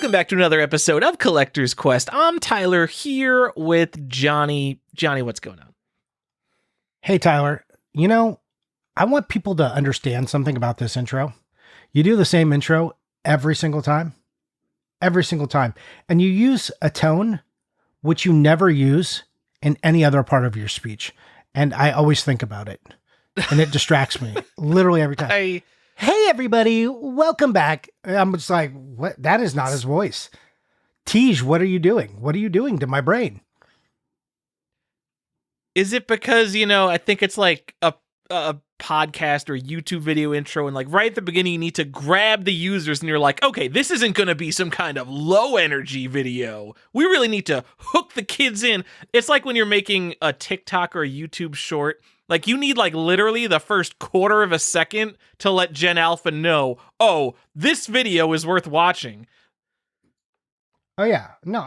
Welcome back to another episode of Collector's Quest. I'm Tyler here with Johnny. Johnny, what's going on? Hey, Tyler. You know, I want people to understand something about this intro. You do the same intro every single time. Every single time. And you use a tone which you never use in any other part of your speech. And I always think about it. And it distracts me literally every time. Hey, everybody. Welcome back. I'm just like, what? That is not his voice. Tej, what are you doing? What are you doing to my brain? Is it because, I think it's like a podcast or YouTube video intro, and like right at the beginning, you need to grab the users and you're like, okay, this isn't going to be some kind of low energy video. We really need to hook the kids in. It's like when you're making a TikTok or a YouTube short. Like, you need, like, literally the first quarter of a second to let Gen Alpha know, oh, this video is worth watching. Oh, yeah. No,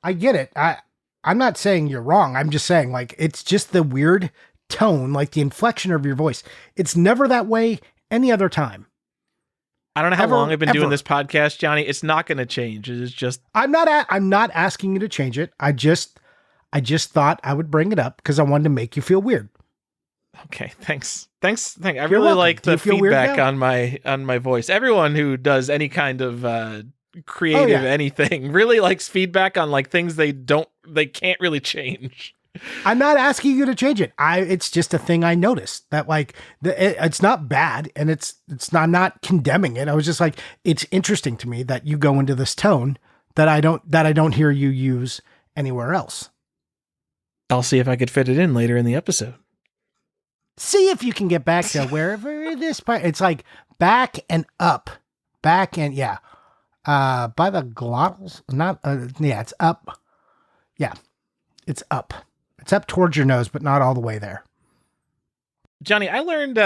I get it. I'm not saying you're wrong. I'm just saying, like, it's just the weird tone, like the inflection of your voice. It's never that way any other time. I don't know how long I've been doing this podcast, Johnny. It's not going to change. It's just... I'm not asking you to change it. I just thought I would bring it up because I wanted to make you feel weird. Okay, thanks. I really like the feedback on my voice. Everyone who does any kind of creative anything really likes feedback on like things they can't really change. I'm not asking you to change it. It's just a thing I noticed that like it's not bad and it's not, I'm not condemning it. I was just like, it's interesting to me that you go into this tone that I don't hear you use anywhere else. I'll see if I could fit it in later in the episode. See if you can get back to wherever this part. It's like back and up, by the glottals. It's up. Yeah, it's up. It's up towards your nose, but not all the way there. Johnny, I learned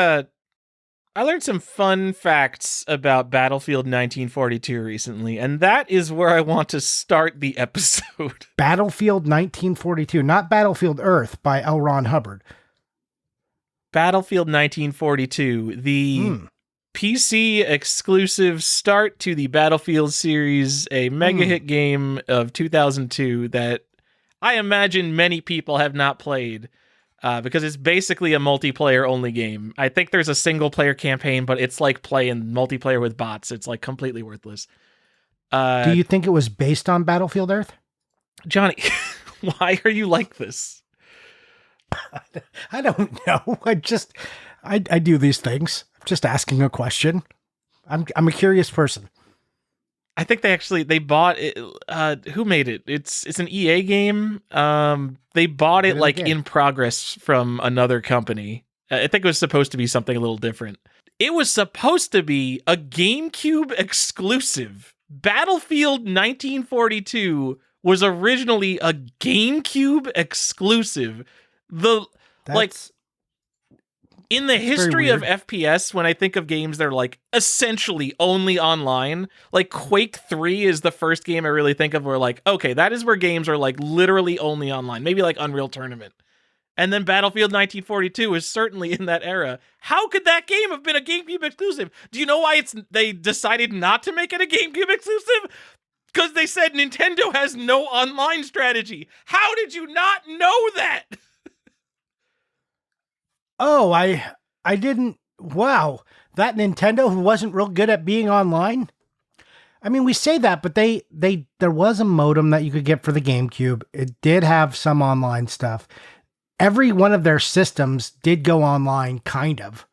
some fun facts about Battlefield 1942 recently, and that is where I want to start the episode. Battlefield 1942, not Battlefield Earth by L. Ron Hubbard. Battlefield 1942, the PC exclusive start to the Battlefield series, a mega hit game of 2002 that I imagine many people have not played because it's basically a multiplayer only game. I think there's a single player campaign, but it's like playing multiplayer with bots. It's like completely worthless. Do you think it was based on Battlefield Earth? Johnny, why are you like this? I don't know. I do these things. I'm just asking a question. I'm a curious person. I think they bought it. Who made it? It's an EA game. They bought it like in progress from another company. I think it was supposed to be something a little different. It was supposed to be a GameCube exclusive. Battlefield 1942 was originally a GameCube exclusive. In the history of FPS, when I think of games that are like essentially only online, like Quake 3 is the first game I really think of where like, okay, that is where games are like literally only online, maybe like Unreal Tournament. And then Battlefield 1942 is certainly in that era. How could that game have been a GameCube exclusive? Do you know why they decided not to make it a GameCube exclusive? Because they said Nintendo has no online strategy. How did you not know that? Oh, I didn't. Wow. That Nintendo who wasn't real good at being online. I mean, we say that, but there was a modem that you could get for the GameCube. It did have some online stuff. Every one of their systems did go online, kind of.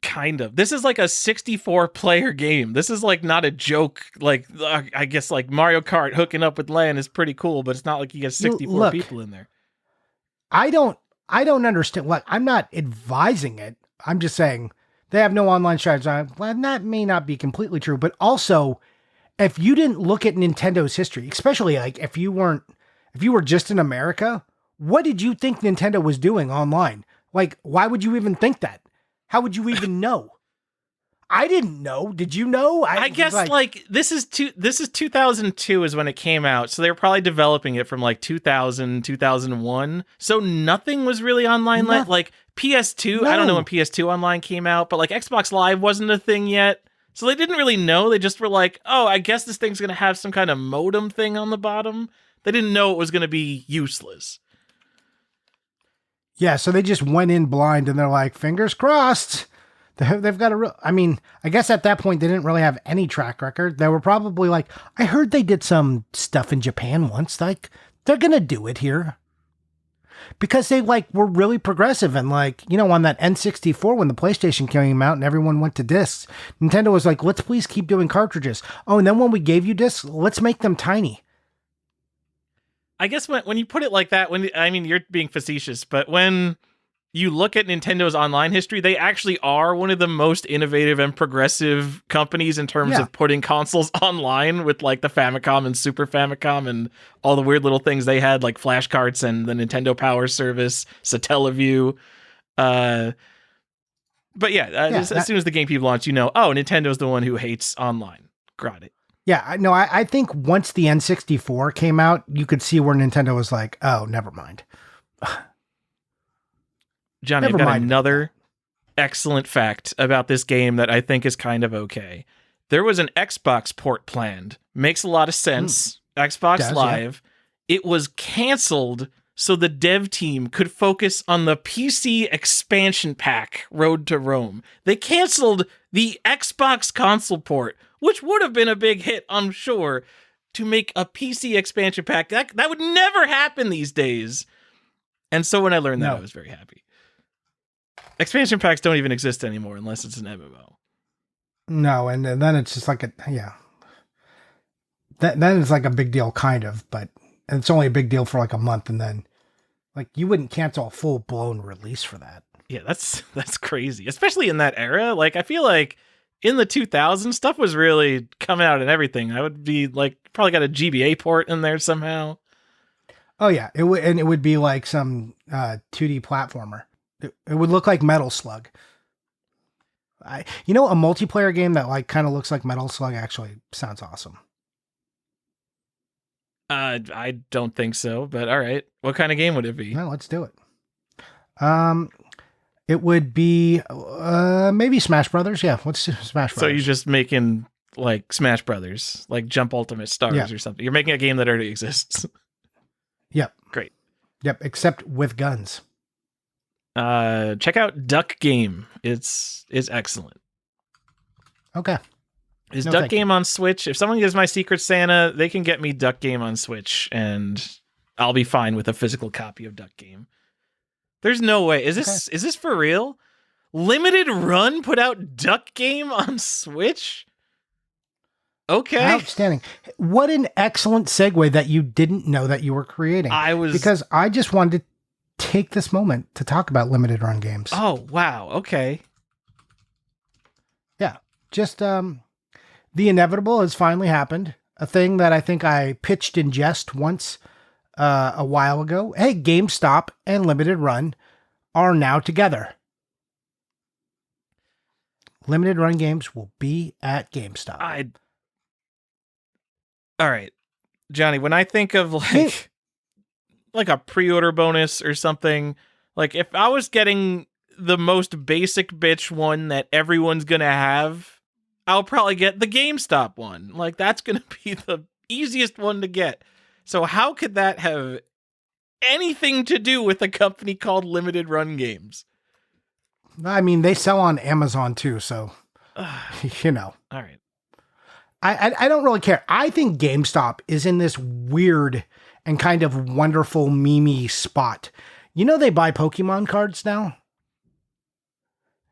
Kind of. This is like a 64-player game. This is like not a joke. Like, I guess like Mario Kart hooking up with LAN is pretty cool, but it's not like you get 64 people in there. I don't understand. Like, I'm not advising it. I'm just saying they have no online strategy. Well, that may not be completely true, but also if you didn't look at Nintendo's history, especially like if you were just in America, what did you think Nintendo was doing online? Like, why would you even think that? How would you even know? I didn't know. Did you know? I guess like this is 2002 is when it came out. So they were probably developing it from like 2000, 2001. So nothing was really online. Like PS2, I don't know when PS2 online came out, but like Xbox Live wasn't a thing yet. So they didn't really know. They just were like, oh, I guess this thing's going to have some kind of modem thing on the bottom. They didn't know it was going to be useless. Yeah, so they just went in blind and they're like, fingers crossed. They've got a real, I mean, I guess at that point they didn't really have any track record. They were probably like, I heard they did some stuff in Japan once. Like, they're going to do it here. Because they like were really progressive and like, you know, on that N64 when the PlayStation came out and everyone went to discs, Nintendo was like, let's please keep doing cartridges. Oh, and then when we gave you discs, let's make them tiny. I guess when you put it like that, you're being facetious, but when you look at Nintendo's online history, they actually are one of the most innovative and progressive companies in terms of putting consoles online with like the Famicom and Super Famicom and all the weird little things they had, like flashcards and the Nintendo Power Service, Satellaview. But as soon as the GameCube launched, you know, oh, Nintendo's the one who hates online. Got it. Yeah, no, I think once the N64 came out, you could see where Nintendo was like, oh, never mind. Johnny, I've got another excellent fact about this game that I think is kind of okay. There was an Xbox port planned. Makes a lot of sense. Xbox Live. Yeah. It was canceled so the dev team could focus on the PC expansion pack, Road to Rome. They canceled the Xbox console port, which would have been a big hit, I'm sure, to make a PC expansion pack. That would never happen these days. And so when I learned that, I was very happy. Expansion packs don't even exist anymore unless it's an MMO. No, and then it's just like then it's like a big deal, kind of, but it's only a big deal for like a month, and then like you wouldn't cancel a full blown release for that. Yeah, that's crazy, especially in that era. Like I feel like in the 2000s, stuff was really coming out and everything. I would be like probably got a GBA port in there somehow. Oh yeah, it would be like some 2D platformer. It would look like Metal Slug. A multiplayer game that like kind of looks like Metal Slug actually sounds awesome. I don't think so, but all right. What kind of game would it be? Well, let's do it. It would be maybe Smash Brothers. Yeah, let's do Smash Brothers. So you're just making like Smash Brothers, like Jump Ultimate Stars or something. You're making a game that already exists. Yep. Great. Yep, except with guns. Check out Duck Game. It's excellent. Okay. Is Duck Game on Switch? If someone gives my Secret Santa, they can get me Duck Game on Switch, and I'll be fine with a physical copy of Duck Game. There's no way. Is this for real? Limited Run put out Duck Game on Switch? Okay. Outstanding. What an excellent segue that you didn't know that you were creating. Because I just wanted to take this moment to talk about limited run games. Oh, wow. Okay. Yeah. Just the inevitable has finally happened. A thing that I think I pitched in jest once a while ago. Hey, GameStop and limited run are now together. Limited run games will be at GameStop. All right, Johnny, when I think of like a pre-order bonus or something, like if I was getting the most basic bitch one that everyone's going to have, I'll probably get the GameStop one. Like that's going to be the easiest one to get. So how could that have anything to do with a company called Limited Run Games? I mean, they sell on Amazon too, so you know. All right. I don't really care. I think GameStop is in this weird and kind of wonderful meme spot. You know they buy Pokemon cards now?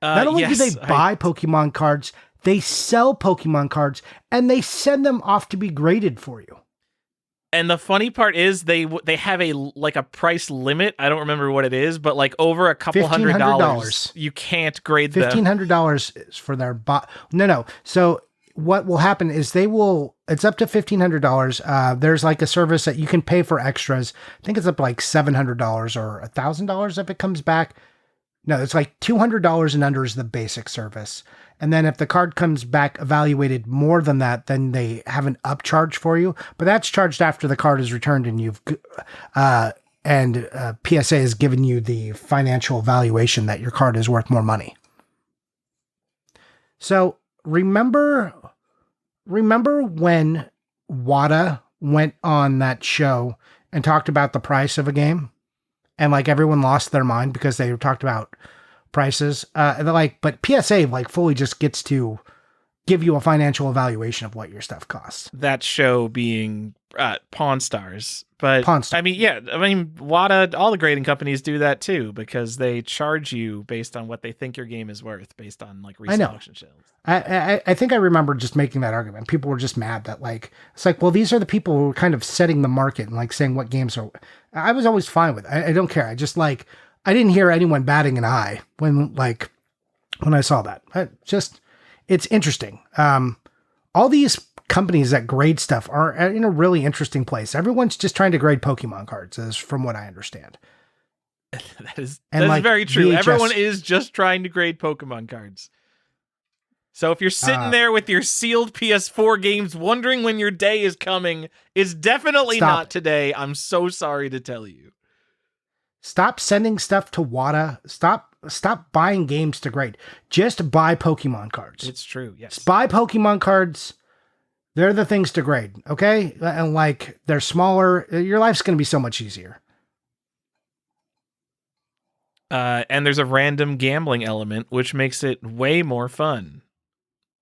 Not only do they buy Pokemon cards, they sell Pokemon cards and they send them off to be graded for you. And the funny part is they have a price limit. I don't remember what it is, but like over a couple $100, you can't grade them. $1,500 is for their No. So what will happen is it's up to $1,500. There's like a service that you can pay for extras. I think it's up to like $700 or $1,000 if it comes back. No, it's like $200 and under is the basic service. And then if the card comes back evaluated more than that, then they have an upcharge for you. But that's charged after the card is returned and PSA has given you the financial valuation that your card is worth more money. So remember when Wada went on that show and talked about the price of a game, and like everyone lost their mind because they talked about prices. And they're like, but PSA like fully just gets to give you a financial evaluation of what your stuff costs. That show being Pawn Stars. But Pawn Stars. I mean, yeah, I mean, WATA, all the grading companies do that too, because they charge you based on what they think your game is worth, based on like recent auction sales. I think I remember just making that argument. People were just mad that like, it's like, well, these are the people who are kind of setting the market and like saying what games are. I was always fine with it. I don't care. I just like, I didn't hear anyone batting an eye when I saw that. It's interesting. All these companies that grade stuff are in a really interesting place. Everyone's just trying to grade Pokemon cards, as from what I understand. That is very true. VHS, everyone is just trying to grade Pokemon cards. So if you're sitting there with your sealed PS4 games wondering when your day is coming, it's definitely not today. I'm so sorry to tell you. Stop sending stuff to WATA. Stop buying games to grade. Just buy Pokemon cards. It's true, yes. Just buy Pokemon cards. They're the things to grade, okay? And like, they're smaller. Your life's going to be so much easier. And there's a random gambling element, which makes it way more fun.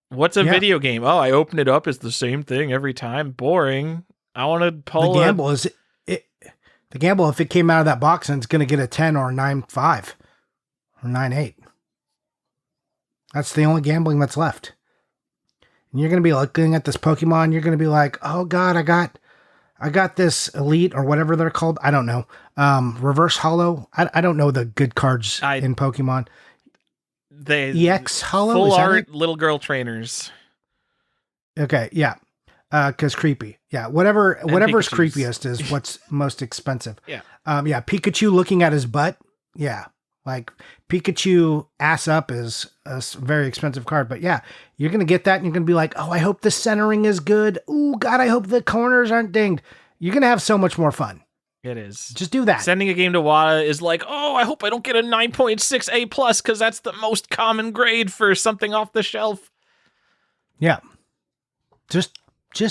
What's a video game? Oh, I open it up. It's the same thing every time. Boring. I want to pull the gamble is it. The gamble, if it came out of that box and it's going to get a 10 or a 9.5 or 9.8. That's the only gambling that's left. And you're going to be looking at this Pokemon. You're going to be like, oh God, I got this Elite or whatever they're called. I don't know. Reverse Holo. I don't know the good cards in Pokemon. EX Holo? Full art little girl trainers. Okay, yeah. Because creepy. Yeah, whatever's creepiest is what's most expensive. Yeah. Yeah, Pikachu looking at his butt. Yeah. Like Pikachu ass up is a very expensive card, but yeah, you're going to get that and you're going to be like, oh, I hope the centering is good. Ooh, God, I hope the corners aren't dinged. You're going to have so much more fun. It is. Just do that. Sending a game to WATA is like, oh, I hope I don't get a 9.6 A+, because that's the most common grade for something off the shelf. Yeah. Just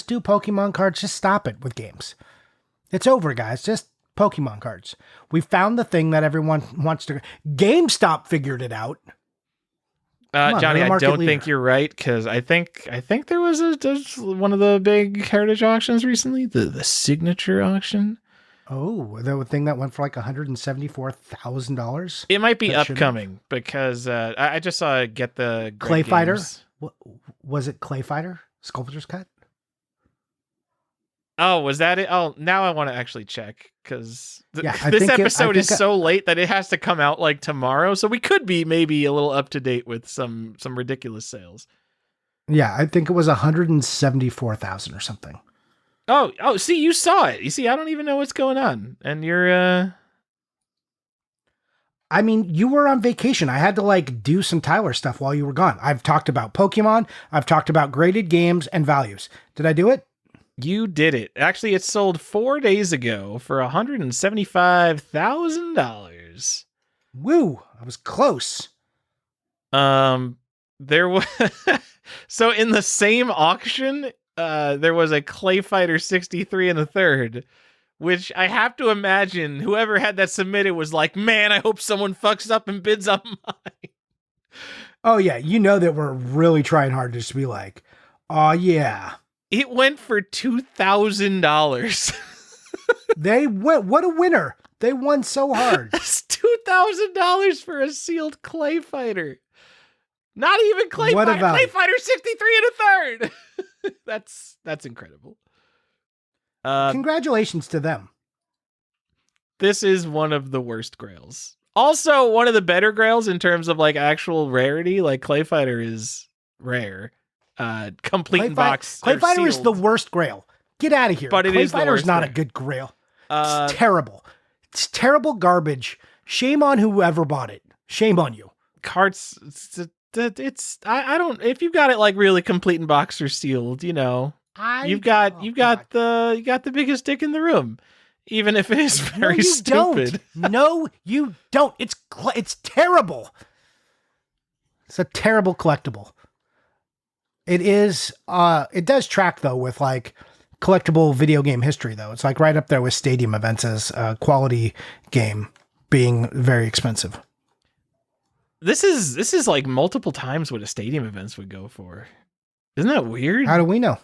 do Pokemon cards. Just stop it with games. It's over, guys. Just Pokemon cards. We found the thing that everyone wants to. GameStop figured it out. Johnny, I don't think you're right, because I think there was one of the big heritage auctions recently, the signature auction. Oh, the thing that went for like $174,000. It might be upcoming because I just saw it get the Clay Fighter. What, was it Clay Fighter? Sculptor's Cut? Oh, was that it? Oh, now I want to actually check because this episode is so late that it has to come out like tomorrow. So we could be maybe a little up to date with some ridiculous sales. Yeah, I think it was 174,000 or something. Oh, see, you saw it. You see, I don't even know what's going on. And you're, I mean, you were on vacation. I had to like do some Tyler stuff while you were gone. I've talked about Pokemon. I've talked about graded games and values. Did I do it? You did it. Actually, it sold 4 days ago for $175,000. Woo! I was close. There was so in the same auction, there was a Clay Fighter 63 and a third, which I have to imagine whoever had that submitted was like, man, I hope someone fucks up and bids on mine. Oh yeah, you know that we're really trying hard to just be like, oh yeah. It went for $2,000. They went. What a winner! They won so hard. It's $2,000 for a sealed Clay Fighter. Not even Clay Fighter. Clay Fighter 63 and a third. That's incredible. Congratulations to them. This is one of the worst grails. Also, one of the better grails in terms of like actual rarity. Like Clay Fighter is rare. Complete in box. Clay Fighter is the worst grail. Get out of here. But Clay Fighter is not a good grail. It's terrible. It's terrible garbage. Shame on whoever bought it. Shame on you. Carts. I don't. If you got it like really complete in box or sealed, you know, you got the biggest dick in the room, even if it is very stupid. No, you don't. It's terrible. It's a terrible collectible. It is. It does track though with like collectible video game history though. It's like right up there with stadium events as a quality game being very expensive. This is like multiple times what a stadium events would go for. Isn't that weird? How do we know?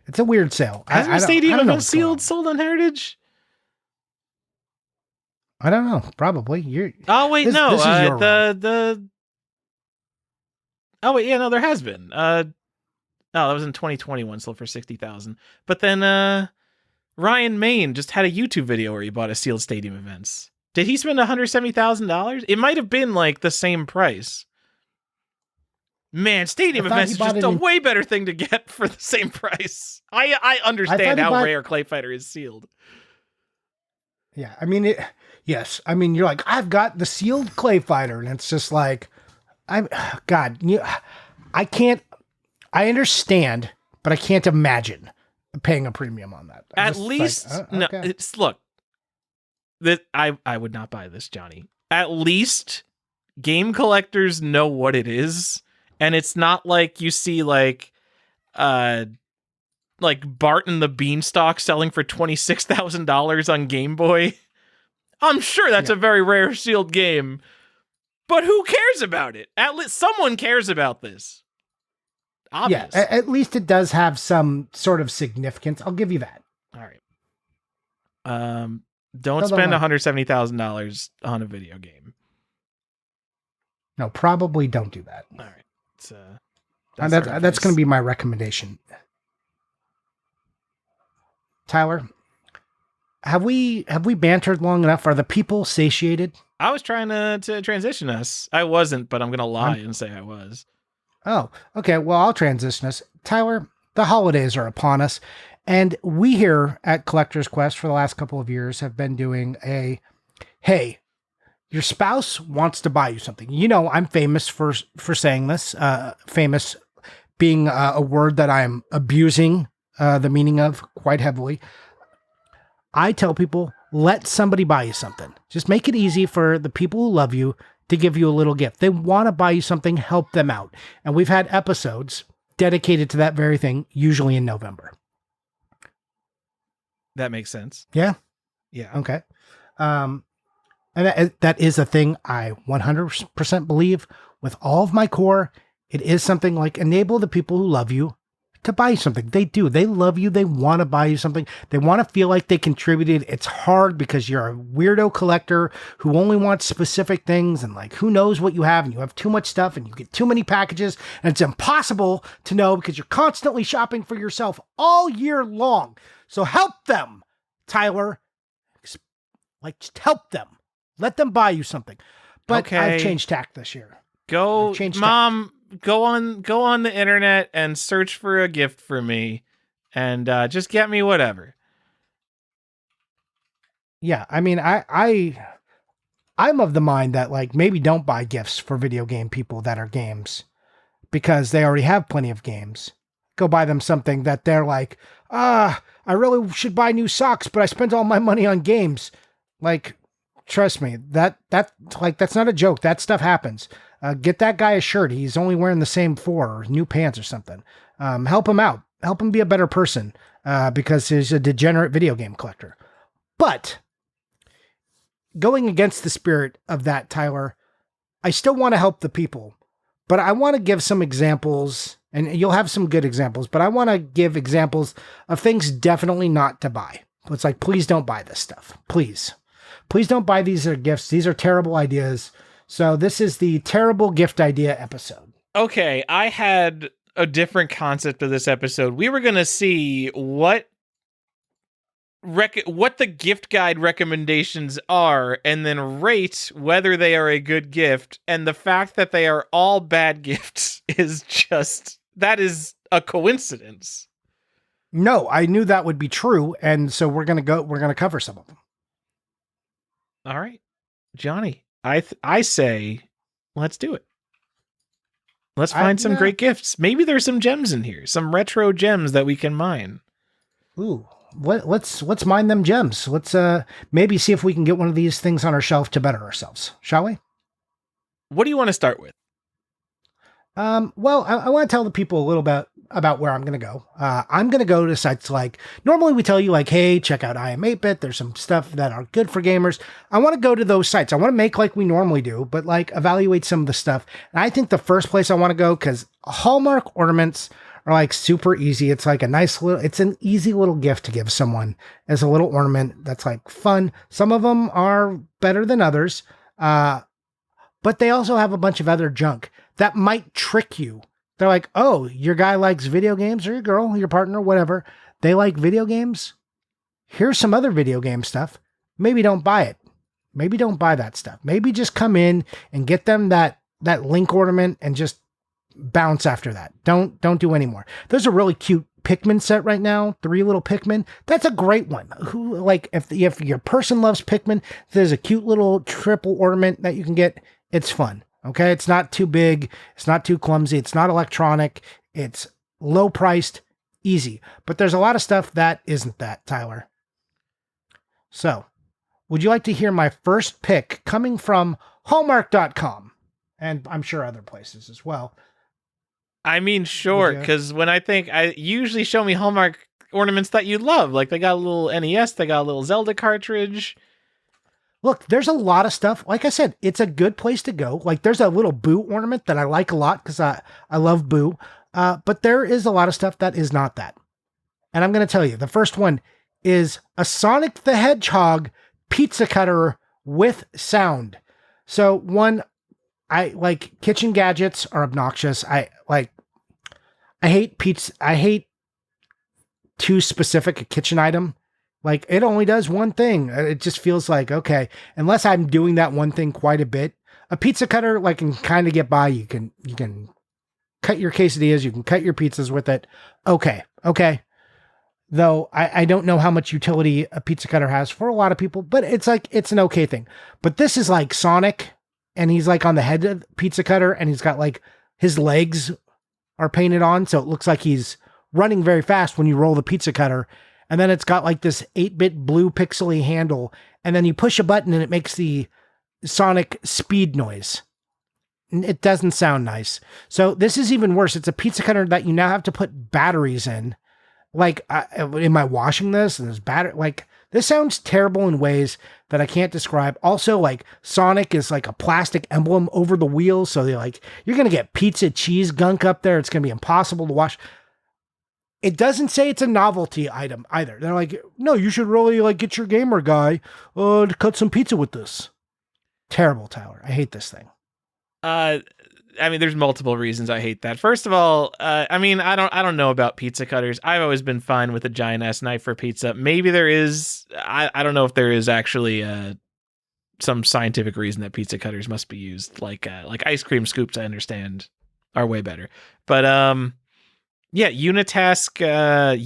It's a weird sale. Hasn't a stadium event sold on Heritage? I don't know. Probably. Oh wait, no. This is the. Oh wait, yeah, no, there has been. No, that was in 2021, sold for 60,000. But then Ryan Main just had a YouTube video where he bought a sealed stadium events. Did he spend $170,000? It might have been like the same price. Man, stadium events is just a way better thing to get for the same price. I understand how rare Clay Fighter is sealed. Yeah, I mean, yes. I mean, you're like, I've got the sealed Clay Fighter, and it's just like, I understand, but I can't imagine paying a premium on that. At least, like, okay. No, look, I would not buy this, Johnny. At least game collectors know what it is, and it's not like you see like Bart and the Beanstalk selling for $26,000 on Game Boy. I'm sure that's a very rare sealed game, but who cares about it? At least someone cares about this. Obvious. Yeah, at least it does have some sort of significance. I'll give you that. All right. Don't spend $170,000 on a video game. No, probably don't do that. All right. That's going to be my recommendation. Tyler, have we bantered long enough? Are the people satiated? I was trying to transition us. I wasn't, but I'm going to lie and say I was. Oh, okay. Well, I'll transition us. Tyler, the holidays are upon us. And we here at Collector's Quest for the last couple of years have been doing hey, your spouse wants to buy you something. You know, I'm famous for saying this, famous being a word that I'm abusing the meaning of quite heavily. I tell people, let somebody buy you something. Just make it easy for the people who love you to give you a little gift. They want to buy you something, help them out. And we've had episodes dedicated to that very thing, usually in November. That makes sense. Yeah. Yeah. Okay. And that is a thing I 100% believe with all of my core. It is something like enable the people who love you to buy you something. They do. They love you. They want to buy you something. They want to feel like they contributed. It's hard because you're a weirdo collector who only wants specific things and like who knows what you have, and you have too much stuff and you get too many packages and it's impossible to know because you're constantly shopping for yourself all year long. So help them, Tyler. Like, just help them. Let them buy you something. But okay. I've changed tack this year. Mom, go on the internet and search for a gift for me and just get me whatever. Yeah, I mean, I'm of the mind that like maybe don't buy gifts for video game people that are games because they already have plenty of games. Go buy them something that they're like, I really should buy new socks, but I spent all my money on games. Like, trust me, that's not a joke. That stuff happens. Get that guy a shirt. He's only wearing the same 4 or new pants or something. Help him out. Help him be a better person because he's a degenerate video game collector. But going against the spirit of that, Tyler, I still want to help the people, but I want to give some examples, and you'll have some good examples, but I want to give examples of things definitely not to buy. It's like, please don't buy this stuff. Please don't buy these are gifts. These are terrible ideas. So this is the terrible gift idea episode. Okay, I had a different concept of this episode. We were going to see what the gift guide recommendations are and then rate whether they are a good gift. And the fact that they are all bad gifts that is a coincidence. No, I knew that would be true. And so we're going to cover some of them. All right, Johnny, I say, let's do it. Let's find some great gifts. Maybe there's some gems in here, some retro gems that we can mine. Ooh, let's mine them gems. Let's maybe see if we can get one of these things on our shelf to better ourselves, shall we? What do you want to start with? Well, I want to tell the people a little bit about where I'm going to go. I'm going to go to sites like, normally we tell you like, hey, check out iam8bit. There's some stuff that are good for gamers. I want to go to those sites. I want to make like we normally do, but like evaluate some of the stuff. And I think the first place I want to go, because Hallmark ornaments are like super easy. It's like a nice little, it's an easy little gift to give someone as a little ornament that's like fun. Some of them are better than others. But they also have a bunch of other junk that might trick you. They're like, oh, your guy likes video games, or your girl, your partner, whatever. They like video games. Here's some other video game stuff. Maybe don't buy it. Maybe don't buy that stuff. Maybe just come in and get them that Link ornament and just bounce after that. Don't do any more. There's a really cute Pikmin set right now, 3 little Pikmin. That's a great one. Who, like, if your person loves Pikmin, there's a cute little triple ornament that you can get. It's fun. Okay. It's not too big. It's not too clumsy. It's not electronic. It's low priced, easy. But there's a lot of stuff that isn't that, Tyler. So, would you like to hear my first pick coming from Hallmark.com? And I'm sure other places as well. I mean, sure, because when I usually show me Hallmark ornaments that you love. Like, they got a little NES, they got a little Zelda cartridge. Look, there's a lot of stuff. Like I said, it's a good place to go. Like, there's a little Boo ornament that I like a lot because I love Boo. But there is a lot of stuff that is not that. And I'm going to tell you, the first one is a Sonic the Hedgehog pizza cutter with sound. So one, I like kitchen gadgets are obnoxious. I hate pizza. I hate too specific a kitchen item. Like, it only does one thing. It just feels like, okay, unless I'm doing that one thing quite a bit, a pizza cutter, like, can kind of get by. You can cut your quesadillas. You can cut your pizzas with it. Okay. Though I don't know how much utility a pizza cutter has for a lot of people, but it's like, it's an okay thing. But this is like Sonic, and he's like on the head of the pizza cutter, and he's got like his legs are painted on. So it looks like he's running very fast when you roll the pizza cutter. And then it's got like this 8-bit blue pixely handle. And then you push a button and it makes the Sonic speed noise. It doesn't sound nice. So this is even worse. It's a pizza cutter that you now have to put batteries in. Like, am I washing this? And there's battery. Like, this sounds terrible in ways that I can't describe. Also, like, Sonic is like a plastic emblem over the wheels. So they're like, you're going to get pizza cheese gunk up there. It's going to be impossible to wash. It doesn't say it's a novelty item either. They're like, no, you should really like get your gamer guy to cut some pizza with this. Terrible, Tyler. I hate this thing. I mean, there's multiple reasons I hate that. First of all, I mean, I don't know about pizza cutters. I've always been fine with a giant ass knife for pizza. Maybe there is. I don't know if there is actually some scientific reason that pizza cutters must be used. Like ice cream scoops, I understand, are way better. But yeah, unitaskers,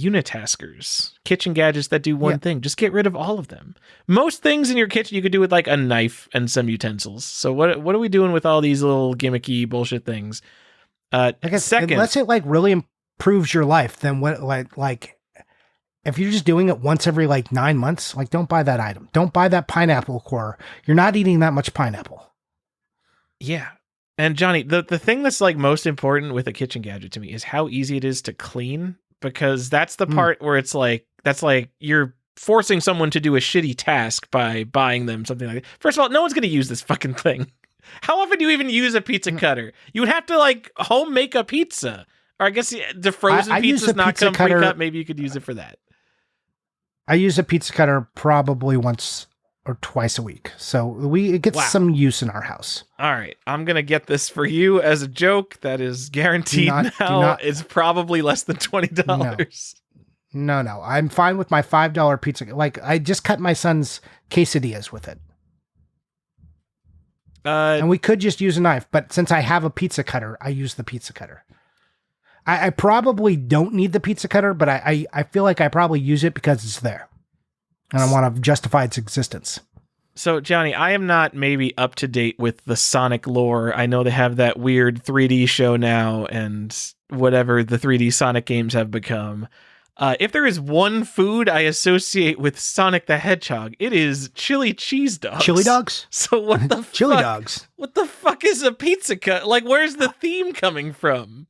kitchen gadgets that do one thing. Just get rid of all of them. Most things in your kitchen you could do with like a knife and some utensils. So what are we doing with all these little gimmicky bullshit things? I guess second, unless it like really improves your life, then what? Like if you're just doing it once every like 9 months, like don't buy that item. Don't buy that pineapple core. You're not eating that much pineapple. Yeah. And Johnny, the thing that's like most important with a kitchen gadget to me is how easy it is to clean, because that's the part where it's like, that's like you're forcing someone to do a shitty task by buying them something like that. First of all, no one's going to use this fucking thing. How often do you even use a pizza cutter? You would have to like home make a pizza, or I guess the frozen pizza's not come pre-cut. Maybe you could use it for that. I use a pizza cutter probably once or twice a week. So it gets some use in our house. All right. I'm going to get this for you as a joke. That is guaranteed now. It's probably less than $20. No. I'm fine with my $5 pizza. Like, I just cut my son's quesadillas with it. And we could just use a knife, but since I have a pizza cutter, I use the pizza cutter. I probably don't need the pizza cutter, but I feel like I probably use it because it's there. And I want to justify its existence. So, Johnny, I am not maybe up to date with the Sonic lore. I know they have that weird 3D show now and whatever the 3D Sonic games have become. If there is one food I associate with Sonic the Hedgehog, it is chili cheese dogs. Chili dogs? So what the chili fuck? Dogs. What the fuck is a pizza cut? Like, where's the theme coming from?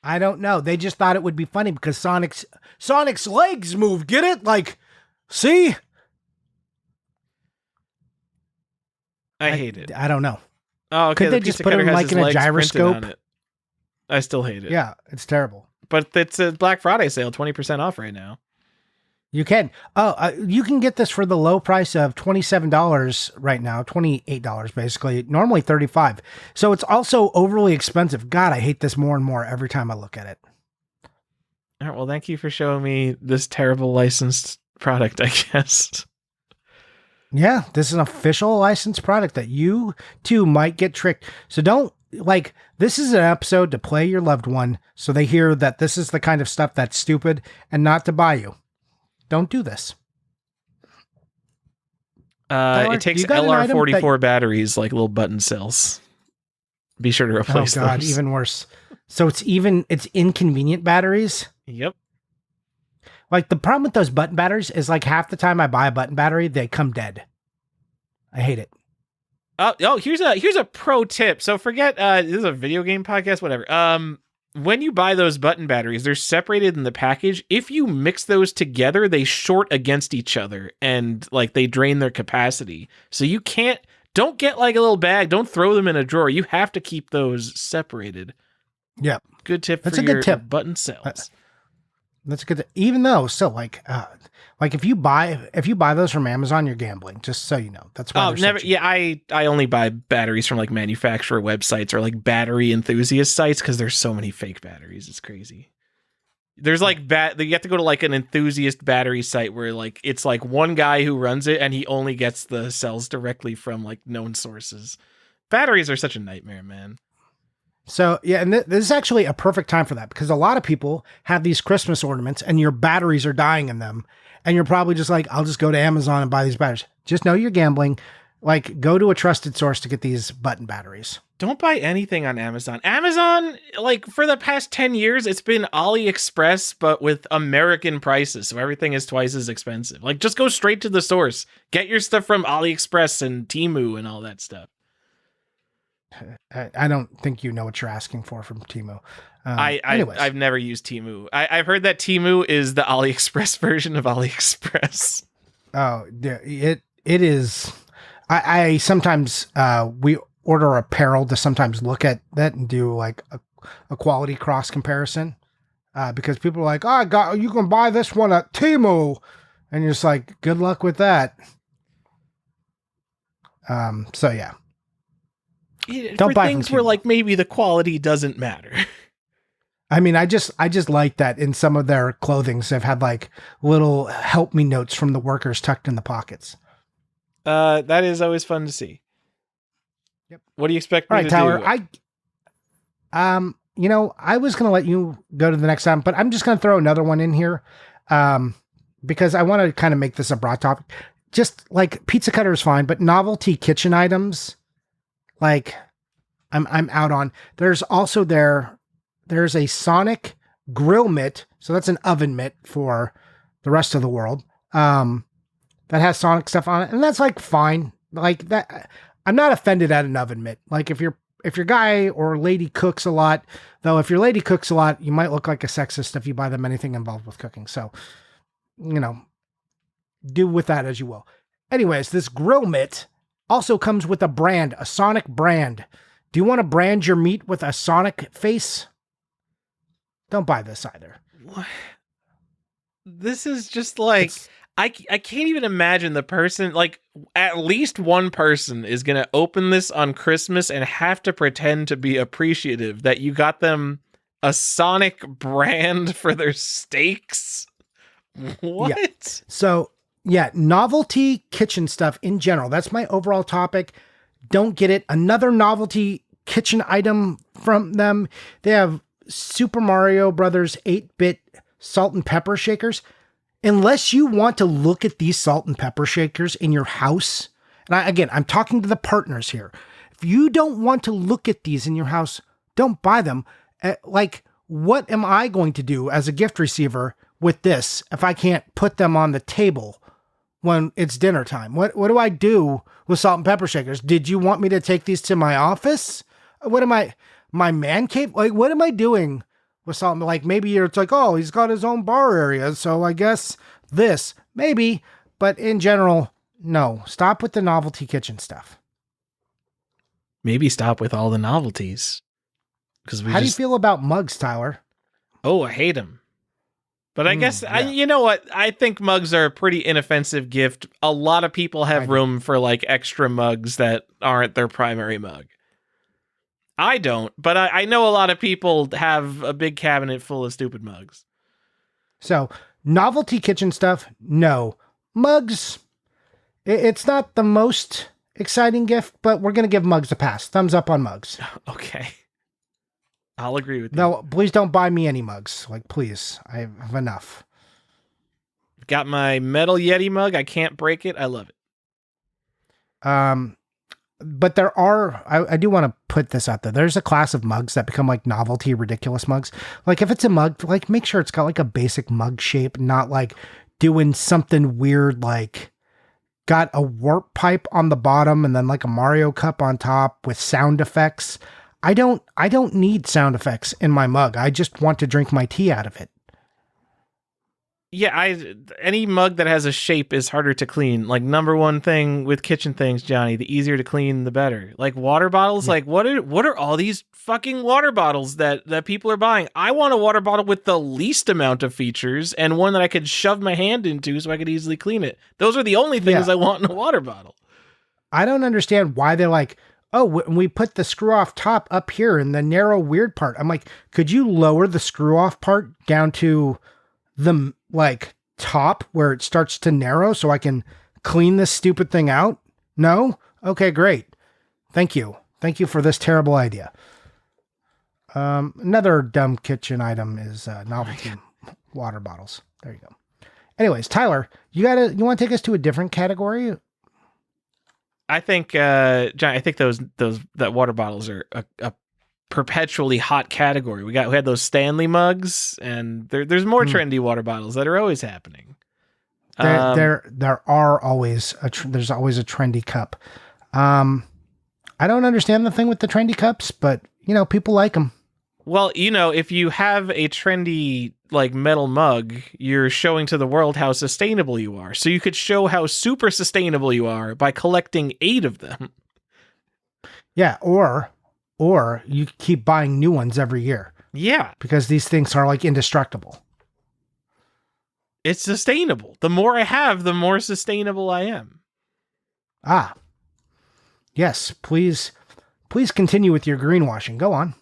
I don't know. They just thought it would be funny because Sonic's legs move. Get it? Like, see? I hate it. I don't know. Oh, okay. Could they just put him like in a gyroscope? I still hate it. Yeah, it's terrible. But it's a Black Friday sale, 20% off right now. You can. You can get this for the low price of $27 right now, $28 basically, normally $35. So it's also overly expensive. God, I hate this more and more every time I look at it. All right, well, thank you for showing me this terrible licensed product, I guess. Yeah, this is an official licensed product that you too might get tricked. So don't, like, this is an episode to play your loved one so they hear that this is the kind of stuff that's stupid and not to buy you. Don't do this. It takes LR44 batteries like little button cells. Be sure to replace those. Oh God, even worse. So it's inconvenient batteries? Yep. Like, the problem with those button batteries is, like, half the time I buy a button battery, they come dead. I hate it. Oh, here's a pro tip. So forget this is a video game podcast, whatever. When you buy those button batteries, they're separated in the package. If you mix those together, they short against each other and like they drain their capacity. So you don't get like a little bag. Don't throw them in a drawer. You have to keep those separated. Yep. Good tip. That's for a good tip. Button cells. That's a good. Even though, still, like if you buy those from Amazon, you're gambling. Just so you know, that's why. Oh, never. Yeah, I only buy batteries from like manufacturer websites or like battery enthusiast sites because there's so many fake batteries. It's crazy. There's like you have to go to like an enthusiast battery site where like it's like one guy who runs it and he only gets the cells directly from like known sources. Batteries are such a nightmare, man. So, yeah, and this is actually a perfect time for that because a lot of people have these Christmas ornaments and your batteries are dying in them. And you're probably just like, I'll just go to Amazon and buy these batteries. Just know you're gambling. Like, go to a trusted source to get these button batteries. Don't buy anything on Amazon. Amazon, like, for the past 10 years, it's been AliExpress, but with American prices. So everything is twice as expensive. Like, just go straight to the source. Get your stuff from AliExpress and Temu and all that stuff. I don't think you know what you're asking for from Temu. I've never used Temu. I've heard that Temu is the AliExpress version of AliExpress. Oh, it is. I sometimes we order apparel to sometimes look at that and do like a quality cross comparison because people are like, oh, you can buy this one at Temu, and you're just like, good luck with that. So yeah. Don't buy things where like maybe the quality doesn't matter. I mean, I just like that in some of their clothings. They've had like little help me notes from the workers tucked in the pockets. That is always fun to see. Yep. What do you expect me to Tyler, do? I was going to let you go to the next time, but I'm just going to throw another one in here. Because I want to kind of make this a broad topic. Just like pizza cutter is fine, but novelty kitchen items, like I'm out on. There's also there's a Sonic grill mitt. So that's an oven mitt for the rest of the world. That has Sonic stuff on it. And that's like fine. Like that. I'm not offended at an oven mitt. Like if your guy or lady cooks a lot, though, if your lady cooks a lot, you might look like a sexist if you buy them anything involved with cooking. So, do with that as you will. Anyways, this grill mitt also comes with a Sonic brand. Do you want to brand your meat with a Sonic face? Don't buy this either. What? This is just like, I can't even imagine the person, like at least one person is going to open this on Christmas and have to pretend to be appreciative that you got them a Sonic brand for their steaks. What? Yeah. So, yeah, novelty kitchen stuff in general. That's my overall topic. Don't get it. Another novelty kitchen item from them. They have Super Mario Brothers 8-bit salt and pepper shakers. Unless you want to look at these salt and pepper shakers in your house, and I'm talking to the partners here. If you don't want to look at these in your house, don't buy them. Like, what am I going to do as a gift receiver with this if I can't put them on the table when it's dinner time? What do I do with salt and pepper shakers? Did you want me to take these to my office? What am I, my man cave? Like, what am I doing with salt? Like, maybe it's like, oh, he's got his own bar area, so I guess this. Maybe, but in general, no. Stop with the novelty kitchen stuff. Maybe stop with all the novelties. How do you feel about mugs, Tyler? Oh, I hate them. But I guess, you know what? I think mugs are a pretty inoffensive gift. A lot of people have room for like extra mugs that aren't their primary mug. I don't, but I know a lot of people have a big cabinet full of stupid mugs. So, novelty kitchen stuff, no. Mugs, it's not the most exciting gift, but we're going to give mugs a pass. Thumbs up on mugs. Okay. I'll agree with you. No, please don't buy me any mugs. Like, please. I have enough. Got my metal Yeti mug. I can't break it. I love it. But there are, I do want to put this out there. There's a class of mugs that become like novelty, ridiculous mugs. Like if it's a mug, like make sure it's got like a basic mug shape, not like doing something weird, like got a warp pipe on the bottom and then like a Mario cup on top with sound effects. I don't need sound effects in my mug. I just want to drink my tea out of it. Yeah, any mug that has a shape is harder to clean. Like number one thing with kitchen things, Johnny, the easier to clean, the better. Like water bottles, like what are all these fucking water bottles that people are buying? I want a water bottle with the least amount of features and one that I could shove my hand into so I could easily clean it. Those are the only things I want in a water bottle. I don't understand why they're like, oh, we put the screw off top up here in the narrow weird part. I'm like, could you lower the screw off part down to the like top where it starts to narrow so I can clean this stupid thing out? No? Okay, great. Thank you. Thank you for this terrible idea. Another dumb kitchen item is novelty water bottles. There you go. Anyways, Tyler, you want to take us to a different category? I think, John, I think that water bottles are a perpetually hot category. We had those Stanley mugs, and there's more trendy water bottles that are always happening. There are always there's always a trendy cup. I don't understand the thing with the trendy cups, but people like them. Well, if you have a trendy like metal mug, you're showing to the world how sustainable you are. So you could show how super sustainable you are by collecting 8 of them. Yeah, or you keep buying new ones every year. Yeah. Because these things are like indestructible. It's sustainable. The more I have, the more sustainable I am. Ah. Yes, please continue with your greenwashing. Go on.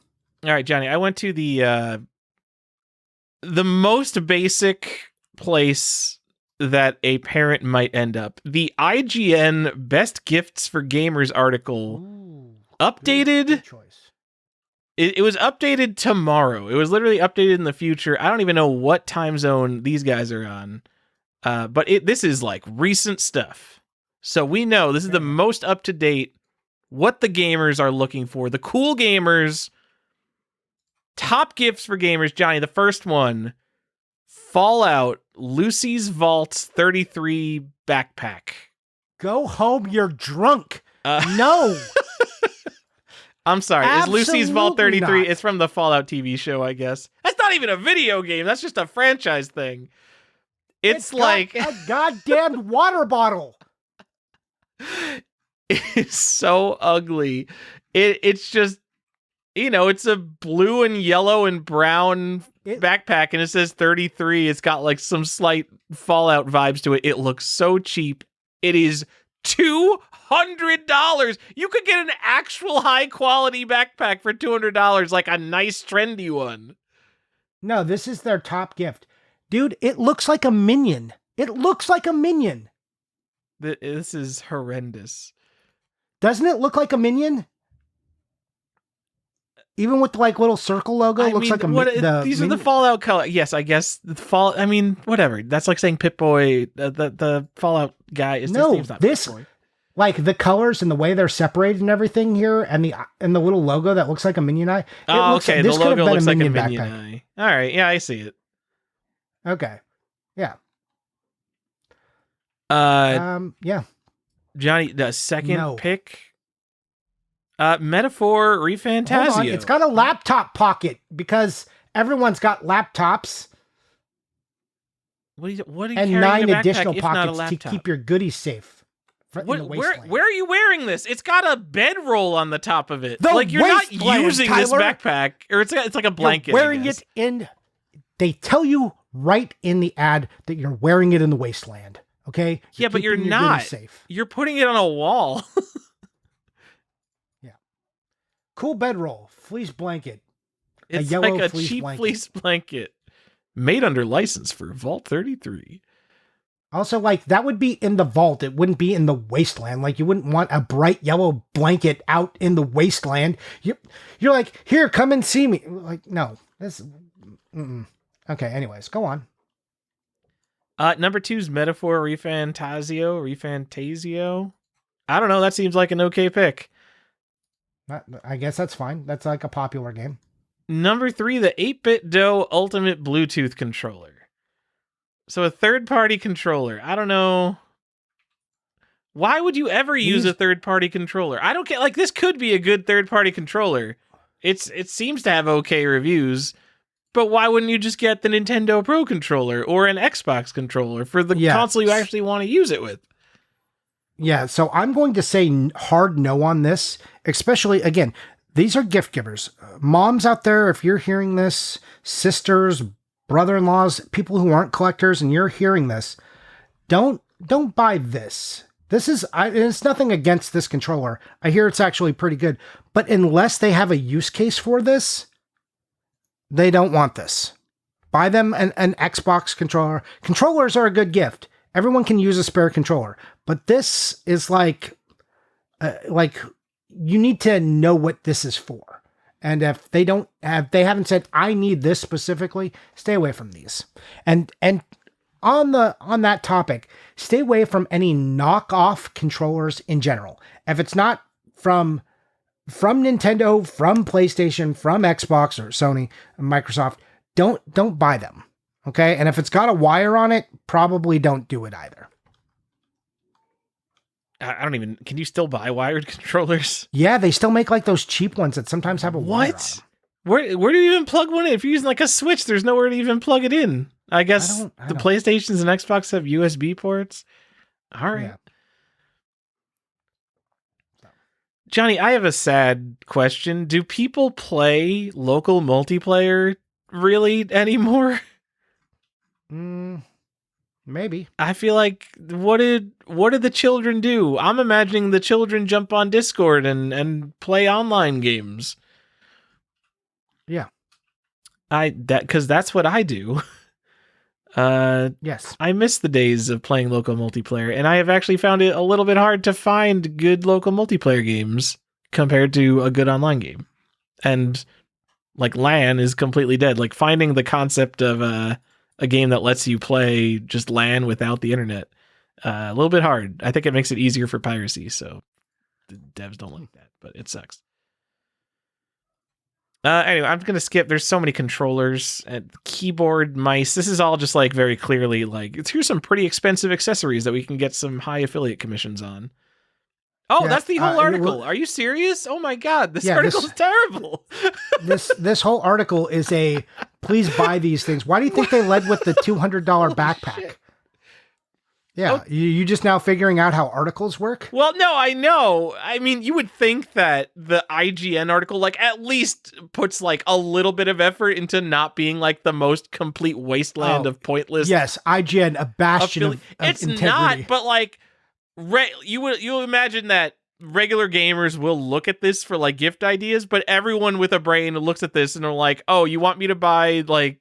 All right, Johnny, I went to the most basic place that a parent might end up. The IGN Best Gifts for Gamers article. Ooh, updated. good choice. It was updated tomorrow. It was literally updated in the future. I don't even know what time zone these guys are on. But this is like recent stuff. So we know this is the most up to date, what the gamers are looking for. The cool gamers. Top gifts for gamers, Johnny. The first one, Fallout Lucy's Vault 33 backpack. Go home, you're drunk. No. I'm sorry. Absolutely is Lucy's Vault 33? not. It's from the Fallout TV show, I guess. That's not even a video game. That's just a franchise thing. It's like a goddamn water bottle. It's so ugly. It's just, it's a blue and yellow and brown backpack, and it says 33. It's got like some slight Fallout vibes to it. It looks so cheap. It is $200. You could get an actual high quality backpack for $200, like a nice trendy one. No, this is their top gift. Dude, it looks like a minion. It looks like a minion. This is horrendous. Doesn't it look like a minion? Even with the like little circle logo, looks like a these are the Fallout color. Yes, I guess the Fall. I mean, whatever. That's like saying Pip-Boy. The Fallout guy is no. His name's not Pip-Boy. Like the colors and the way they're separated and everything here, and the little logo that looks like a minion eye. Okay. The logo looks like a minion eye. All right. Yeah, I see it. Okay. Yeah. Yeah. Johnny, the second No. pick. Metaphor ReFantazio. Hold on. It's got a laptop pocket because everyone's got laptops. What are you and carrying 9 in a backpack additional if not a pockets to laptop? keep your goodies safe. Where are you wearing this? It's got a bedroll on the top of it. The like you're not wasteland, using Tyler. this backpack, or it's like a blanket. You're wearing it in. They tell you right in the ad that you're wearing it in the wasteland. Okay. Yeah, but you're keeping your not. goodies safe. You're putting it on a wall. Yeah. Cool bedroll, fleece blanket. It's yellow like a fleece cheap blanket. fleece blanket made under license for Vault 33. Also, like, that would be in the vault. It wouldn't be in the wasteland. Like, you wouldn't want a bright yellow blanket out in the wasteland. You're like, here, come and see me. Like, no. This. Okay, anyways, go on. Number 2's Metaphor ReFantazio. I don't know. That seems like an okay pick. I guess that's fine. That's like a popular game. Number 3, the 8BitDo Ultimate Bluetooth Controller. So a third-party controller. I don't know. Why would you ever use a third-party controller? I don't get, like, this could be a good third-party controller. It seems to have okay reviews, but why wouldn't you just get the Nintendo Pro controller or an Xbox controller for the console you actually want to use it with? Yeah, so I'm going to say hard no on this, especially, again, these are gift givers. Moms out there, if you're hearing this, sisters, brother-in-laws, people who aren't collectors, and you're hearing this, don't buy this. This is, it's nothing against this controller. I hear it's actually pretty good, but unless they have a use case for this, they don't want this. Buy them an Xbox controller. Controllers are a good gift. Everyone can use a spare controller, but this is like you need to know what this is for. And if they haven't said, I need this specifically, stay away from these. And on that topic, stay away from any knockoff controllers in general. If it's not from Nintendo, from PlayStation, from Xbox or Sony, Microsoft, don't buy them. Okay? And if it's got a wire on it, probably don't do it either. Can you still buy wired controllers? Yeah, they still make like those cheap ones that sometimes have a wire on them. Where do you even plug one in? If you're using like a Switch, there's nowhere to even plug it in. I guess the PlayStations and Xbox have USB ports. All right. Yeah. Johnny, I have a sad question. Do people play local multiplayer really anymore? Maybe. I feel like what did the children do? I'm imagining the children jump on Discord and play online games. Yeah. Because that's what I do. Yes. I miss the days of playing local multiplayer, and I have actually found it a little bit hard to find good local multiplayer games compared to a good online game. And like LAN is completely dead. Like finding the concept of a game that lets you play just LAN without the internet, a little bit hard. I think it makes it easier for piracy, so the devs don't like that, but it sucks. Anyway, I'm going to skip. There's so many controllers and keyboard, mice. This is all just like very clearly like, here's some pretty expensive accessories that we can get some high affiliate commissions on. Oh, yeah, that's the whole article. Are you serious? Oh my God, this article is terrible. This whole article is a, please buy these things. Why do you think they led with the $200 backpack? Shit. Yeah, you just now figuring out how articles work? Well, no, I know. I mean, you would think that the IGN article, like, at least puts, like, a little bit of effort into not being, like, the most complete wasteland of pointless... Yes, IGN, a bastion of it's integrity. Not, but, like, you imagine that regular gamers will look at this for, like, gift ideas, but everyone with a brain looks at this and are like, oh, you want me to buy, like...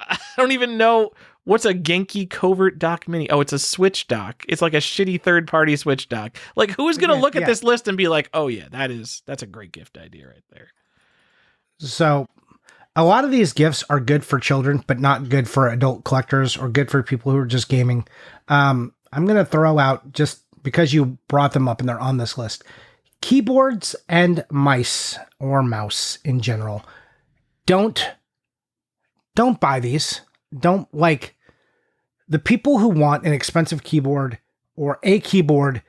I don't even know... What's a Genki Covert Dock Mini? Oh, it's a Switch dock. It's like a shitty third-party Switch dock. Like, who is going to look at this list and be like, oh yeah, that's a great gift idea right there. So, a lot of these gifts are good for children, but not good for adult collectors or good for people who are just gaming. I'm going to throw out, just because you brought them up and they're on this list, keyboards and mice, or mouse in general. Don't buy these. Don't, like... The people who want an expensive keyboard or a keyboard,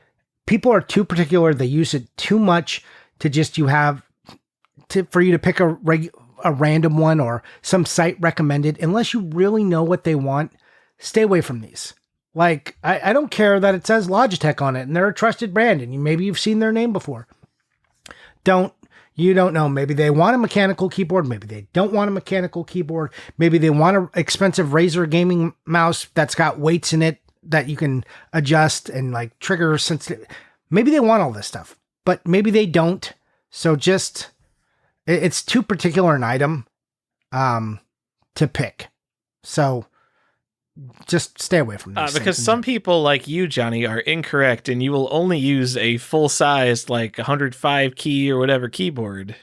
people are too particular. They use it too much to just for you to pick a random one or some site recommended. Unless you really know what they want, stay away from these. Like, I don't care that it says Logitech on it and they're a trusted brand and maybe you've seen their name before. You don't know. Maybe they want a mechanical keyboard. Maybe they don't want a mechanical keyboard. Maybe they want an expensive Razer gaming mouse that's got weights in it that you can adjust and like trigger sensitive. Maybe they want all this stuff, but maybe they don't. So it's too particular an item to pick. So just stay away from these because some people like you, Johnny, are incorrect, and you will only use a full-sized, like 105 key or whatever keyboard,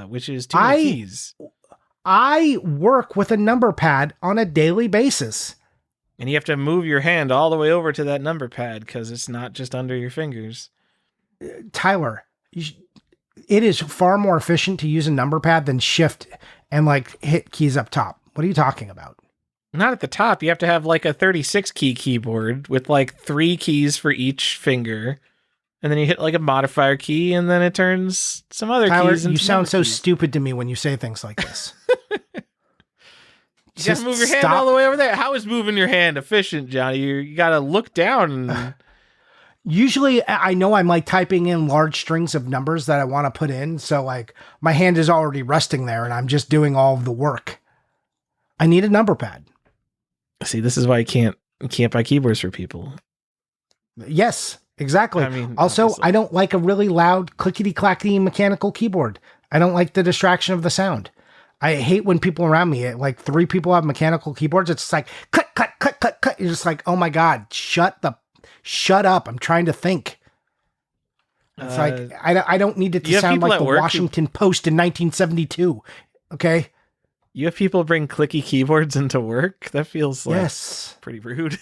which is too many keys. I work with a number pad on a daily basis. And you have to move your hand all the way over to that number pad because it's not just under your fingers. Tyler, it is far more efficient to use a number pad than shift and like hit keys up top. What are you talking about? Not at the top. You have to have like a 36 key keyboard with like 3 keys for each finger. And then you hit like a modifier key and then it turns some other Tyler, keys. You sound so stupid to me when you say things like this. You gotta move your hand all the way over there. How is moving your hand efficient, Johnny? You gotta look down. And... Usually I know I'm like typing in large strings of numbers that I want to put in. So like my hand is already resting there and I'm just doing all of the work. I need a number pad. See, this is why you can't buy keyboards for people. Yes, exactly. I mean, also, obviously. I don't like a really loud clickety-clackety mechanical keyboard. I don't like the distraction of the sound. I hate when people around me, like 3 people have mechanical keyboards. It's like, cut, cut, cut, cut, cut. You're just like, oh my God, shut up. I'm trying to think. It's like, I don't need it to sound like the Washington Post in 1972. Okay. You have people bring clicky keyboards into work? That feels like pretty rude.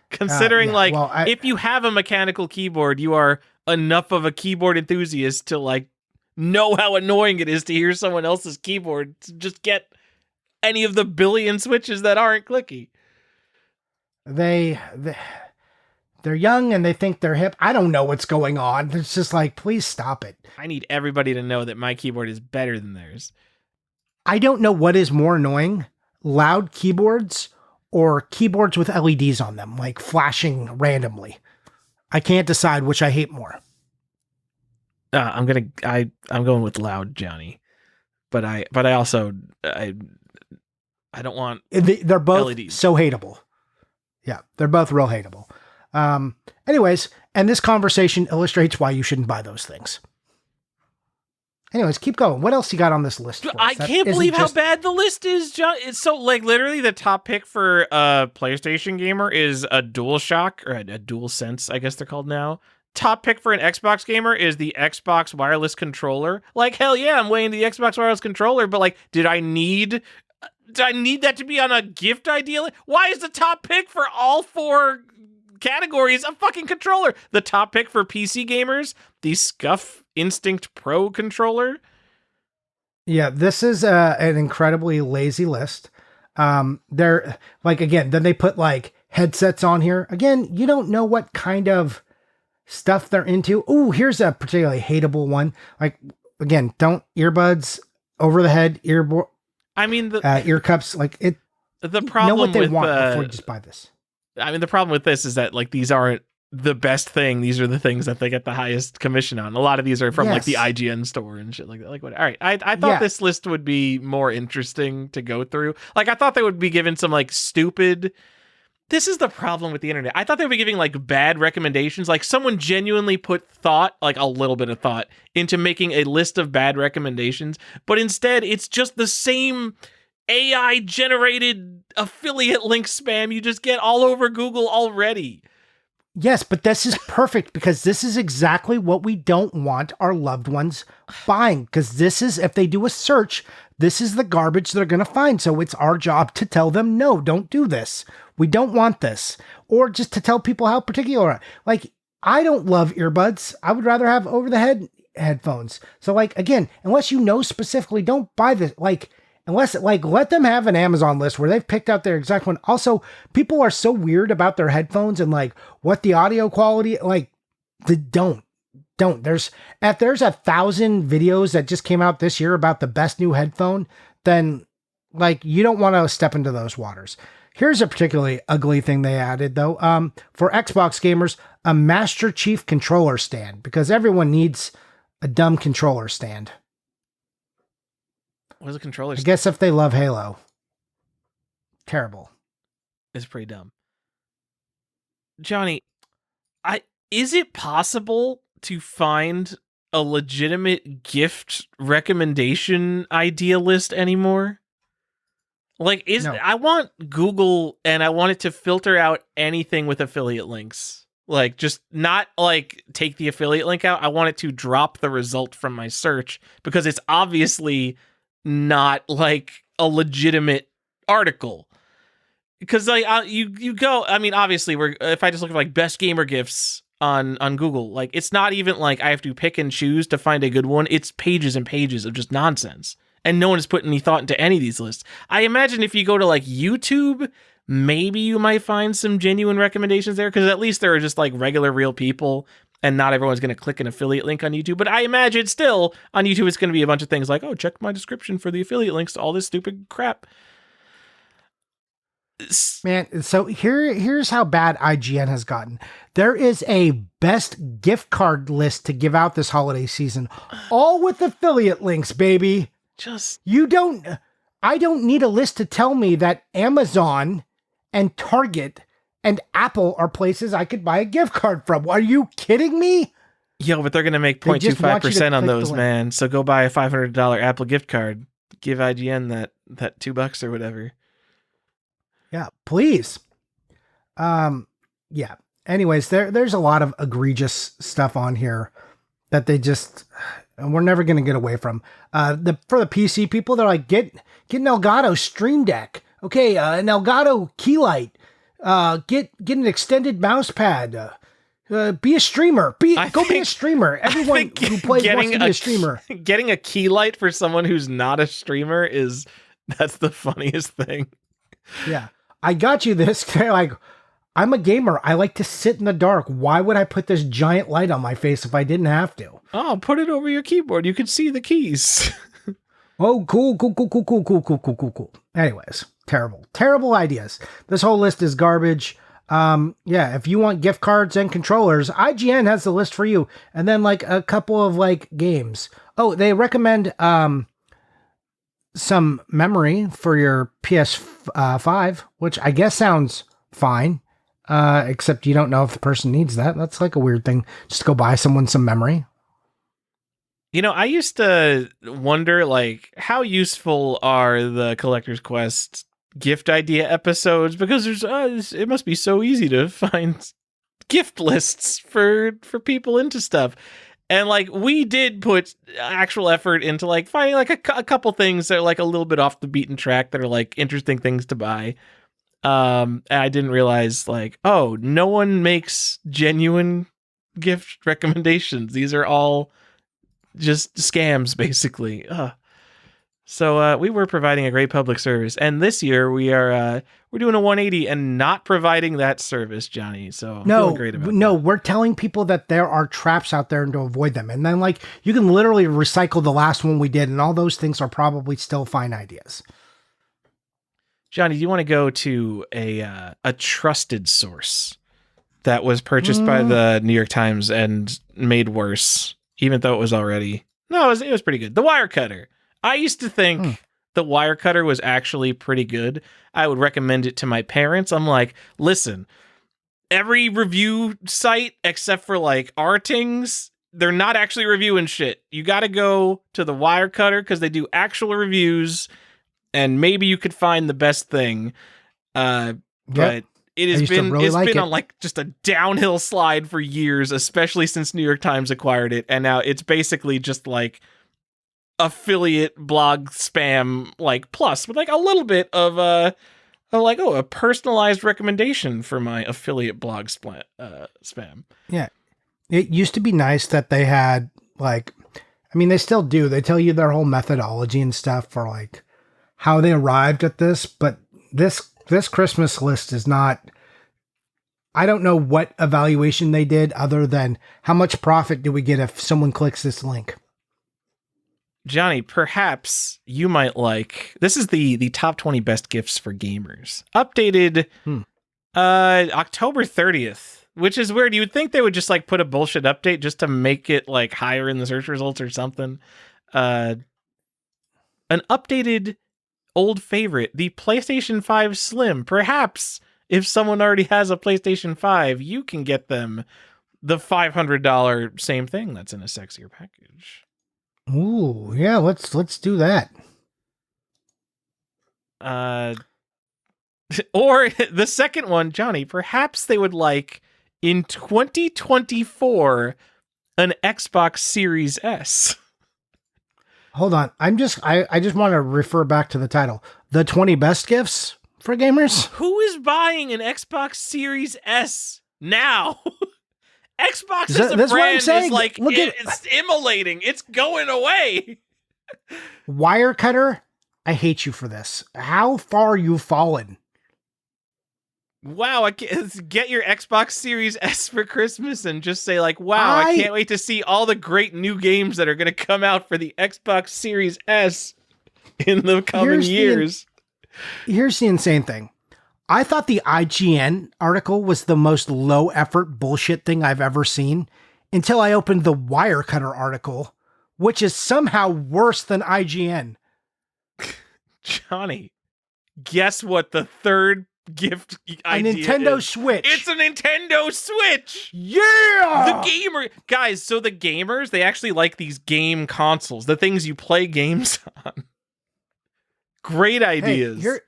Considering if you have a mechanical keyboard, you are enough of a keyboard enthusiast to like know how annoying it is to hear someone else's keyboard to just get any of the billion switches that aren't clicky. They're young and they think they're hip. I don't know what's going on. It's just like, please stop it. I need everybody to know that my keyboard is better than theirs. I don't know what is more annoying, loud keyboards or keyboards with LEDs on them, like flashing randomly. I can't decide which I hate more. I'm going with loud, Johnny. But I also don't want they're both LEDs. So hateable. Yeah, they're both real hateable. Anyways, and this conversation illustrates why you shouldn't buy those things. Anyways, keep going. What else you got on this list for us? I can't believe how bad the list is, John. It's so, like, literally the top pick for a PlayStation gamer is a DualShock, or a DualSense, I guess they're called now. Top pick for an Xbox gamer is the Xbox wireless controller. Like, hell yeah, I'm weighing the Xbox wireless controller, but, like, did I need that to be on a gift ideally? Why is the top pick for all 4 categories a fucking controller? The top pick for PC gamers, the Scuf Instinct Pro controller. Yeah, this is an incredibly lazy list. They're like, again, then they put like headsets on here. Again, you don't know what kind of stuff they're into. Ooh, here's a particularly hateable one. Like, again, don't earbuds, over the head ear cups. Like it. The problem know what they with, want before you just buy this. I mean, the problem with this is that like these aren't the best thing. These are the things that they get the highest commission on. A lot of these are from like the IGN store and shit like that. Like, what? All right, I thought this list would be more interesting to go through. Like, I thought they would be given some like stupid. This is the problem with the internet. I thought they would be giving like bad recommendations. Like someone genuinely put thought, like a little bit of thought, into making a list of bad recommendations. But instead, it's just the same AI generated affiliate link spam you just get all over Google already. Yes, but this is perfect because this is exactly what we don't want our loved ones buying. Because this is, if they do a search, this is the garbage they're going to find. So it's our job to tell them, no, don't do this. We don't want this. Or just to tell people how particular. Like, I don't love earbuds. I would rather have over the head headphones. So like, again, unless you know specifically, don't buy this. Like, Unless, like, let them have an Amazon list where they've picked out their exact one. Also, people are so weird about their headphones and like what the audio quality, like, don't. There's 1,000 videos that just came out this year about the best new headphone. Then, like, you don't want to step into those waters. Here's a particularly ugly thing they added, though. For Xbox gamers, a Master Chief controller stand, because everyone needs a dumb controller stand. What is a controller stand? I guess if they love Halo. Terrible. It's pretty dumb. Johnny, is it possible to find a legitimate gift recommendation idea list anymore? Like, no. I want Google and I want it to filter out anything with affiliate links. Like, just not like take the affiliate link out. I want it to drop the result from my search because it's obviously not like a legitimate article. Because like you go, I mean, obviously if I just look at like best gamer gifts on Google, like it's not even like I have to pick and choose to find a good one. It's pages and pages of just nonsense. And no one has put any thought into any of these lists. I imagine if you go to like YouTube, maybe you might find some genuine recommendations there because at least there are just like regular real people and not everyone's going to click an affiliate link on YouTube. But I imagine still on YouTube, it's going to be a bunch of things like, oh, check my description for the affiliate links to all this stupid crap. Man, so here's how bad IGN has gotten. There is a best gift card list to give out this holiday season, all with affiliate links, baby. I don't need a list to tell me that Amazon and Target and Apple are places I could buy a gift card from. Are you kidding me? Yo, but they're going to make 0.25% on those, man. So go buy a $500 Apple gift card. Give IGN that $2 or whatever. Yeah, please. Yeah. Anyways, there's a lot of egregious stuff on here that they just, we're never going to get away from. For the PC people, they're like, get an Elgato Stream Deck. Okay, an Elgato Keylight. Get an extended mouse pad. Be a streamer. Be a streamer. Everyone who plays wants to be a streamer. Getting a Keylight for someone who's not a streamer that's the funniest thing. Yeah. I got you this. Like, I'm a gamer. I like to sit in the dark. Why would I put this giant light on my face if I didn't have to? Oh, put it over your keyboard. You can see the keys. Oh, cool. Anyways, terrible ideas. This whole list is garbage. Yeah, if you want gift cards and controllers, IGN has the list for you. And then like a couple of like games. Oh, they recommend some memory for your PS5, which I guess sounds fine. Except you don't know if the person needs that. That's like a weird thing. Just go buy someone some memory. You know, I used to wonder, like, how useful are the Collector's Quest gift idea episodes? Because it must be so easy to find gift lists for people into stuff. And like we did put actual effort into like finding like a couple things that are like a little bit off the beaten track that are like interesting things to buy. And I didn't realize like, oh, no one makes genuine gift recommendations. These are all just scams, basically. So we were providing a great public service, and this year we're doing a 180 and not providing that service, Johnny. So I'm feeling great about that. We're telling people that there are traps out there and to avoid them, and then like you can literally recycle the last one we did, and all those things are probably still fine ideas. Johnny, do you want to go to a trusted source that was purchased by the New York Times and made worse, even though it was already... No, it was pretty good. The Wirecutter. I used to think the Wirecutter was actually pretty good. I would recommend it to my parents. I'm like, listen, every review site except for like Artings, they're not actually reviewing shit. You got to go to the Wirecutter because they do actual reviews. And maybe you could find the best thing, but it's been on like just a downhill slide for years, especially since New York Times acquired it, and now it's basically just like affiliate blog spam, like plus with like a little bit of a personalized recommendation for my affiliate blog spam. Yeah, it used to be nice that they had like, I mean, they still do. They tell you their whole methodology and stuff for like how they arrived at this, but this Christmas list is not. I don't know what evaluation they did other than how much profit do we get if someone clicks this link. Johnny, perhaps you might like, this is the top 20 best gifts for gamers. Updated October 30th, which is weird. You would think they would just like put a bullshit update just to make it like higher in the search results or something. An updated old favorite, the PlayStation 5 Slim. Perhaps if someone already has a PlayStation 5, you can get them the $500 same thing that's in a sexier package. Ooh, yeah, let's do that. Or the second one, Johnny, perhaps they would like in 2024 an Xbox Series S. Hold on. I just want to refer back to the title. The 20 best gifts for gamers? Who is buying an Xbox Series S now? Xbox as a brand is like, it's immolating. It's going away. Wirecutter, I hate you for this. How far you've fallen. Wow, get your Xbox Series S for Christmas and just say like, wow, I can't wait to see all the great new games that are going to come out for the Xbox Series S in the coming years. Here's the insane thing. I thought the IGN article was the most low effort bullshit thing I've ever seen until I opened the Wirecutter article, which is somehow worse than IGN. Johnny, guess what the third gift idea is? A Nintendo is? Switch. It's a Nintendo Switch. Yeah. The gamer guys. So the gamers, they actually like these game consoles, the things you play games on. Great ideas. Hey,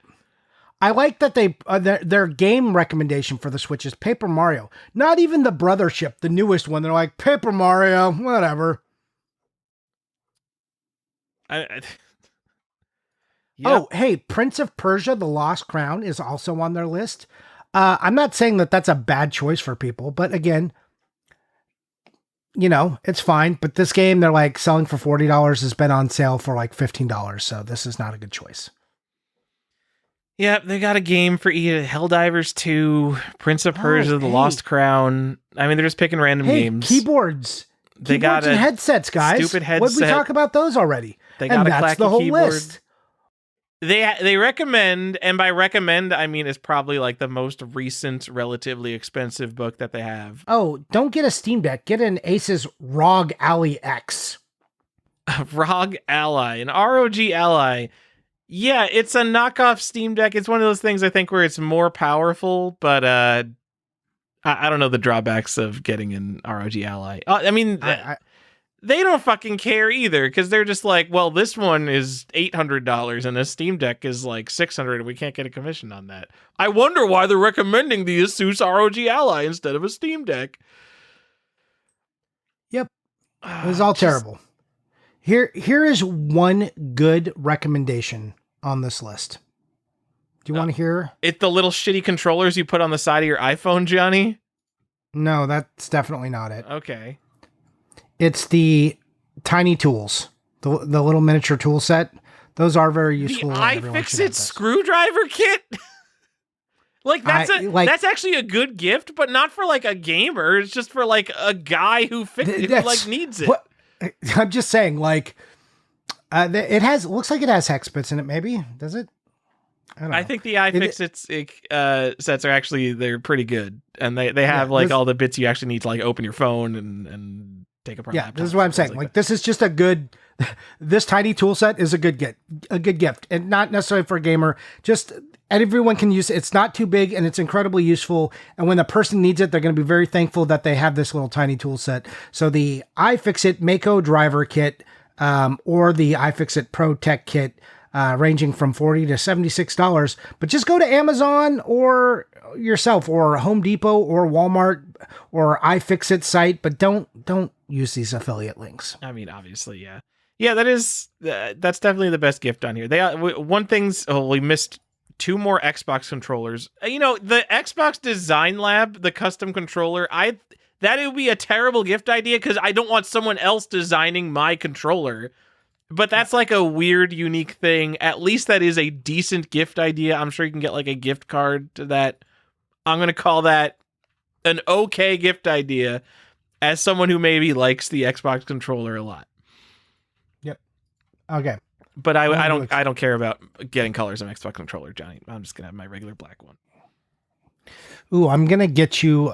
I like that they their game recommendation for the Switch is Paper Mario. Not even the Brothership, the newest one. They're like Paper Mario, whatever. Yep. Oh, hey, Prince of Persia: The Lost Crown is also on their list. I'm not saying that that's a bad choice for people, but again, it's fine. But this game, they're like selling for $40, has been on sale for like $15, so this is not a good choice. Yep, they got a game for Helldivers 2, Prince of Persia: The Lost Crown. I mean, they're just picking random games. Keyboards. They got and headsets, guys. Stupid headset. What did we talk about those already? They got a that's the whole keyboard. List. They recommend, and by recommend, I mean it's probably like the most recent, relatively expensive book that they have. Oh, don't get a Steam Deck. Get an Asus ROG Ally X. A ROG Ally, an ROG Ally. Yeah, it's a knockoff Steam Deck. It's one of those things I think where it's more powerful, but I don't know the drawbacks of getting an ROG Ally. I mean, they don't fucking care either, because they're just like, well, this one is $800 and a Steam Deck is like $600 and we can't get a commission on that. I wonder why they're recommending the Asus ROG Ally instead of a Steam Deck. Yep. It was all terrible. Here is one good recommendation on this list. Do you want to hear? It's the little shitty controllers you put on the side of your iPhone, Johnny? No, that's definitely not it. Okay. It's the tiny tools, the little miniature tool set. Those are very useful. The iFixit screwdriver kit? Like that's actually a good gift, but not for like a gamer. It's just for like a guy who needs it. What, I'm just saying, like, it looks like it has hex bits in it. Maybe does it? I think the iFixit sets are actually, they're pretty good, and they have all the bits you actually need to like open your phone and take apart. Yeah, this is what I'm saying. Like this is just a good. This tiny tool set is a good gift, and not necessarily for a gamer. Just everyone can use it. It's not too big, and it's incredibly useful. And when the person needs it, they're going to be very thankful that they have this little tiny tool set. So the iFixit Mako driver kit, or the iFixit Pro Tech kit, ranging from $40 to $76. But just go to Amazon or yourself, or Home Depot, or Walmart, or iFixit site. But don't use these affiliate links. I mean, obviously, yeah. Yeah, that's definitely the best gift on here. We missed 2 more Xbox controllers. The Xbox Design Lab, the custom controller, that would be a terrible gift idea because I don't want someone else designing my controller. But that's like a weird, unique thing. At least that is a decent gift idea. I'm sure you can get like a gift card to that. I'm going to call that an okay gift idea as someone who maybe likes the Xbox controller a lot. Yep. Okay. But I don't care about getting colors on Xbox controller, Johnny. I'm just going to have my regular black one. Ooh, I'm going to get you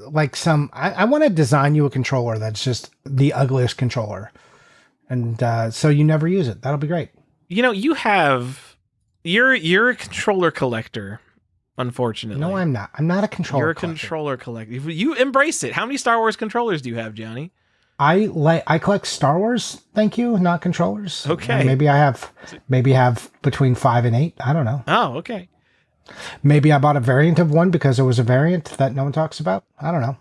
like some... I want to design you a controller that's just the ugliest controller. And so you never use it. That'll be great. You know, you're a controller collector, unfortunately. No, I'm not. I'm not a controller You're a collector. controller collector. You embrace it. How many Star Wars controllers do you have, Johnny? I collect Star Wars, thank you, not controllers. Okay. And maybe I have between 5 and 8. I don't know. Oh, okay. Maybe I bought a variant of one because it was a variant that no one talks about. I don't know.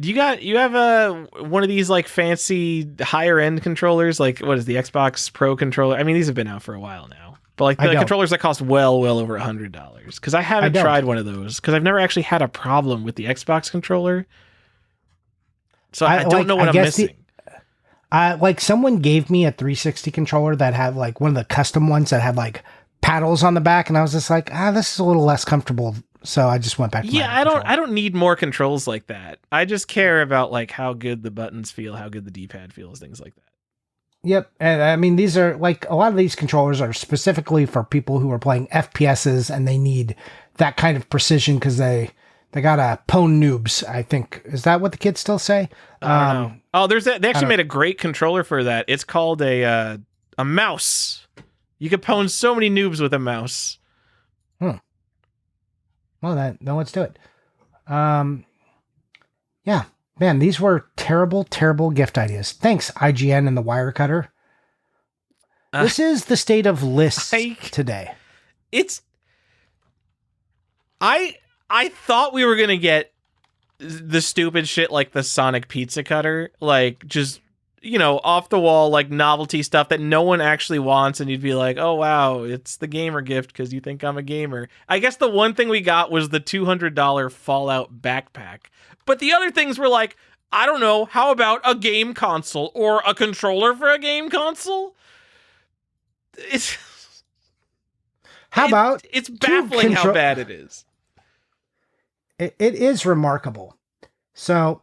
You have one of these like fancy higher end controllers, like what is the Xbox Pro controller? I mean, these have been out for a while now, but like the controllers that cost well over $100. Because I haven't tried one of those because I've never actually had a problem with the Xbox controller. So I don't know what I'm missing. Like someone gave me a 360 controller that had like one of the custom ones that had like paddles on the back, and I was just like, this is a little less comfortable. So I just went back to I don't need more controls like that. I just care about like how good the buttons feel, how good the D-pad feels, things like that. Yep. And I mean, these are like a lot of these controllers are specifically for people who are playing FPSs and they need that kind of precision because they got a pwn noobs, I think. Is that what the kids still say? I don't know. Oh, they actually made a great controller for that. It's called a mouse. You could pwn so many noobs with a mouse. Well, then let's do it. Yeah, man, these were terrible, terrible gift ideas. Thanks, IGN and the Wirecutter. This is the state of lists today. I thought we were going to get the stupid shit like the Sonic Pizza Cutter, like just, off the wall, like novelty stuff that no one actually wants. And you'd be like, oh, wow, it's the gamer gift because you think I'm a gamer. I guess the one thing we got was the $200 Fallout backpack. But the other things were like, I don't know, how about a game console or a controller for a game console? It's baffling how bad it is. It is remarkable. So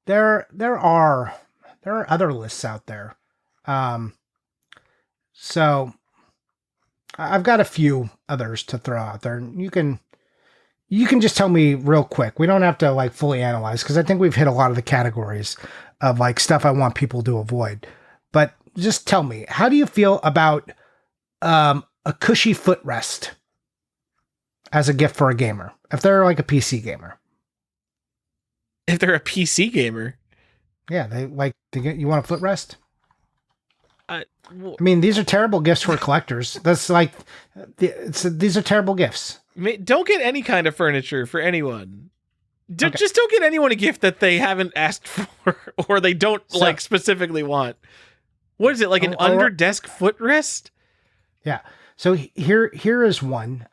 there are other lists out there. So I've got a few others to throw out there. You can just tell me real quick. We don't have to like fully analyze because I think we've hit a lot of the categories of like stuff I want people to avoid. But just tell me, how do you feel about a cushy footrest as a gift for a gamer? If they're like a PC gamer. If they're a PC gamer? Yeah, you want a footrest? I mean, these are terrible gifts for collectors. That's like, these are terrible gifts. Don't get any kind of furniture for anyone. Just don't get anyone a gift that they haven't asked for or they don't specifically want. What is it, like an under-desk footrest? Yeah. So here is one.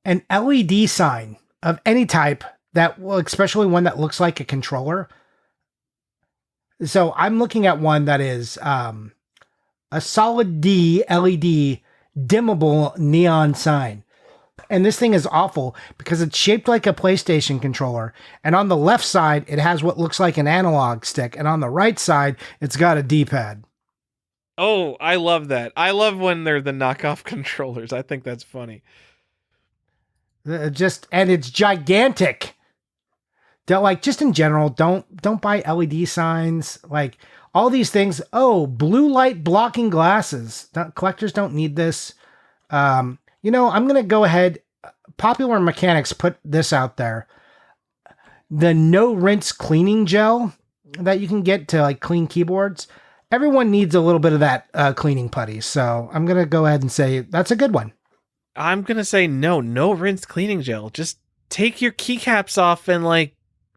An LED sign of any type especially one that looks like a controller. So I'm looking at one that is a solid D LED dimmable neon sign. And this thing is awful because it's shaped like a PlayStation controller. And on the left side, it has what looks like an analog stick. And on the right side, it's got a D-pad. Oh, I love that. I love when they're the knockoff controllers. I think that's funny. And it's gigantic. Just in general, don't buy LED signs, like all these things. Oh, blue light blocking glasses. Collectors don't need this. I'm going to go ahead. Popular Mechanics put this out there. The no rinse cleaning gel that you can get to like clean keyboards. Everyone needs a little bit of that cleaning putty. So I'm going to go ahead and say that's a good one. I'm going to say no rinse cleaning gel. Just take your keycaps off and like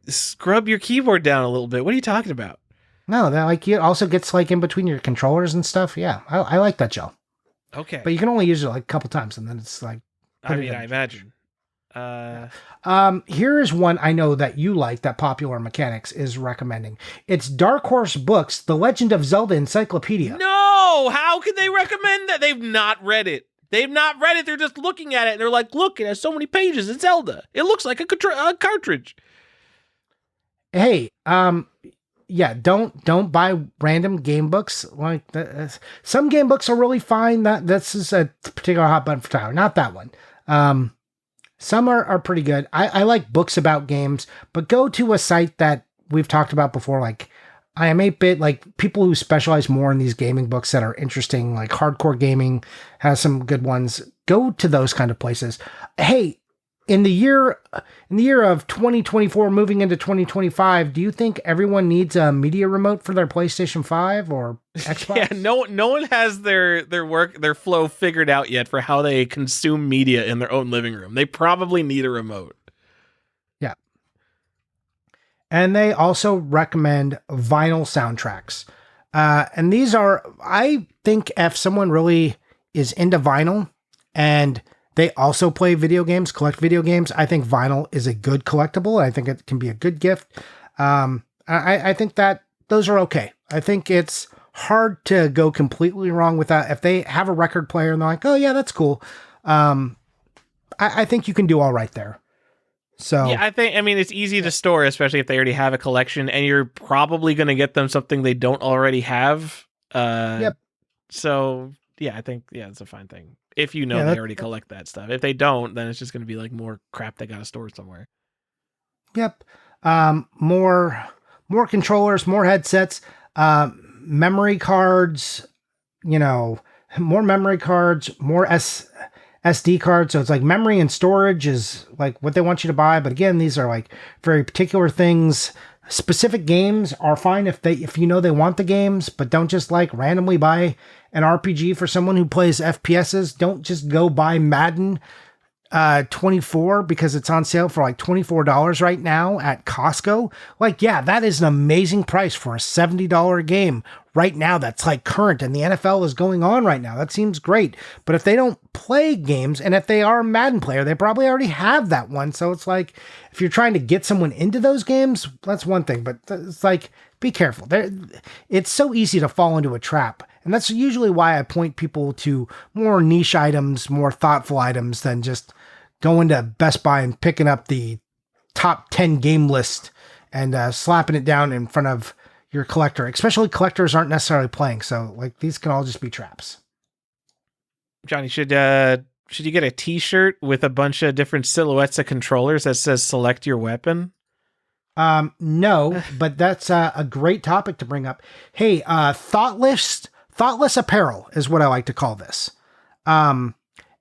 scrub your keyboard down a little bit. What are you talking about? No, that it also gets like in between your controllers and stuff. Yeah, I like that gel. Okay. But you can only use it like a couple times and then it's like... I imagine. Here is one I know that you like that Popular Mechanics is recommending. It's Dark Horse Books, The Legend of Zelda Encyclopedia. No! How can they recommend that? They've not read it. They've not read it. They're just looking at it and they're like, look, it has so many pages. It's Zelda. It looks like a cartridge. Hey, yeah, don't buy random game books. Like that. Some game books are really fine. This is a particular hot button for Tyler. Not that one. Some are pretty good. I like books about games, but go to a site that we've talked about before, like I Am 8-Bit, like people who specialize more in these gaming books that are interesting, like Hardcore Gaming has some good ones. Go to those kind of places. Hey, in the year of 2024 moving into 2025, do you think everyone needs a media remote for their PlayStation 5 or Xbox? Yeah, no one has their flow figured out yet for how they consume media in their own living room. They probably need a remote. Yeah. And they also recommend vinyl soundtracks. And these are, I think if someone really is into vinyl and they also play video games, collect video games, I think vinyl is a good collectible. I think it can be a good gift. I think that those are okay. I think it's hard to go completely wrong with that. If they have a record player and they're like, oh yeah, that's cool. I think you can do all right there. So yeah, I mean, it's easy to store, especially if they already have a collection, and you're probably going to get them something they don't already have. Yep. So yeah, I think, yeah, it's a fine thing. If you know they already collect that stuff. If they don't, then it's just going to be like more crap they got to store somewhere. Yep. More controllers, more headsets, memory cards, more memory cards, more SD cards. So it's like memory and storage is like what they want you to buy. But again, these are like very particular things. Specific games are fine if they want the games, but don't just like randomly buy an RPG for someone who plays FPSs. Don't just go buy Madden 24 because it's on sale for like $24 right now at Costco. Like, yeah, that is an amazing price for a $70 game right now that's like current and the NFL is going on right now. That seems great. But if they don't play games and if they are a Madden player, they probably already have that one. So it's like, if you're trying to get someone into those games, that's one thing, but it's like, be careful. It's so easy to fall into a trap. And that's usually why I point people to more niche items, more thoughtful items than just going to Best Buy and picking up the top 10 game list and slapping it down in front of your collector. Especially collectors aren't necessarily playing. So like these can all just be traps. Johnny, should you get a t-shirt with a bunch of different silhouettes of controllers that says select your weapon? No, but that's a great topic to bring up. Hey, thoughtless apparel is what I like to call this.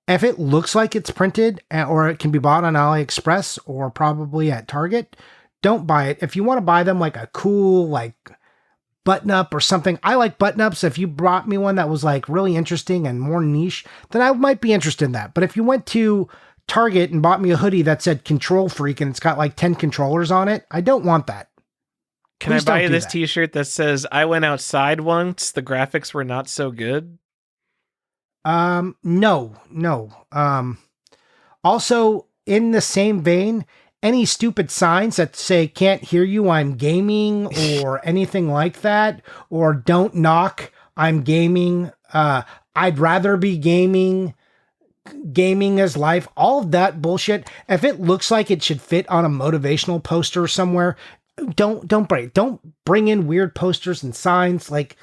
If it looks like it's printed or it can be bought on AliExpress or probably at Target, don't buy it. If you want to buy them like a cool, like button up or something, I like button ups. If you brought me one that was like really interesting and more niche, then I might be interested in that. But if you went to Target and bought me a hoodie that said Control Freak and it's got like 10 controllers on it, I don't want that. Can I buy this t-shirt that says, I went outside once, the graphics were not so good? No. Also, in the same vein, any stupid signs that say, can't hear you, I'm gaming, or anything like that, or don't knock, I'm gaming, I'd rather be gaming is life, all of that bullshit. If it looks like it should fit on a motivational poster somewhere, don't bring in weird posters and signs. Like,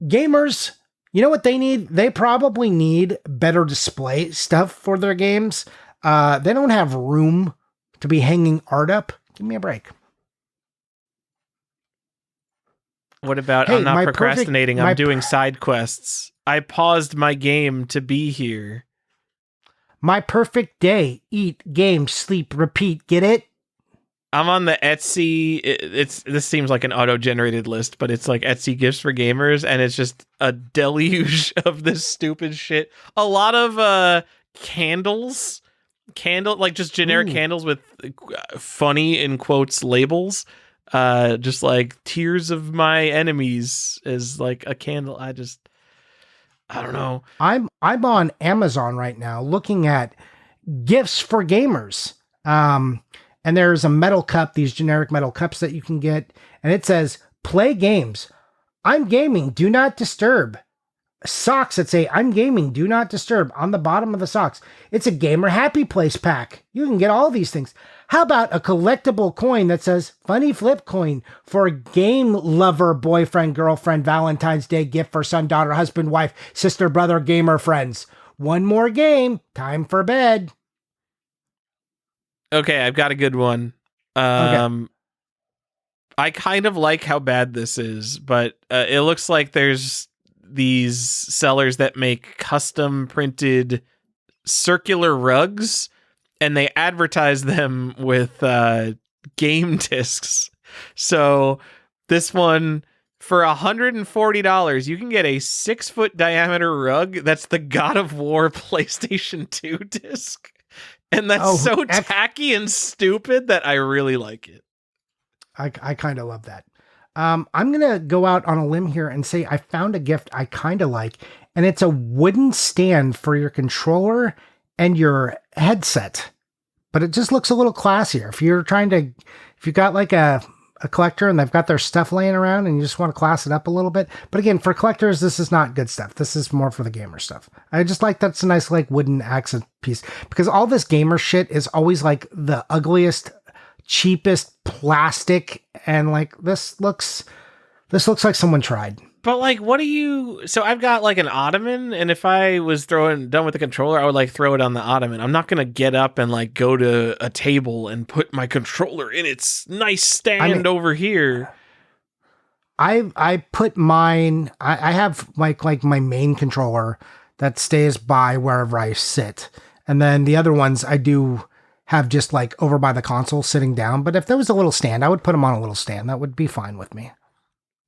gamers, you know what they need? They probably need better display stuff for their games. They don't have room to be hanging art up. Give me a break. What about, I'm not procrastinating, I'm doing side quests. I paused my game to be here. My perfect day: eat, game, sleep, repeat. Get it? I'm on the Etsy. This seems like an auto-generated list, but it's like Etsy gifts for gamers, and it's just a deluge of this stupid shit. A lot of candles, like just generic candles with funny in quotes labels. Just like tears of my enemies is like a candle. I don't know. I'm on Amazon right now looking at gifts for gamers. And there's a metal cup, these generic metal cups that you can get. And it says, play games. I'm gaming. Do not disturb. Socks that say, I'm gaming. Do not disturb on the bottom of the socks. It's a gamer happy place pack. You can get all these things. How about a collectible coin that says funny flip coin for a game lover, boyfriend, girlfriend, Valentine's Day gift for son, daughter, husband, wife, sister, brother, gamer friends. One more game. Time for bed. Okay, I've got a good one. Okay. I kind of like how bad this is, but it looks like there's these sellers that make custom printed circular rugs, and they advertise them with game discs. So this one, for $140, you can get a 6-foot diameter rug that's the God of War PlayStation 2 disc. And that's so tacky and stupid that I really like it. I kind of love that. I'm going to go out on a limb here and say I found a gift I kind of like, and it's a wooden stand for your controller and your headset. But it just looks a little classier. If you got like a collector and they've got their stuff laying around and you just want to class it up a little bit. But again, for collectors, this is not good stuff. This is more for the gamer stuff. I just like that's a nice like wooden accent piece, because all this gamer shit is always like the ugliest, cheapest plastic, and like this looks like someone tried. But like, so I've got like an ottoman, and if I was done with the controller, I would like throw it on the ottoman. I'm not going to get up and like go to a table and put my controller in its nice stand over here. I put mine, I have like my main controller that stays by wherever I sit. And then the other ones I do have just like over by the console sitting down. But if there was a little stand, I would put them on a little stand. That would be fine with me.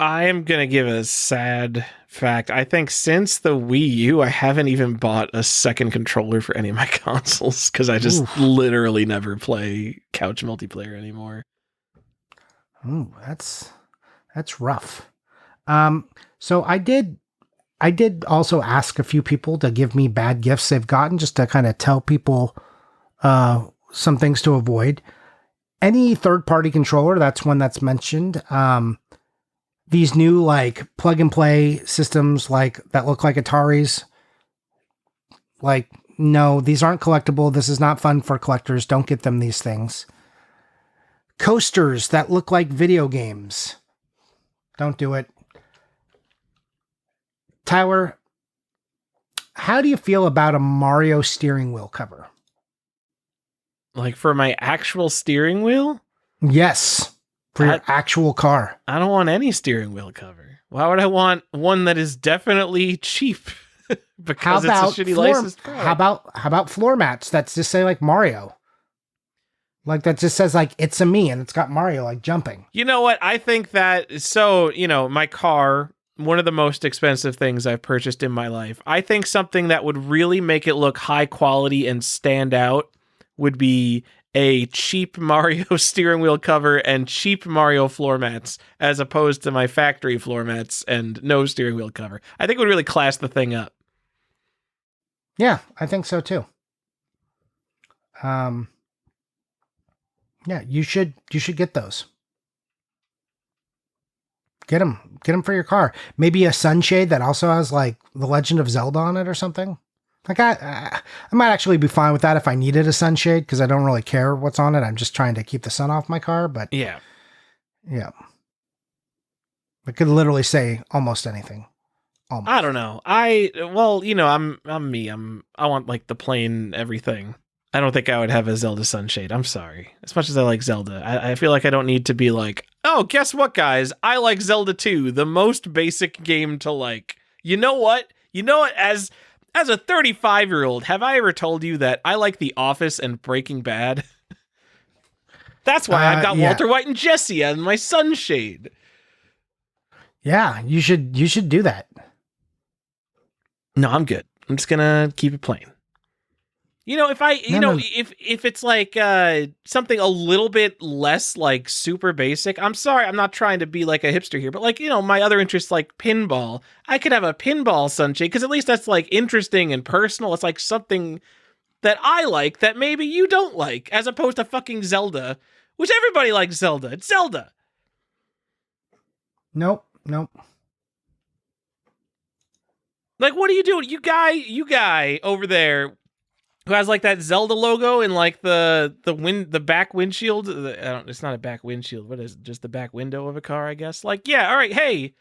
I am going to give a sad fact. I think since the Wii U, I haven't even bought a second controller for any of my consoles because I just literally never play couch multiplayer anymore. Ooh, that's rough. So I did also ask a few people to give me bad gifts they've gotten, just to kind of tell people some things to avoid. Any third-party controller, that's one that's mentioned. These new like plug and play systems like that look like Ataris. Like, no, these aren't collectible. This is not fun for collectors. Don't get them these things. Coasters that look like video games. Don't do it. Tyler, how do you feel about a Mario steering wheel cover? Like for my actual steering wheel? Yes. For your actual car. I don't want any steering wheel cover. Why would I want one that is definitely cheap? Because it's a shitty licensed product. How about floor mats that just say like Mario? Like that just says like it's a me and it's got Mario like jumping. You know what? I think that, so, my car, one of the most expensive things I've purchased in my life. I think something that would really make it look high quality and stand out would be a cheap Mario steering wheel cover and cheap Mario floor mats, as opposed to my factory floor mats and no steering wheel cover. I think it would really class the thing up. Yeah, I think so too. Yeah, you should get those. Get them for your car. Maybe a sunshade that also has like The Legend of Zelda on it or something. Like I might actually be fine with that if I needed a sunshade, because I don't really care what's on it. I'm just trying to keep the sun off my car. But yeah. It could literally say almost anything. Almost. I don't know. I'm me. I want like the plain everything. I don't think I would have a Zelda sunshade. I'm sorry. As much as I like Zelda, I feel like I don't need to be like, oh, guess what, guys? I like Zelda 2, the most basic game to like. You know what? As a 35-year-old, have I ever told you that I like The Office and Breaking Bad? That's why I've got Walter White and Jesse as my sunshade. Yeah, you should do that. No, I'm good. I'm just gonna keep it plain. If it's like something a little bit less like super basic, I'm sorry, I'm not trying to be like a hipster here, but like, my other interests like pinball, I could have a pinball sunshade because at least that's like interesting and personal. It's like something that I like that maybe you don't like, as opposed to fucking Zelda, which everybody likes Zelda. It's Zelda. Nope. Like, what are you doing? You guy over there who has like that Zelda logo and like the back windshield. It's not a back windshield. What is it? Just the back window of a car, I guess. Like, yeah, all right, hey.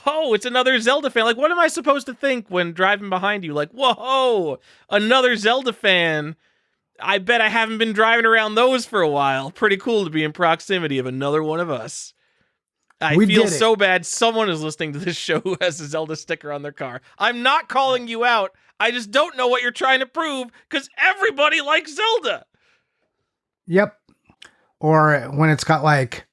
Oh, it's another Zelda fan. Like, what am I supposed to think when driving behind you? Like, whoa, another Zelda fan. I bet I haven't been driving around those for a while. Pretty cool to be in proximity of another one of us. I feel so bad someone is listening to this show who has a Zelda sticker on their car. I'm not calling you out. I just don't know what you're trying to prove because everybody likes Zelda. Yep. Or when it's got like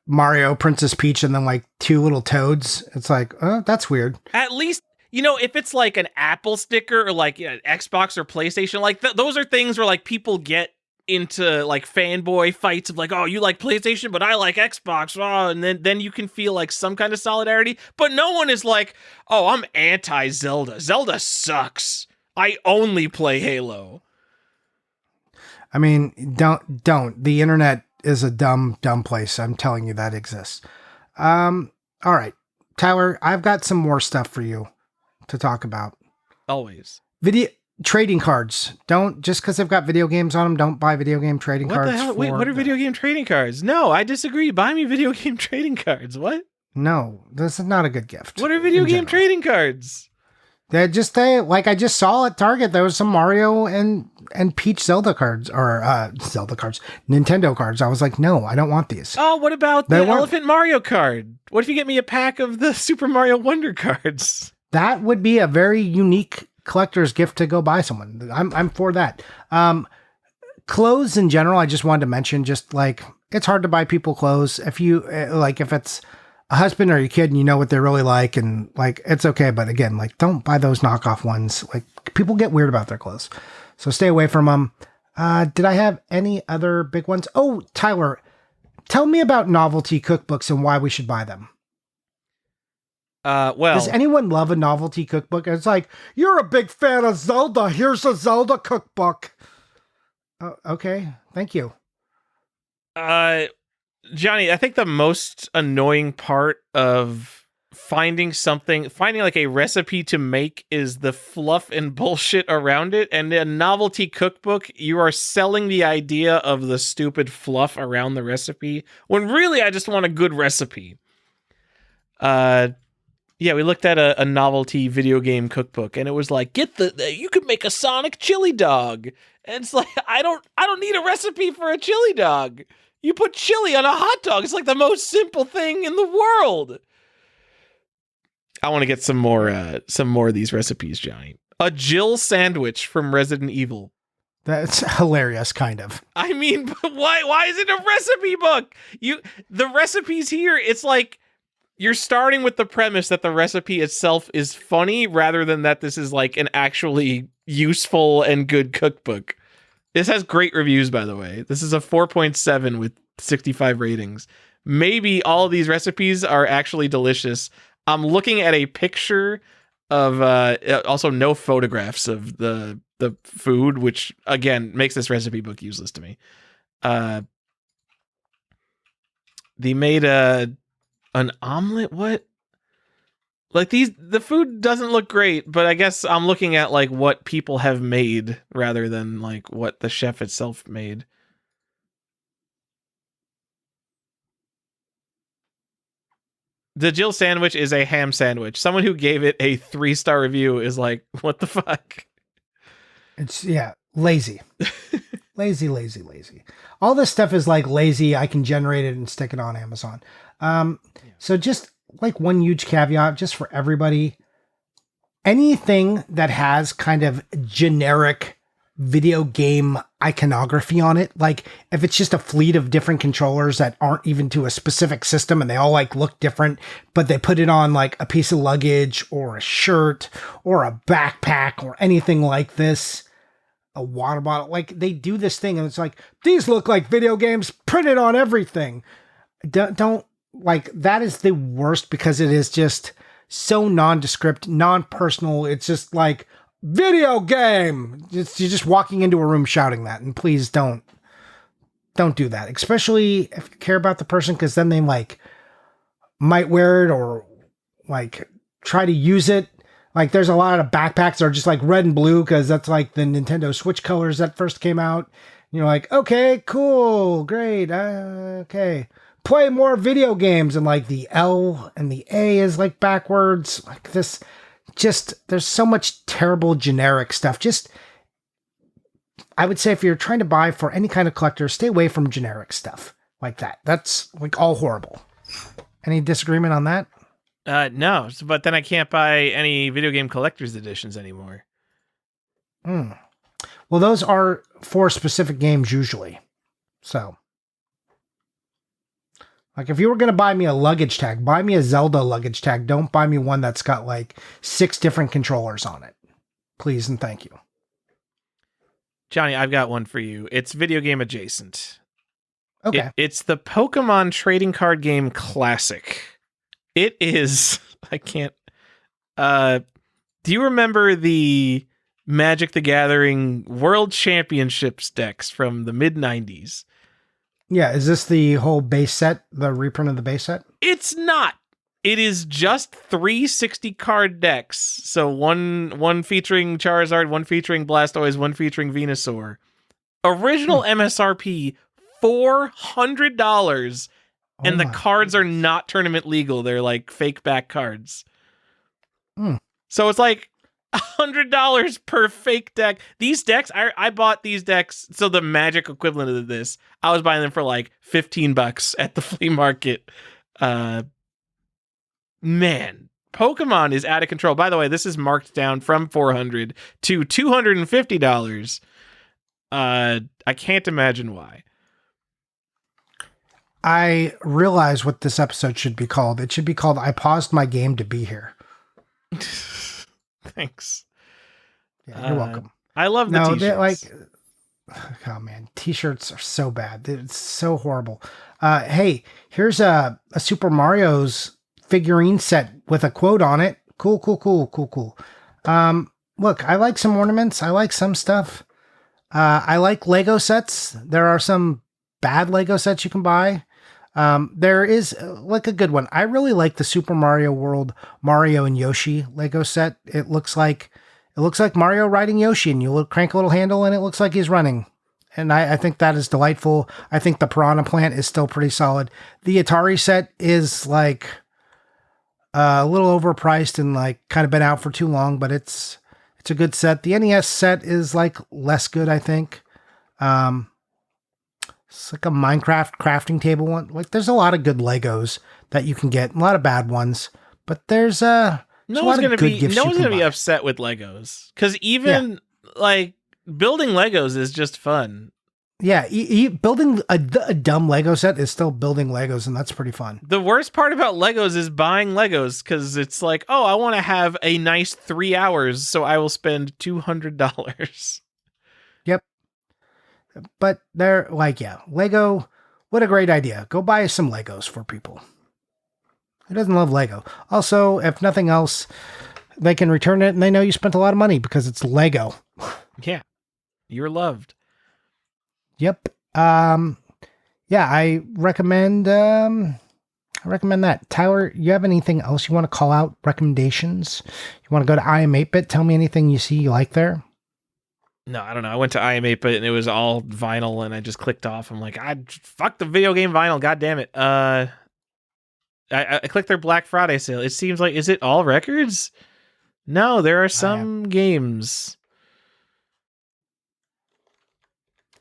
Mario, Princess Peach, and then like two little toads. It's like, oh, that's weird. At least, if it's like an Apple sticker or like Xbox or PlayStation, like those are things where like people get into like fanboy fights of like, oh, you like PlayStation, but I like Xbox. Oh, and then you can feel like some kind of solidarity. But no one is like, oh, I'm anti-Zelda. Zelda sucks. I only play Halo. I mean, don't. The internet is a dumb place. I'm telling you that exists. All right, Tyler, I've got some more stuff for you to talk about. Always. Video trading cards. Don't, just because they've got video games on them, don't buy video game trading cards. What the hell? Wait, what are video game trading cards? No, I disagree. Buy me video game trading cards. What? No, this is not a good gift. What are video game trading cards? They're just like I just saw at Target, there was some Mario and Peach Zelda cards, or Nintendo cards. I was like, no, I don't want these. Oh, what about the Elephant Mario card? What if you get me a pack of the Super Mario Wonder cards? That would be a very unique collector's gift to go buy someone. I'm for that. Clothes in general, I just wanted to mention, just like, it's hard to buy people clothes. If it's a husband or your kid and you know what they really like, and like, it's okay. But again, like, don't buy those knockoff ones. Like, people get weird about their clothes. So stay away from them. Did I have any other big ones? Oh, Tyler, tell me about novelty cookbooks and why we should buy them. Well, does anyone love a novelty cookbook? It's like, you're a big fan of Zelda. Here's a Zelda cookbook. Okay. Thank you. Johnny, I think the most annoying part of finding like a recipe to make is the fluff and bullshit around it. And a novelty cookbook, you are selling the idea of the stupid fluff around the recipe, when really I just want a good recipe. Yeah, we looked at a novelty video game cookbook, and it was like, you could make a Sonic chili dog. And it's like, I don't need a recipe for a chili dog. You put chili on a hot dog. It's like the most simple thing in the world. I want to get some more of these recipes, Johnny. A Jill sandwich from Resident Evil. That's hilarious, kind of. I mean, why is it a recipe book? The recipes here, it's like, you're starting with the premise that the recipe itself is funny rather than that this is like an actually useful and good cookbook. This has great reviews, by the way. This is a 4.7 with 65 ratings. Maybe all of these recipes are actually delicious. I'm looking at a picture of also no photographs of the food, which again makes this recipe book useless to me. They made an omelet? What? Like the food doesn't look great, but I guess I'm looking at like what people have made rather than like what the chef itself made. The Jill sandwich is a ham sandwich. Someone who gave it a 3-star review is like, what the fuck? It's, lazy. lazy. All this stuff is like lazy. I can generate it and stick it on Amazon. So just like one huge caveat, just for everybody, anything that has kind of generic video game iconography on it, like if it's just a fleet of different controllers that aren't even to a specific system and they all like look different, but they put it on like a piece of luggage or a shirt or a backpack or anything like this, a water bottle, like they do this thing and it's like, these look like video games printed on everything. Don't like, that is the worst, because it is just so nondescript, non-personal. It's just like video game. You're just walking into a room shouting that, and please don't do that, especially if you care about the person, because then they like might wear it or like try to use it. Like there's a lot of backpacks that are just like red and blue because that's like the Nintendo Switch colors that first came out. You're like, okay, cool, great, okay. Play more video games, and like the L and the A is like backwards. Like this, just there's so much terrible generic stuff. Just I would say if you're trying to buy for any kind of collector, stay away from generic stuff like that. That's like all horrible. Any disagreement on that? No, but then I can't buy any video game collector's editions anymore. Well, those are for specific games usually. So, like if you were going to buy me a luggage tag, buy me a Zelda luggage tag. Don't buy me one that's got like 6 different controllers on it. Please and thank you. Johnny, I've got one for you. It's video game adjacent. Okay. It's the Pokemon trading card game Classic. It is, I can't, do you remember the Magic the Gathering World Championships decks from the mid-90s? Yeah, is this the whole base set, the reprint of the base set? It's not. It is just 360 card decks. So one featuring Charizard, one featuring Blastoise, one featuring Venusaur. Original MSRP, $400. And the cards are not tournament legal. They're like fake back cards. So it's like $100 per fake deck. These decks, I bought these decks. So the Magic equivalent of this, I was buying them for like $15 at the flea market. Man, Pokemon is out of control. By the way, this is marked down from $400 to $250. I can't imagine why. I realize what this episode should be called. It should be called I Paused My Game to Be Here. Thanks. Yeah, you're welcome. I love the t-shirts. Like, oh man, t-shirts are so bad. It's so horrible. Hey, here's a Super Mario's figurine set with a quote on it. Cool. Look, I like some ornaments. I like some stuff. I like Lego sets. There are some bad Lego sets you can buy. There is like a good one. I really like the Super Mario World Mario and Yoshi Lego set. It looks like Mario riding Yoshi, and you crank a little handle and it looks like he's running. And I think that is delightful. I think the Piranha Plant is still pretty solid. The Atari set is like a little overpriced and like kind of been out for too long, but it's a good set. The NES set is like less good, I think. It's like a Minecraft crafting table one. Like there's a lot of good Legos that you can get, a lot of bad ones, but there's a lot of good gifts. No one's gonna be upset with Legos because even like building Legos is just fun. Yeah, building a dumb Lego set is still building Legos, and that's pretty fun. The worst part about Legos is buying Legos because it's like, oh, I want to have a nice 3 hours, so I will spend $200. Yep. But they're like, Lego, what a great idea. Go buy some Legos for people. Who doesn't love Lego? Also, if nothing else, they can return it and they know you spent a lot of money because it's Lego. Yeah. You're loved. Yep. I recommend that. Tyler, you have anything else you want to call out? Recommendations? You want to go to IM8bit? Tell me anything you see you like there. No, I don't know. I went to IM8bit and it was all vinyl and I just clicked off. I'm like, fuck the video game vinyl. God damn it. I clicked their Black Friday sale. It seems like, is it all records? No, there are some games.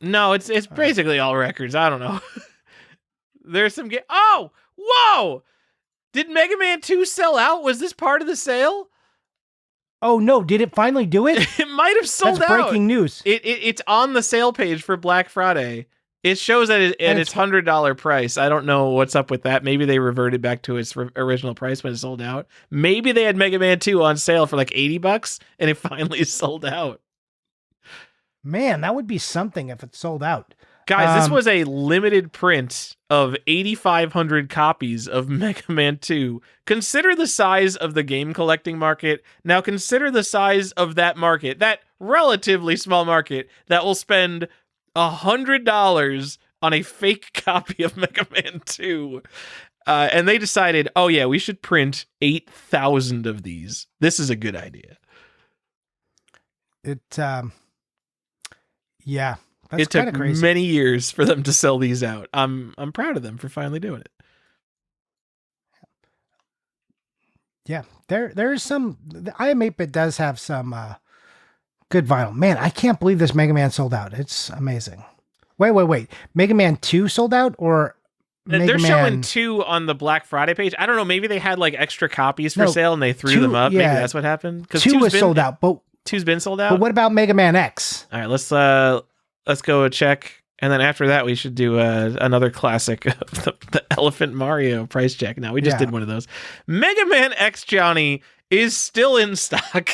No, it's basically all records. I don't know. There's some Oh, whoa! Did Mega Man 2 sell out? Was this part of the sale? Oh no! Did it finally do it? It might have sold out. That's breaking news. It's on the sale page for Black Friday. It shows that at its $100 price. I don't know what's up with that. Maybe they reverted back to its original price when it sold out. Maybe they had Mega Man 2 on sale for like $80 and it finally sold out. Man, that would be something if it sold out. Guys, this was a limited print of 8,500 copies of Mega Man 2. Consider the size of the game collecting market. Now consider the size of that market, that relatively small market that will spend $100 on a fake copy of Mega Man 2. And they decided, oh yeah, we should print 8,000 of these. This is a good idea. Yeah. It took many years for them to sell these out. I'm proud of them for finally doing it. Yeah, there's some. The iam8bit does have some good vinyl. Man, I can't believe this Mega Man sold out. It's amazing. Wait. Mega Man 2 sold out, or they're showing 2 on the Black Friday page. I don't know. Maybe they had like extra copies for sale and they threw them up. Yeah, maybe that's what happened. Because 2 was sold out, but 2's been sold out. But what about Mega Man X? All right, let's go check, and then after that we should do another classic of the Elephant Mario price check. Now we just did one of those. Mega Man X, Johnny, is still in stock.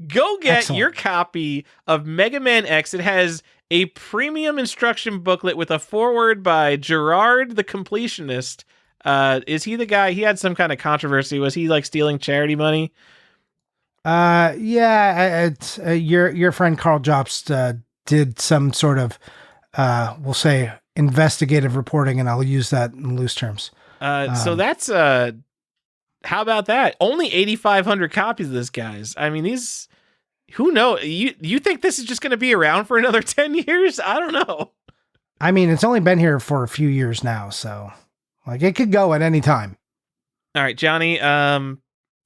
Go get your copy of Mega Man X. It has a premium instruction booklet with a foreword by Gerard the Completionist. Is he the guy? He had some kind of controversy. Was he like stealing charity money? Yeah, your friend Carl Jobst did some sort of, we'll say, investigative reporting, and I'll use that in loose terms. So that's, how about that? Only 8,500 copies of this, guys. I mean, these, who knows? You think this is just going to be around for another 10 years? I don't know. I mean, it's only been here for a few years now, so like it could go at any time. All right, Johnny,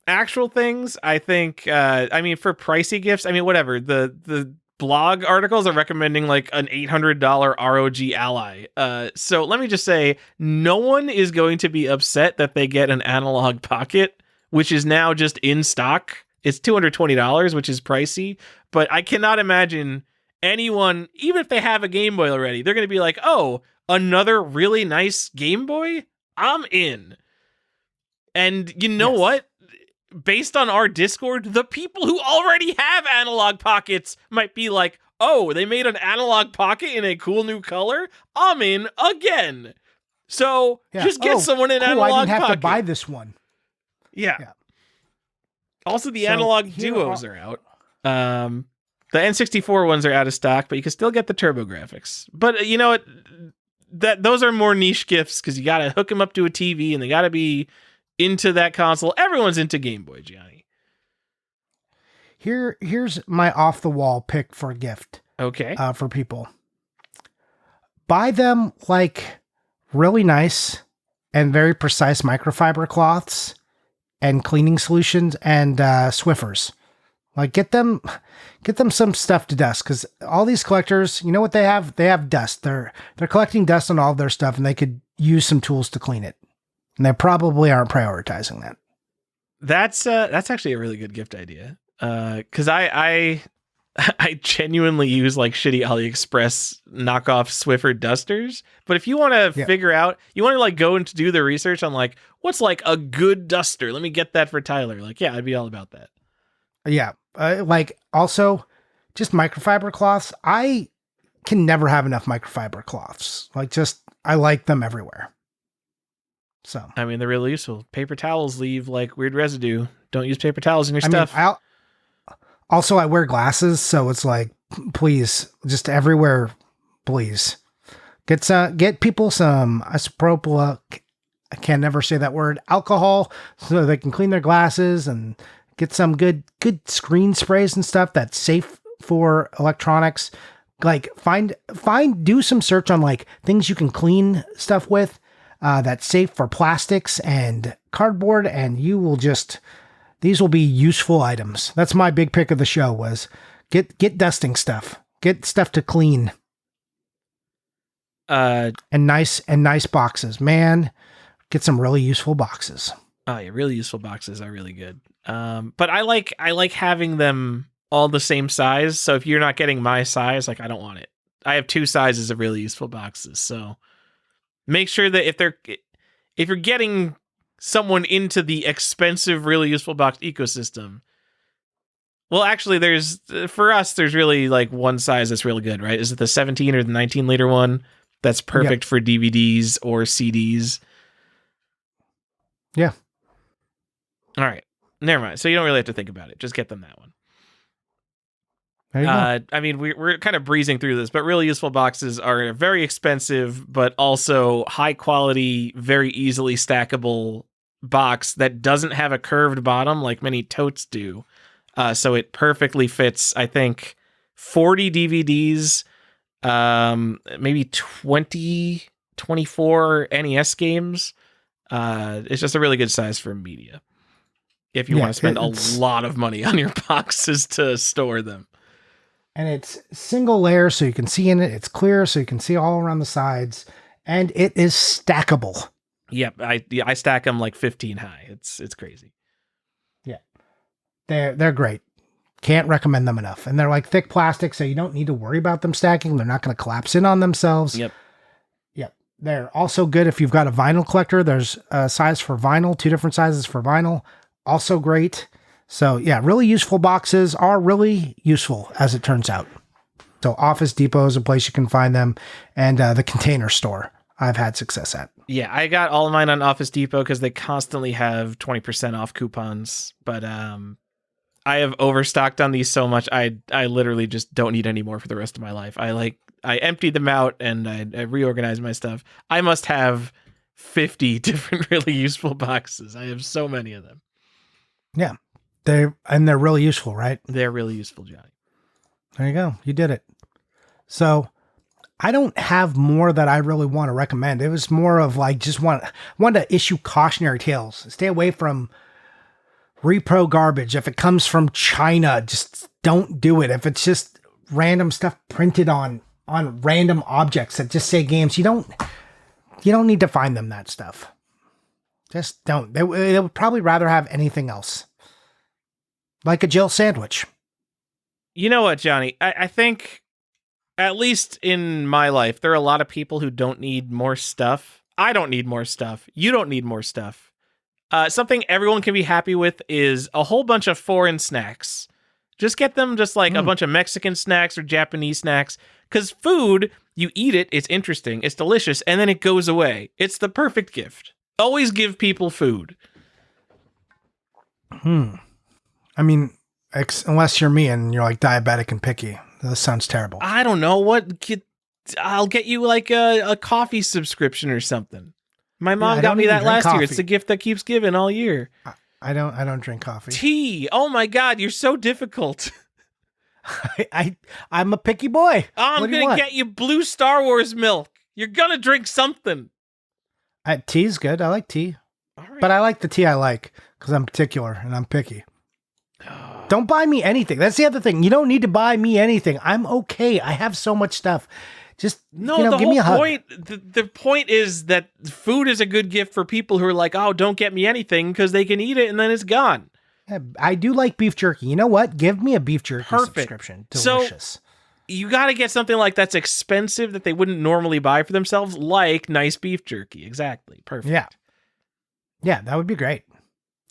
actual things, I think, I mean, for pricey gifts, I mean, whatever, the blog articles are recommending like an $800 ROG Ally. So let me just say, no one is going to be upset that they get an Analog Pocket, which is now just in stock. It's $220, which is pricey, but I cannot imagine anyone, even if they have a Game Boy already, they're going to be like, oh, another really nice Game Boy? I'm in. And you know what? Based on our Discord, the people who already have Analog Pockets might be like, oh, they made an Analog Pocket in a cool new color? I'm in again. So just get someone an Analog Pocket. I didn't have to buy this one. Yeah. Also, the Analog Duos are out. The N64 ones are out of stock, but you can still get the TurboGrafx. But you know what? Those are more niche gifts because you got to hook them up to a TV and they got to be into that console. Everyone's into Game Boy, Johnny. Here's my off the wall pick for a gift. Okay. For people. Buy them like really nice and very precise microfiber cloths and cleaning solutions and Swiffers. Like get them some stuff to dust, because all these collectors, you know what they have? They have dust. They're collecting dust on all of their stuff, and they could use some tools to clean it. And they probably aren't prioritizing that. That's actually a really good gift idea. Because I genuinely use like shitty AliExpress knockoff Swiffer dusters. But if you want to figure out, you want to like go and do the research on like what's like a good duster. Let me get that for Tyler. Like, yeah, I'd be all about that. Yeah. Like also just microfiber cloths. I can never have enough microfiber cloths. Like just, I like them everywhere. So, I mean, they're really useful. Paper towels leave like weird residue. Don't use paper towels in your stuff. Also, I wear glasses, so it's like, please, just everywhere, please. Get people some isopropyl, I can never say that word, alcohol, so they can clean their glasses, and get some good screen sprays and stuff that's safe for electronics. Like do some search on like things you can clean stuff with. That's safe for plastics and cardboard, and you will these will be useful items. That's my big pick of the show was get dusting stuff, get stuff to clean, and nice boxes, man, get some really useful boxes. Oh yeah, really useful boxes are really good. But I like having them all the same size. So if you're not getting my size, like I don't want it. I have 2 sizes of really useful boxes, so make sure that if you're getting someone into the expensive, really useful box ecosystem, Well, actually, for us, there's really like one size that's really good, right? Is it the 17 or the 19 liter one that's perfect for DVDs or CDs? Yeah. All right. Never mind. So you don't really have to think about it. Just get them that one. There you go. I mean, we're kind of breezing through this, but really useful boxes are very expensive, but also high quality, very easily stackable box that doesn't have a curved bottom like many totes do. So it perfectly fits, I think, 40 DVDs, maybe 20, 24 NES games. It's just a really good size for media. If you want to spend a lot of money on your boxes to store them. And it's single layer, so you can see in it. It's clear, so you can see all around the sides. And it is stackable. Yep, I stack them like 15 high. It's crazy. Yeah, they're great. Can't recommend them enough. And they're like thick plastic, so you don't need to worry about them stacking. They're not going to collapse in on themselves. Yep. They're also good if you've got a vinyl collector. There's a size for vinyl, 2 different sizes for vinyl. Also great. So yeah, really useful boxes are really useful as it turns out. So Office Depot is a place you can find them, and the Container Store I've had success at. Yeah, I got all of mine on Office Depot because they constantly have 20% off coupons. But I have overstocked on these so much, I literally just don't need any more for the rest of my life. I emptied them out and I reorganized my stuff. I must have 50 different really useful boxes. I have so many of them. Yeah. They're really useful, right? They're really useful, Johnny. There you go. You did it. So I don't have more that I really want to recommend. It was more of like just want to issue cautionary tales. Stay away from repro garbage. If it comes from China, just don't do it. If it's just random stuff printed on random objects that just say games, you don't need to find them that stuff. Just don't. They would probably rather have anything else. Like a Jill sandwich. You know what, Johnny? I think, at least in my life, there are a lot of people who don't need more stuff. I don't need more stuff. You don't need more stuff. Something everyone can be happy with is a whole bunch of foreign snacks. Just get them just like a bunch of Mexican snacks or Japanese snacks. Because food, you eat it, it's interesting, it's delicious, and then it goes away. It's the perfect gift. Always give people food. I mean, unless you're me and you're like diabetic and picky. This sounds terrible. I don't know. I'll get you like a coffee subscription or something. My mom got me that last year. It's the gift that keeps giving all year. I don't drink coffee. Tea. Oh my God, you're so difficult. I'm a picky boy. I'm going to get you blue Star Wars milk. You're going to drink something. Tea's good. I like tea. All right. But I like the tea I like because I'm particular and I'm picky. Don't buy me anything. That's the other thing. You don't need to buy me anything. I'm okay. I have so much stuff. Just give me a hug. The point is that food is a good gift for people who are like, oh, don't get me anything because they can eat it and then it's gone. Yeah, I do like beef jerky. You know what? Give me a beef jerky subscription. Delicious. So you got to get something like that's expensive that they wouldn't normally buy for themselves, like nice beef jerky. Exactly. Perfect. Yeah, that would be great.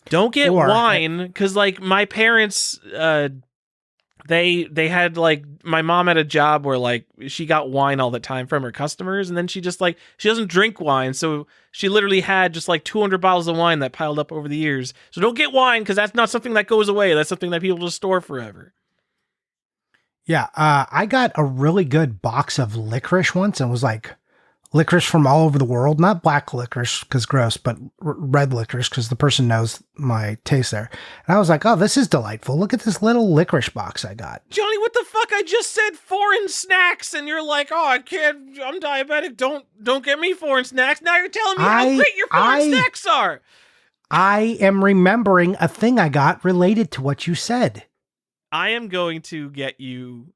Don't get wine because, like, my parents, they had like my mom had a job where like she got wine all the time from her customers, and then she just like she doesn't drink wine, so she literally had just like 200 bottles of wine that piled up over the years. So don't get wine because that's not something that goes away. That's something that people just store forever. Yeah, I got a really good box of licorice once, and it was like licorice from all over the world, not black licorice because gross, but red licorice because the person knows my taste there. And I was like, oh, this is delightful. Look at this little licorice box I got. Johnny, what the fuck? I just said foreign snacks and you're like, oh, I can't, I'm diabetic. Don't get me foreign snacks. Now you're telling me how great your foreign snacks are. I am remembering a thing I got related to what you said. I am going to get you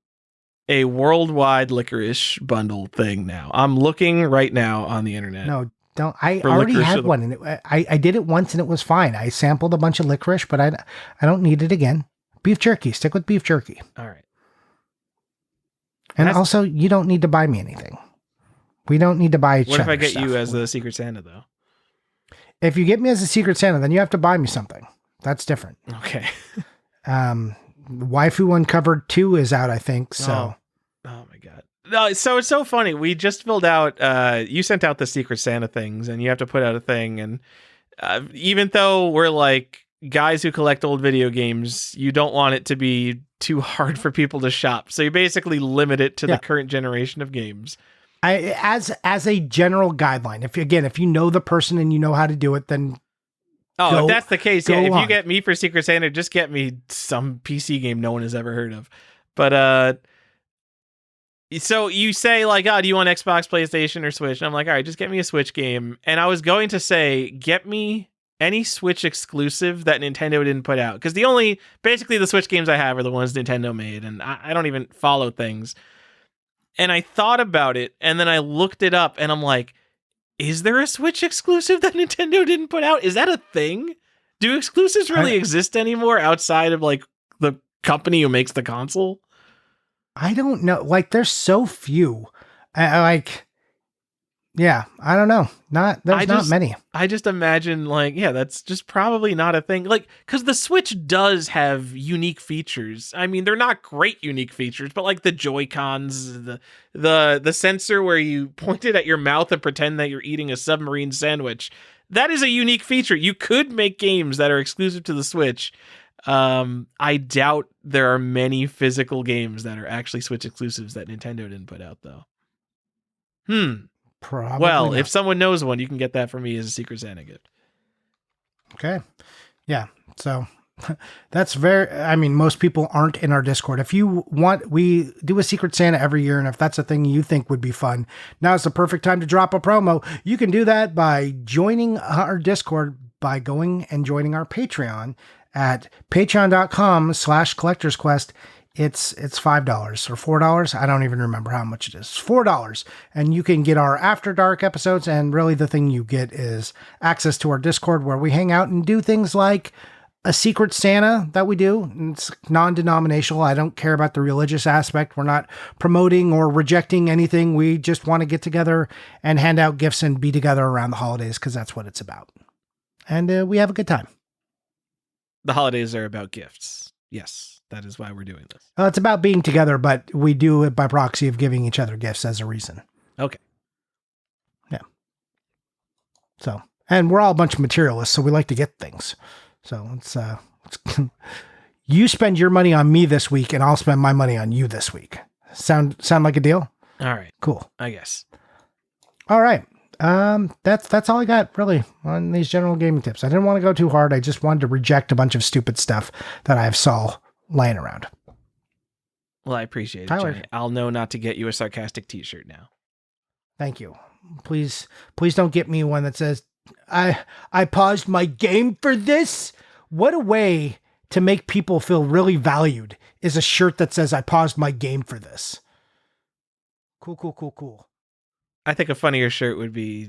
a worldwide licorice bundle thing now. I'm looking right now on the internet. No, don't. I already had one, and I did it once, and it was fine. I sampled a bunch of licorice, but I don't need it again. Beef jerky. Stick with beef jerky. All right. And also, you don't need to buy me anything. We don't need to buy each other. What if I get you as the Secret Santa, though? If you get me as a Secret Santa, then you have to buy me something. That's different. Okay. Waifu Uncovered 2 is out, I think. So, oh my god. No, so it's so funny. We just filled out. You sent out the Secret Santa things, and you have to put out a thing. And even though we're like guys who collect old video games, you don't want it to be too hard for people to shop. So you basically limit it to the current generation of games. As a general guideline, if you know the person and you know how to do it, then if that's the case, yeah. If you get me for Secret Santa, just get me some PC game no one has ever heard of. But so you say like, do you want Xbox, PlayStation, or Switch? And I'm like, all right, just get me a Switch game. And I was going to say, get me any Switch exclusive that Nintendo didn't put out. Because basically the Switch games I have are the ones Nintendo made, and I don't even follow things. And I thought about it, and then I looked it up, and I'm like, is there a Switch exclusive that Nintendo didn't put out? Is that a thing? Do exclusives really exist anymore outside of like the company who makes the console? I don't know. Like, there's so few. I don't know. There's not many. I just imagine like, that's just probably not a thing. Like, because the Switch does have unique features. I mean, they're not great unique features, but like the Joy-Cons, the sensor where you point it at your mouth and pretend that you're eating a submarine sandwich. That is a unique feature. You could make games that are exclusive to the Switch. I doubt there are many physical games that are actually Switch exclusives that Nintendo didn't put out, though. Probably well, not. if someone knows one, you can get that for me as a Secret Santa gift. Okay. Yeah. So that's most people aren't in our Discord. If you want, we do a Secret Santa every year. And if that's a thing you think would be fun, now's the perfect time to drop a promo. You can do that by joining our Discord by going and joining our Patreon at patreon.com/collectorsquest. It's $5 or $4. I don't even remember how much it is. $4. And you can get our After Dark episodes. And really the thing you get is access to our Discord where we hang out and do things like a Secret Santa that we do. It's non-denominational. I don't care about the religious aspect. We're not promoting or rejecting anything. We just want to get together and hand out gifts and be together around the holidays because that's what it's about. And we have a good time. The holidays are about gifts. Yes. That is why we're doing this. It's about being together, but we do it by proxy of giving each other gifts as a reason. Okay. Yeah. So, and we're all a bunch of materialists, so we like to get things. So it's you spend your money on me this week, and I'll spend my money on you this week. Sound like a deal? All right. Cool. I guess. All right. That's all I got really on these general gaming tips. I didn't want to go too hard. I just wanted to reject a bunch of stupid stuff that I saw laying around. Well, I appreciate it, Tyler. Jenny. I'll know not to get you a sarcastic t-shirt now. Thank you. Please don't get me one that says, I paused my game for this. What a way to make people feel really valued is a shirt that says, I paused my game for this. Cool. I think a funnier shirt would be,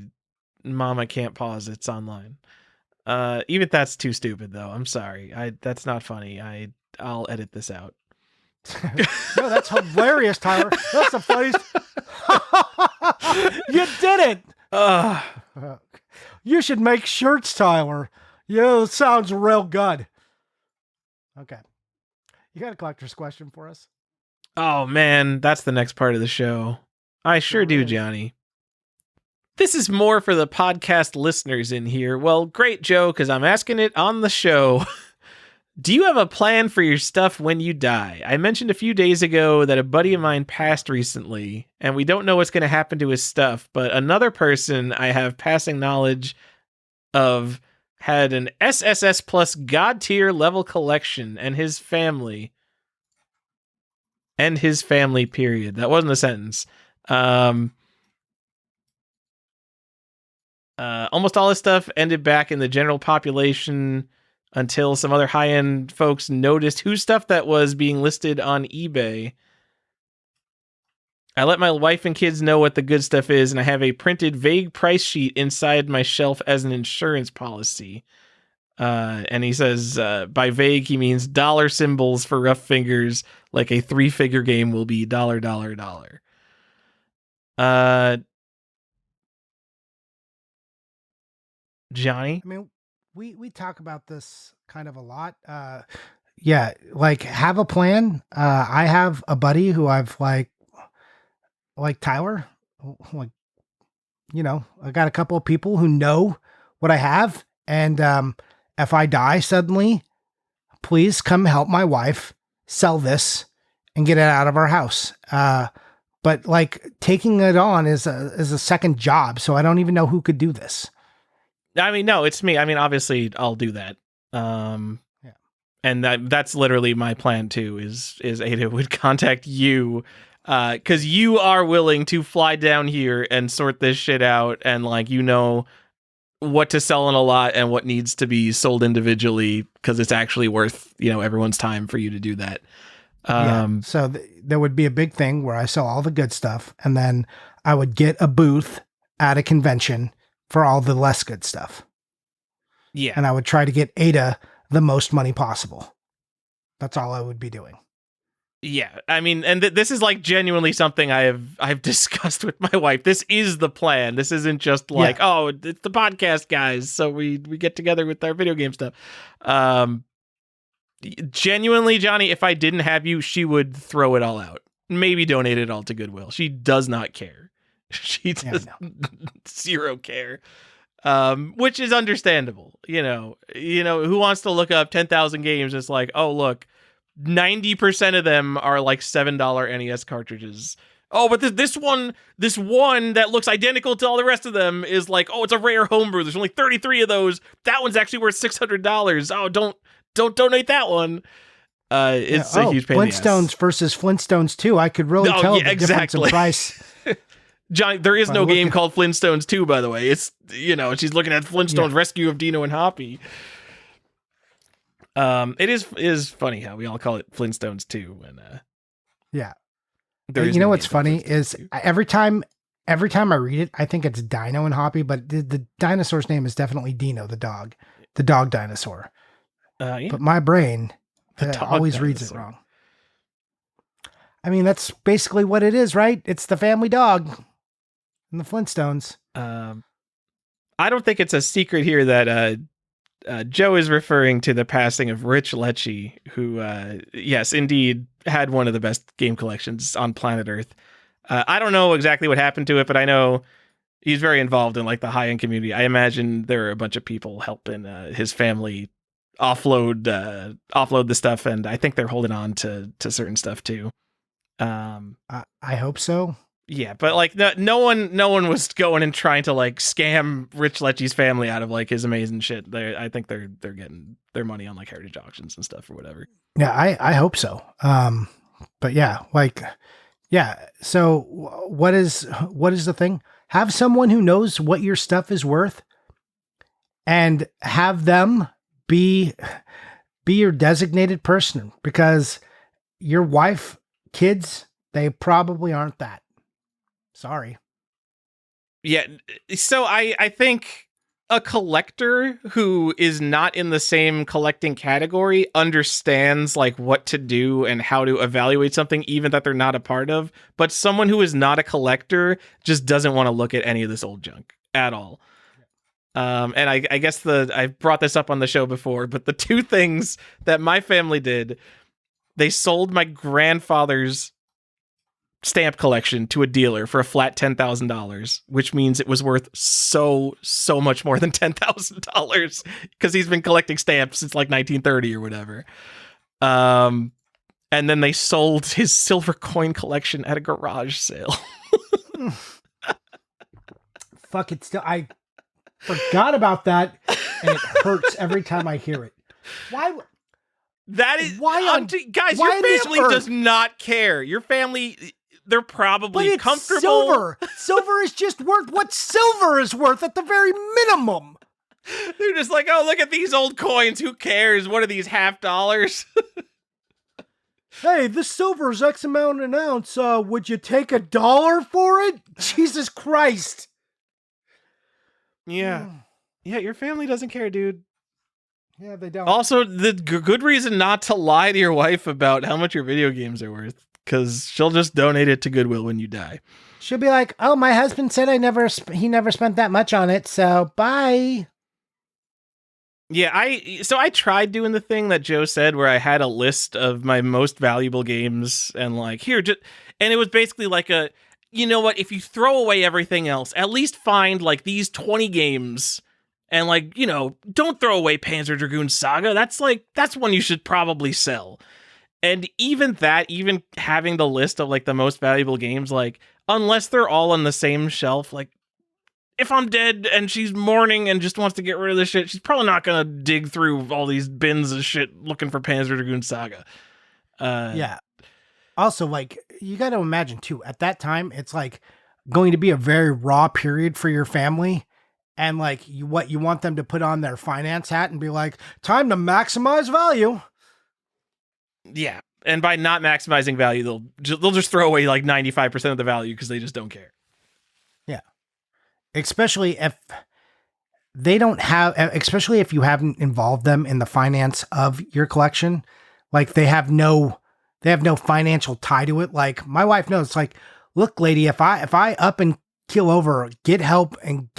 Mama can't pause, it's online. Even that's too stupid, though. I'm sorry. That's not funny. I'll edit this out. No, that's hilarious, Tyler. That's the funniest. You did it. You should make shirts, Tyler. Yeah, it sounds real good. Okay. You got a collector's question for us? Oh, man. That's the next part of the show. I sure do, Johnny. This is more for the podcast listeners in here. Well, great, Joe, because I'm asking it on the show. Do you have a plan for your stuff when you die? I mentioned a few days ago that a buddy of mine passed recently, and we don't know what's going to happen to his stuff, but another person I have passing knowledge of had an SSS Plus God tier level collection, and his family, period. That wasn't a sentence. Almost all his stuff ended back in the general population until some other high-end folks noticed whose stuff that was being listed on eBay. I let my wife and kids know what the good stuff is, and I have a printed vague price sheet inside my shelf as an insurance policy. And he says, by vague, he means dollar symbols for rough fingers, like a 3-figure game will be $. Johnny? I mean, we talk about this kind of a lot. yeah, like have a plan. I have a buddy who I've like Tyler, like, you know, I got a couple of people who know what I have. And if I die suddenly, please come help my wife sell this and get it out of our house. But like taking it on is a second job. So I don't even know who could do this. I mean, no, it's me. I mean, obviously I'll do that. Yeah. And that's literally my plan too, is Ada would contact you, because you are willing to fly down here and sort this shit out, and like, you know what to sell in a lot and what needs to be sold individually, because it's actually worth, you know, everyone's time for you to do that. So there would be a big thing where I sell all the good stuff, and then I would get a booth at a convention for all the less good stuff. Yeah. And I would try to get Ada the most money possible. That's all I would be doing. Yeah, I mean, and this is like genuinely something I've discussed with my wife. This is the plan. This isn't just like, oh, it's the podcast guys, so we get together with our video game stuff. Genuinely, Johnny, if I didn't have you, she would throw it all out. Maybe donate it all to Goodwill. She does not care. She does zero care. Which is understandable. You know, who wants to look up 10,000 games? It's like, oh, look, 90% of them are like $7 NES cartridges. Oh, but this one that looks identical to all the rest of them is like, oh, it's a rare homebrew. There's only 33 of those. That one's actually worth $600. Oh, don't donate that one. It's a huge pain in the ass. Flintstones versus Flintstones 2. I could really tell the difference in price. Johnny, there is no game called Flintstones 2, by the way. It's, you know, she's looking at Flintstones Rescue of Dino and Hoppy. It is funny how we all call it Flintstones 2. And yeah. You know what's funny is every time I read it, I think it's Dino and Hoppy, but the dinosaur's name is definitely Dino, the dog dinosaur. Yeah. But my brain always reads it wrong. I mean, that's basically what it is, right? It's the family dog in the Flintstones. I don't think it's a secret here that Joe is referring to the passing of Rich Lecce, who, yes, indeed, had one of the best game collections on planet Earth. I don't know exactly what happened to it, but I know he's very involved in like the high-end community. I imagine there are a bunch of people helping his family offload the stuff, and I think they're holding on to certain stuff too. I hope so. Yeah, but like no one was going and trying to like scam Rich Lecce's family out of like his amazing shit. I think they're getting their money on like heritage auctions and stuff or whatever. Yeah, I hope so. But yeah, like, yeah. So what is the thing? Have someone who knows what your stuff is worth, and have them be your designated person, because your wife, kids, they probably aren't that. Sorry. Yeah, so I think a collector who is not in the same collecting category understands like what to do and how to evaluate something, even that they're not a part of. But someone who is not a collector just doesn't want to look at any of this old junk at all. And I guess I brought this up on the show before, but the two things that my family did, they sold my grandfather's stamp collection to a dealer for a flat $10,000, which means it was worth so much more than $10,000 because he's been collecting stamps since like 1930 or whatever. And then they sold his silver coin collection at a garage sale. Fuck it. Still, I forgot about that, and it hurts every time I hear it. Why? That is guys. Your family does not care. Your family, they're probably but it's comfortable. Silver. Silver is just worth what silver is worth at the very minimum. They're just like, oh, look at these old coins. Who cares? What are these $50? Hey, this silver is X amount an ounce. Would you take $1 for it? Jesus Christ. Yeah. Yeah, your family doesn't care, dude. Yeah, they don't. Also, the good reason not to lie to your wife about how much your video games are worth, because she'll just donate it to Goodwill when you die. She'll be like, oh, my husband said he never spent that much on it, so bye. Yeah, I tried doing the thing that Joe said where I had a list of my most valuable games and like and it was basically like you know what, if you throw away everything else, at least find like these 20 games and like, you know, don't throw away Panzer Dragoon Saga. That's one you should probably sell. And even having the list of like the most valuable games, like unless they're all on the same shelf, like if I'm dead and she's mourning and just wants to get rid of this shit, she's probably not gonna dig through all these bins of shit looking for Panzer Dragoon Saga. Yeah. Also, like, you got to imagine too, at that time, it's like going to be a very raw period for your family. And like, you want them to put on their finance hat and be like, time to maximize value. Yeah. And by not maximizing value, they'll just throw away like 95% of the value because they just don't care. Yeah. Especially if they don't have, especially if you haven't involved them in the finance of your collection, like they have no financial tie to it. Like my wife knows, it's like, look, lady, if I up and keel over, get help and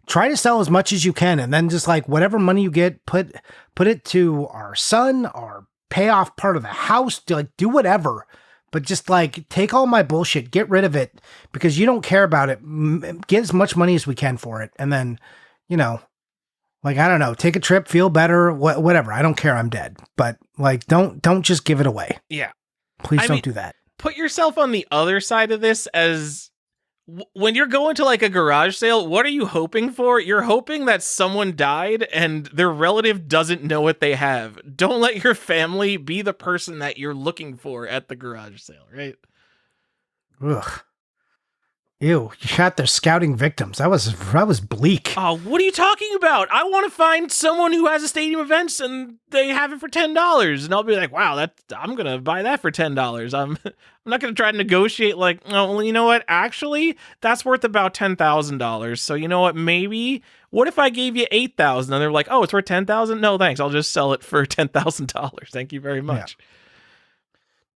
try to sell as much as you can. And then just like whatever money you get, put it to our son or pay off part of the house, do whatever. But just like take all my bullshit, get rid of it because you don't care about it. Get as much money as we can for it. And then, you know, like, I don't know, take a trip, feel better, whatever. I don't care. I'm dead. But like, don't just give it away. Yeah. Please don't do that. Put yourself on the other side of this as when you're going to like a garage sale, what are you hoping for? You're hoping that someone died and their relative doesn't know what they have. Don't let your family be the person that you're looking for at the garage sale, right? Ugh. Ew, you shot their scouting victims. That was bleak. Oh, what are you talking about? I want to find someone who has a stadium events and they have it for $10. And I'll be like, wow, I'm going to buy that for $10. I'm not going to try to negotiate like, oh, well, you know what? Actually, that's worth about $10,000. So you know what? Maybe, what if I gave you $8,000? And they're like, oh, it's worth $10,000? No, thanks. I'll just sell it for $10,000. Thank you very much. Yeah.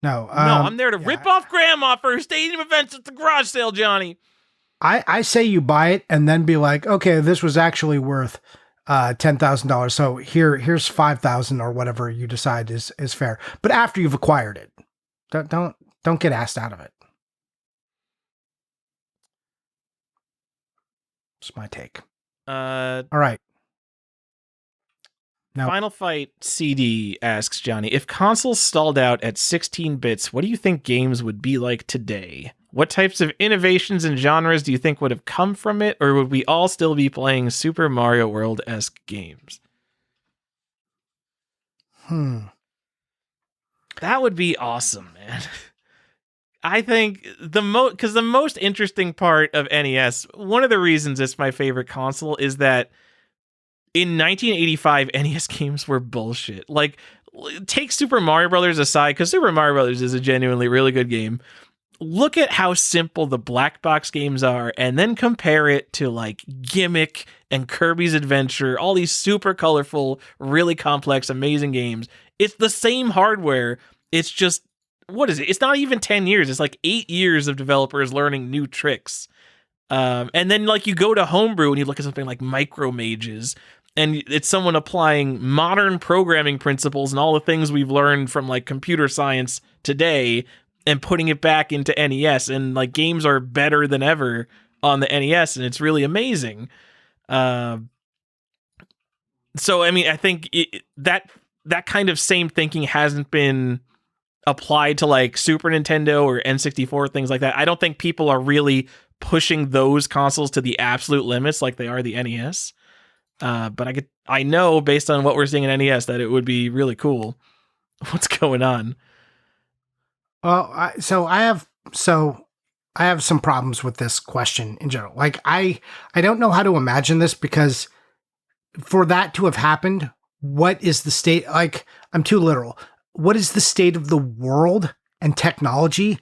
No, I'm there to rip off grandma for her stadium events at the garage sale, Johnny. I say you buy it and then be like, okay, this was actually worth $10,000. So here's $5,000 or whatever you decide is fair. But after you've acquired it, don't get asked out of it. That's my take. All right. Now, Final Fight CD asks Johnny, if consoles stalled out at 16 bits, what do you think games would be like today? What types of innovations and genres do you think would have come from it, or would we all still be playing Super Mario World-esque games? That would be awesome, man. I think the most interesting part of NES, one of the reasons it's my favorite console is that in 1985, NES games were bullshit. Like, take Super Mario Brothers aside, because Super Mario Brothers is a genuinely really good game. Look at how simple the black box games are, and then compare it to like Gimmick and Kirby's Adventure, all these super colorful, really complex, amazing games. It's the same hardware. It's just, what is it? It's not even 10 years. It's like 8 years of developers learning new tricks. And then like you go to Homebrew and you look at something like Micro Mages, and it's someone applying modern programming principles and all the things we've learned from like computer science today and putting it back into NES. And like games are better than ever on the NES, and it's really amazing. So, I mean, I think that kind of same thinking hasn't been applied to like Super Nintendo or N64, things like that. I don't think people are really pushing those consoles to the absolute limits like they are the NES. But I know based on what we're seeing in NES that it would be really cool. What's going on? Well, I have some problems with this question in general. Like I don't know how to imagine this, because for that to have happened, what is the state? Like, I'm too literal. What is the state of the world and technology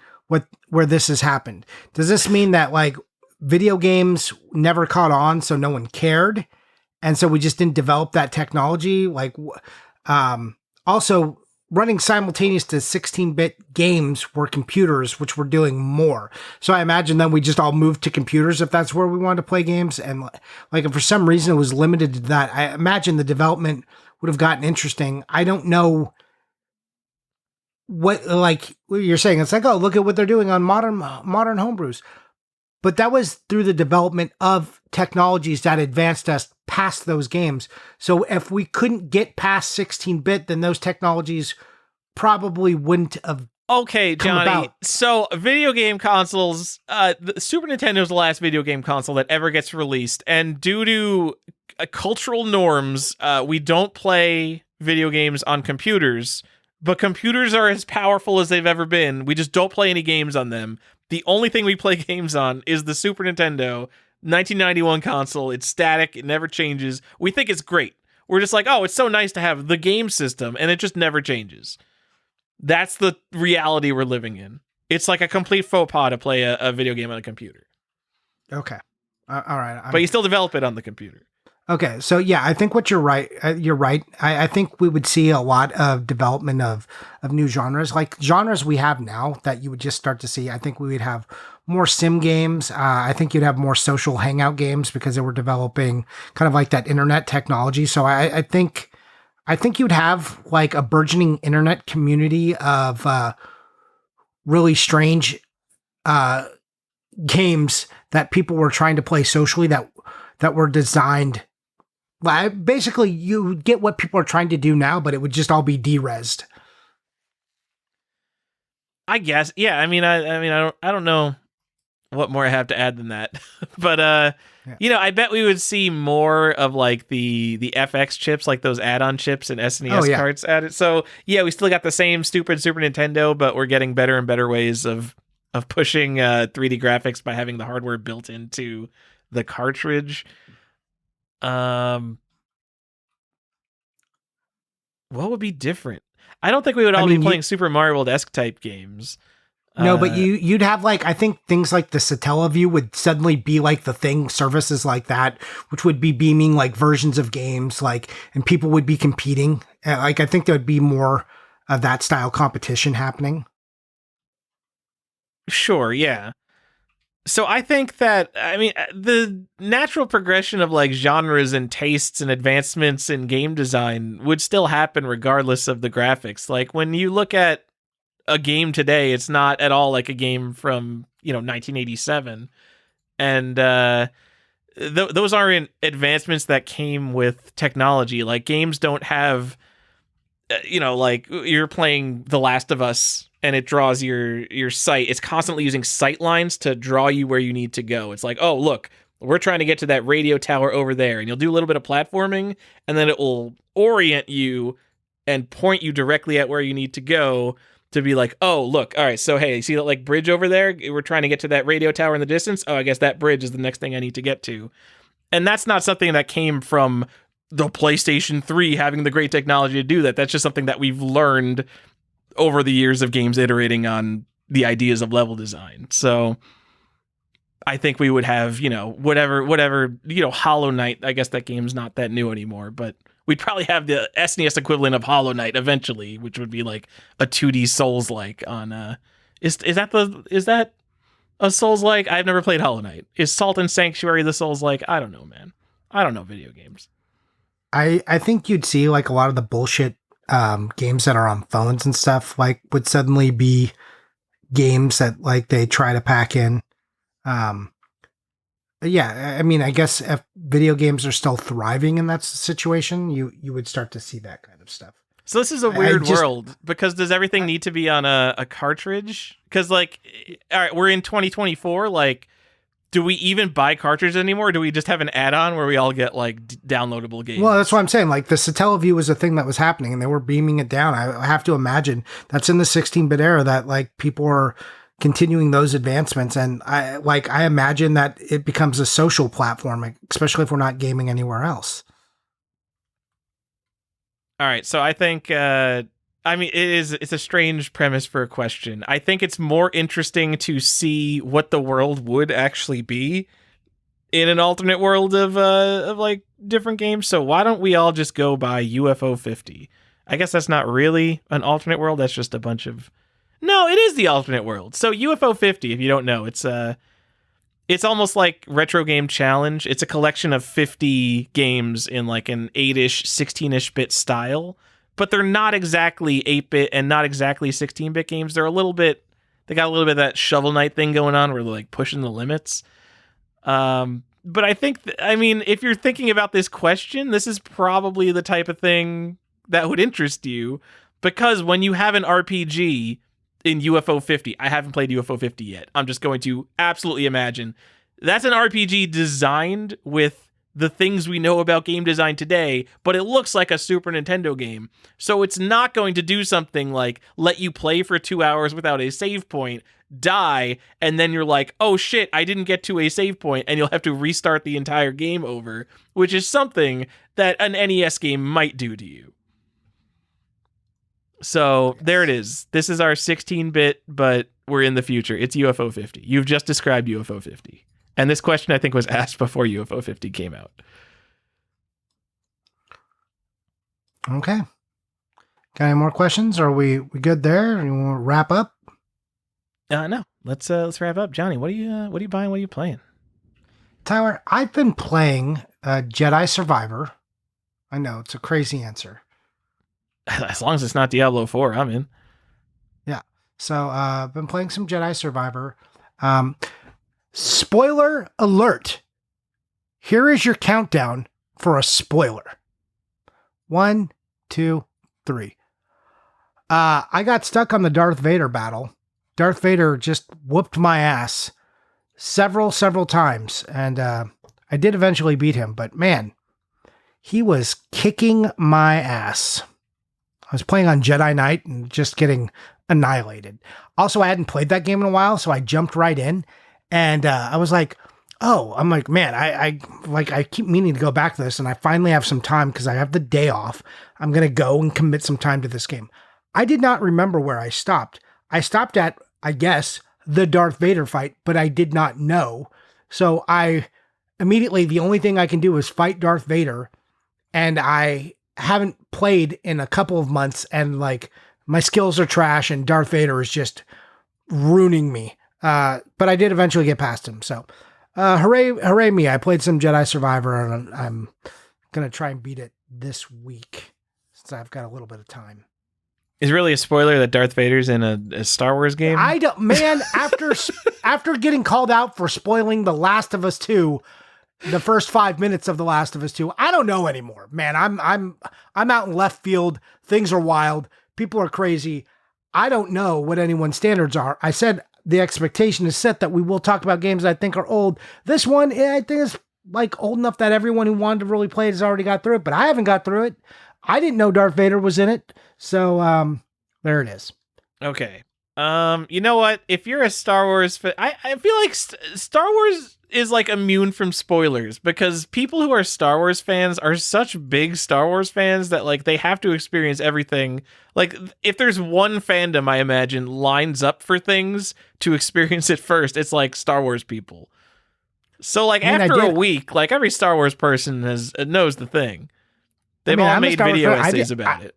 where this has happened? Does this mean that like video games never caught on, so no one cared? And so we just didn't develop that technology. Like, also, running simultaneous to 16-bit games were computers, which were doing more. So I imagine then we just all moved to computers if that's where we wanted to play games. And like, if for some reason it was limited to that, I imagine the development would have gotten interesting. I don't know what, like you're saying, it's like, oh, look at what they're doing on modern homebrews. But that was through the development of technologies that advanced us past those games. So if we couldn't get past 16-bit, then those technologies probably wouldn't have. Okay, Johnny. So video game consoles, the Super Nintendo is the last video game console that ever gets released. And due to cultural norms, we don't play video games on computers. But computers are as powerful as they've ever been. We just don't play any games on them. The only thing we play games on is the Super Nintendo 1991 console. It's static. It never changes. We think it's great. We're just like, oh, it's so nice to have the game system, and it just never changes. That's the reality we're living in. It's like a complete faux pas to play a video game on a computer. Okay. All right. But you still develop it on the computer. Okay, so yeah, I think what you're right. You're right. I think we would see a lot of development of new genres, like genres we have now that you would just start to see. I think we would have more sim games. I think you'd have more social hangout games because they were developing kind of like that internet technology. So I think you'd have like a burgeoning internet community of really strange games that people were trying to play socially that were designed. Basically, you would get what people are trying to do now, but it would just all be de-resed. I guess, yeah. I mean, I don't know what more I have to add than that, but you know, I bet we would see more of like the FX chips, like those add-on chips and SNES cards added. So yeah, we still got the same stupid Super Nintendo, but we're getting better and better ways of pushing 3D graphics by having the hardware built into the cartridge. What would be different? I don't think we would all be playing Super Mario World-esque type games. No, but you'd have like, I think things like the Satellaview would suddenly be like the thing, services like that, which would be beaming like versions of games, like, and people would be competing. Like, I think there would be more of that style competition happening. Sure, yeah. So I think that, I mean, the natural progression of like genres and tastes and advancements in game design would still happen regardless of the graphics. Like when you look at a game today, it's not at all like a game from, 1987. And those aren't advancements that came with technology. Like games don't have, like you're playing The Last of Us and it draws your sight. It's constantly using sight lines to draw you where you need to go. It's like, oh, look, we're trying to get to that radio tower over there. And you'll do a little bit of platforming, and then it will orient you and point you directly at where you need to go to be like, oh, look, all right, so hey, see that like bridge over there? We're trying to get to that radio tower in the distance. Oh, I guess that bridge is the next thing I need to get to. And that's not something that came from the PlayStation 3 having the great technology to do that. That's just something that we've learned over the years of games iterating on the ideas of level design. So I think we would have, whatever, Hollow Knight. I guess that game's not that new anymore, but we'd probably have the SNES equivalent of Hollow Knight eventually, which would be like a 2D Souls-like on is that a Souls-like? I've never played Hollow Knight. Is Salt and Sanctuary the Souls-like? I don't know, man. I don't know video games. I think you'd see like a lot of the bullshit games that are on phones and stuff like would suddenly be games that like they try to pack in. Yeah, I mean, I guess if video games are still thriving in that situation, you would start to see that kind of stuff. So this is a weird world because does everything need to be on a cartridge? Because like, all right, we're in 2024. Like, do we even buy cartridges anymore? Or do we just have an add-on where we all get like downloadable games? Well, that's what I'm saying. Like the Satellaview was a thing that was happening and they were beaming it down. I have to imagine that's in the 16-bit era that like people are continuing those advancements. And I imagine that it becomes a social platform, especially if we're not gaming anywhere else. All right. So I think, it's a strange premise for a question. I think it's more interesting to see what the world would actually be in an alternate world of like different games. So why don't we all just go buy UFO 50 I guess that's not really an alternate world. That's just a bunch of... No, it is the alternate world. So UFO 50, if you don't know, it's almost like Retro Game Challenge. It's a collection of 50 games in like an 8-ish, 16-ish bit style, but they're not exactly 8-bit and not exactly 16-bit games. They got a little bit of that Shovel Knight thing going on where they're like pushing the limits. But I think, if you're thinking about this question, this is probably the type of thing that would interest you, because when you have an RPG in UFO 50, I haven't played UFO 50 yet. I'm just going to absolutely imagine that's an RPG designed with the things we know about game design today, but it looks like a Super Nintendo game. So it's not going to do something like let you play for 2 hours without a save point, die, and then you're like, oh shit, I didn't get to a save point, and you'll have to restart the entire game over, which is something that an NES game might do to you. So there it is. This is our 16-bit, but we're in the future. It's UFO 50. You've just described UFO 50. And this question, I think, was asked before UFO 50 came out. Okay. Got any more questions? Are we good there? You want to wrap up? No. Let's wrap up. Johnny, what are you buying? What are you playing? Tyler, I've been playing Jedi Survivor. I know it's a crazy answer. As long as it's not Diablo 4, I'm in. Yeah. So I've been playing some Jedi Survivor. Spoiler alert. Here is your countdown for a spoiler. 1, 2, 3. I got stuck on the Darth Vader battle. Darth Vader just whooped my ass several times. And I did eventually beat him. But man, he was kicking my ass. I was playing on Jedi Knight and just getting annihilated. Also, I hadn't played that game in a while, so I jumped right in. And I was like, I'm like, man, I keep meaning to go back to this, and I finally have some time because I have the day off. I'm going to go and commit some time to this game. I did not remember where I stopped. I stopped at, I guess, the Darth Vader fight, but I did not know. So I immediately, the only thing I can do is fight Darth Vader, and I haven't played in a couple of months, and like my skills are trash, and Darth Vader is just ruining me. But I did eventually get past him. So, hooray me. I played some Jedi Survivor, and I'm going to try and beat it this week since I've got a little bit of time. Is it really a spoiler that Darth Vader's in a Star Wars game? I don't, man, after getting called out for spoiling The Last of Us 2, the first 5 minutes of The Last of Us 2, I don't know anymore, man. I'm out in left field. Things are wild. People are crazy. I don't know what anyone's standards are. I said the expectation is set that we will talk about games I think are old. This one, I think is like old enough that everyone who wanted to really play it has already got through it, but I haven't got through it. I didn't know Darth Vader was in it. So, there it is. Okay. You know what? If you're a Star Wars fan, I feel like Star Wars is like immune from spoilers, because people who are Star Wars fans are such big Star Wars fans that like they have to experience everything. Like if there's one fandom I imagine lines up for things to experience it first, it's like Star Wars people. So like after a week, like every Star Wars person knows the thing. They've all made video essays about it.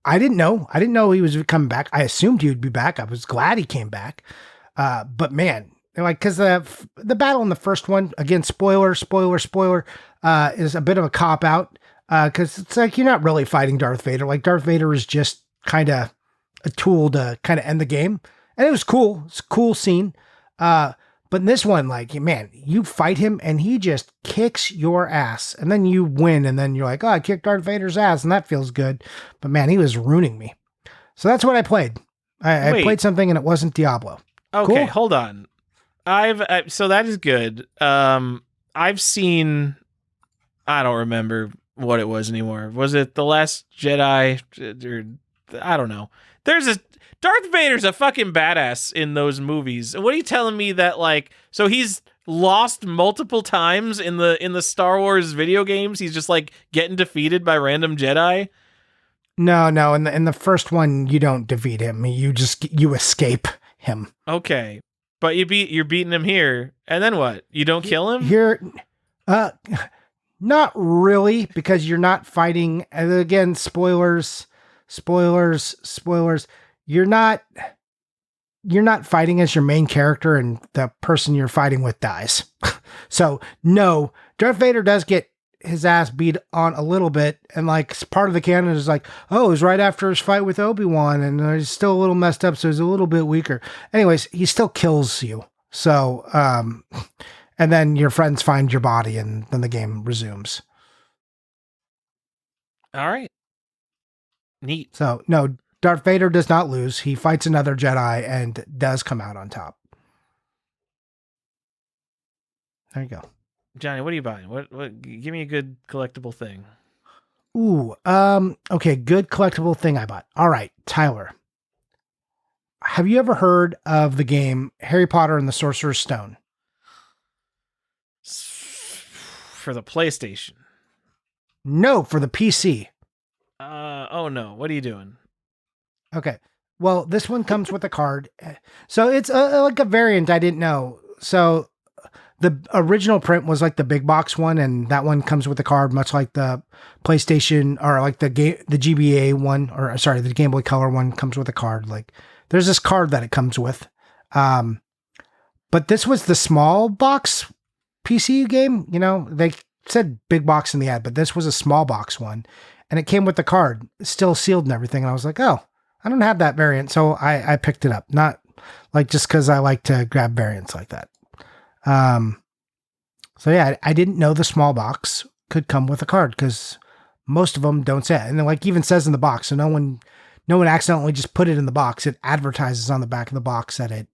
I didn't know. I didn't know he was coming back. I assumed he would be back. I was glad he came back. But man, like, because the battle in the first one, again, spoiler, is a bit of a cop out. Because it's like you're not really fighting Darth Vader. Like Darth Vader is just kind of a tool to kind of end the game, and it was cool. It's a cool scene. But in this one, like, man, you fight him and he just kicks your ass, and then you win, and then you're like, oh, I kicked Darth Vader's ass, and that feels good. But man, he was ruining me. So that's what I played. I played something, and it wasn't Diablo. Okay, cool. Hold on. So that is good. I've seen, I don't remember what it was anymore. Was it The Last Jedi? Or, I don't know. Darth Vader's a fucking badass in those movies. What are you telling me that like, so he's lost multiple times in the Star Wars video games? He's just like getting defeated by random Jedi? No. In the first one, you don't defeat him. You escape him. Okay. But you're beating him here. And then what? You don't kill him? Here, not really, because you're not fighting. And again, spoilers. spoilers. You're not fighting as your main character, and the person you're fighting with dies. So no, Darth Vader does get his ass beat on a little bit, and like part of the canon is like, oh, it was right after his fight with Obi-Wan, and he's still a little messed up, so he's a little bit weaker. Anyways, he still kills you. So, and then your friends find your body, and then the game resumes. All right. Neat. So no, Darth Vader does not lose. He fights another Jedi and does come out on top. There you go. Johnny, what are you buying? What give me a good collectible thing. Ooh, okay, good collectible thing I bought. All right, Tyler. Have you ever heard of the game Harry Potter and the Sorcerer's Stone? For the PlayStation? No, for the PC. Oh no, what are you doing? Okay. Well, this one comes with a card. So it's like a variant I didn't know. So the original print was like the big box one, and that one comes with a card, much like the PlayStation or like the GBA one, or sorry, the Game Boy Color one comes with a card. Like there's this card that it comes with. But this was the small box PC game. You know, they said big box in the ad, but this was a small box one, and it came with the card, still sealed and everything. And I was like, oh, I don't have that variant, so I picked it up. Not like just because I like to grab variants like that. So yeah, I didn't know the small box could come with a card, because most of them don't say it. And it like even says in the box, so no one accidentally just put it in the box. It advertises on the back of the box that it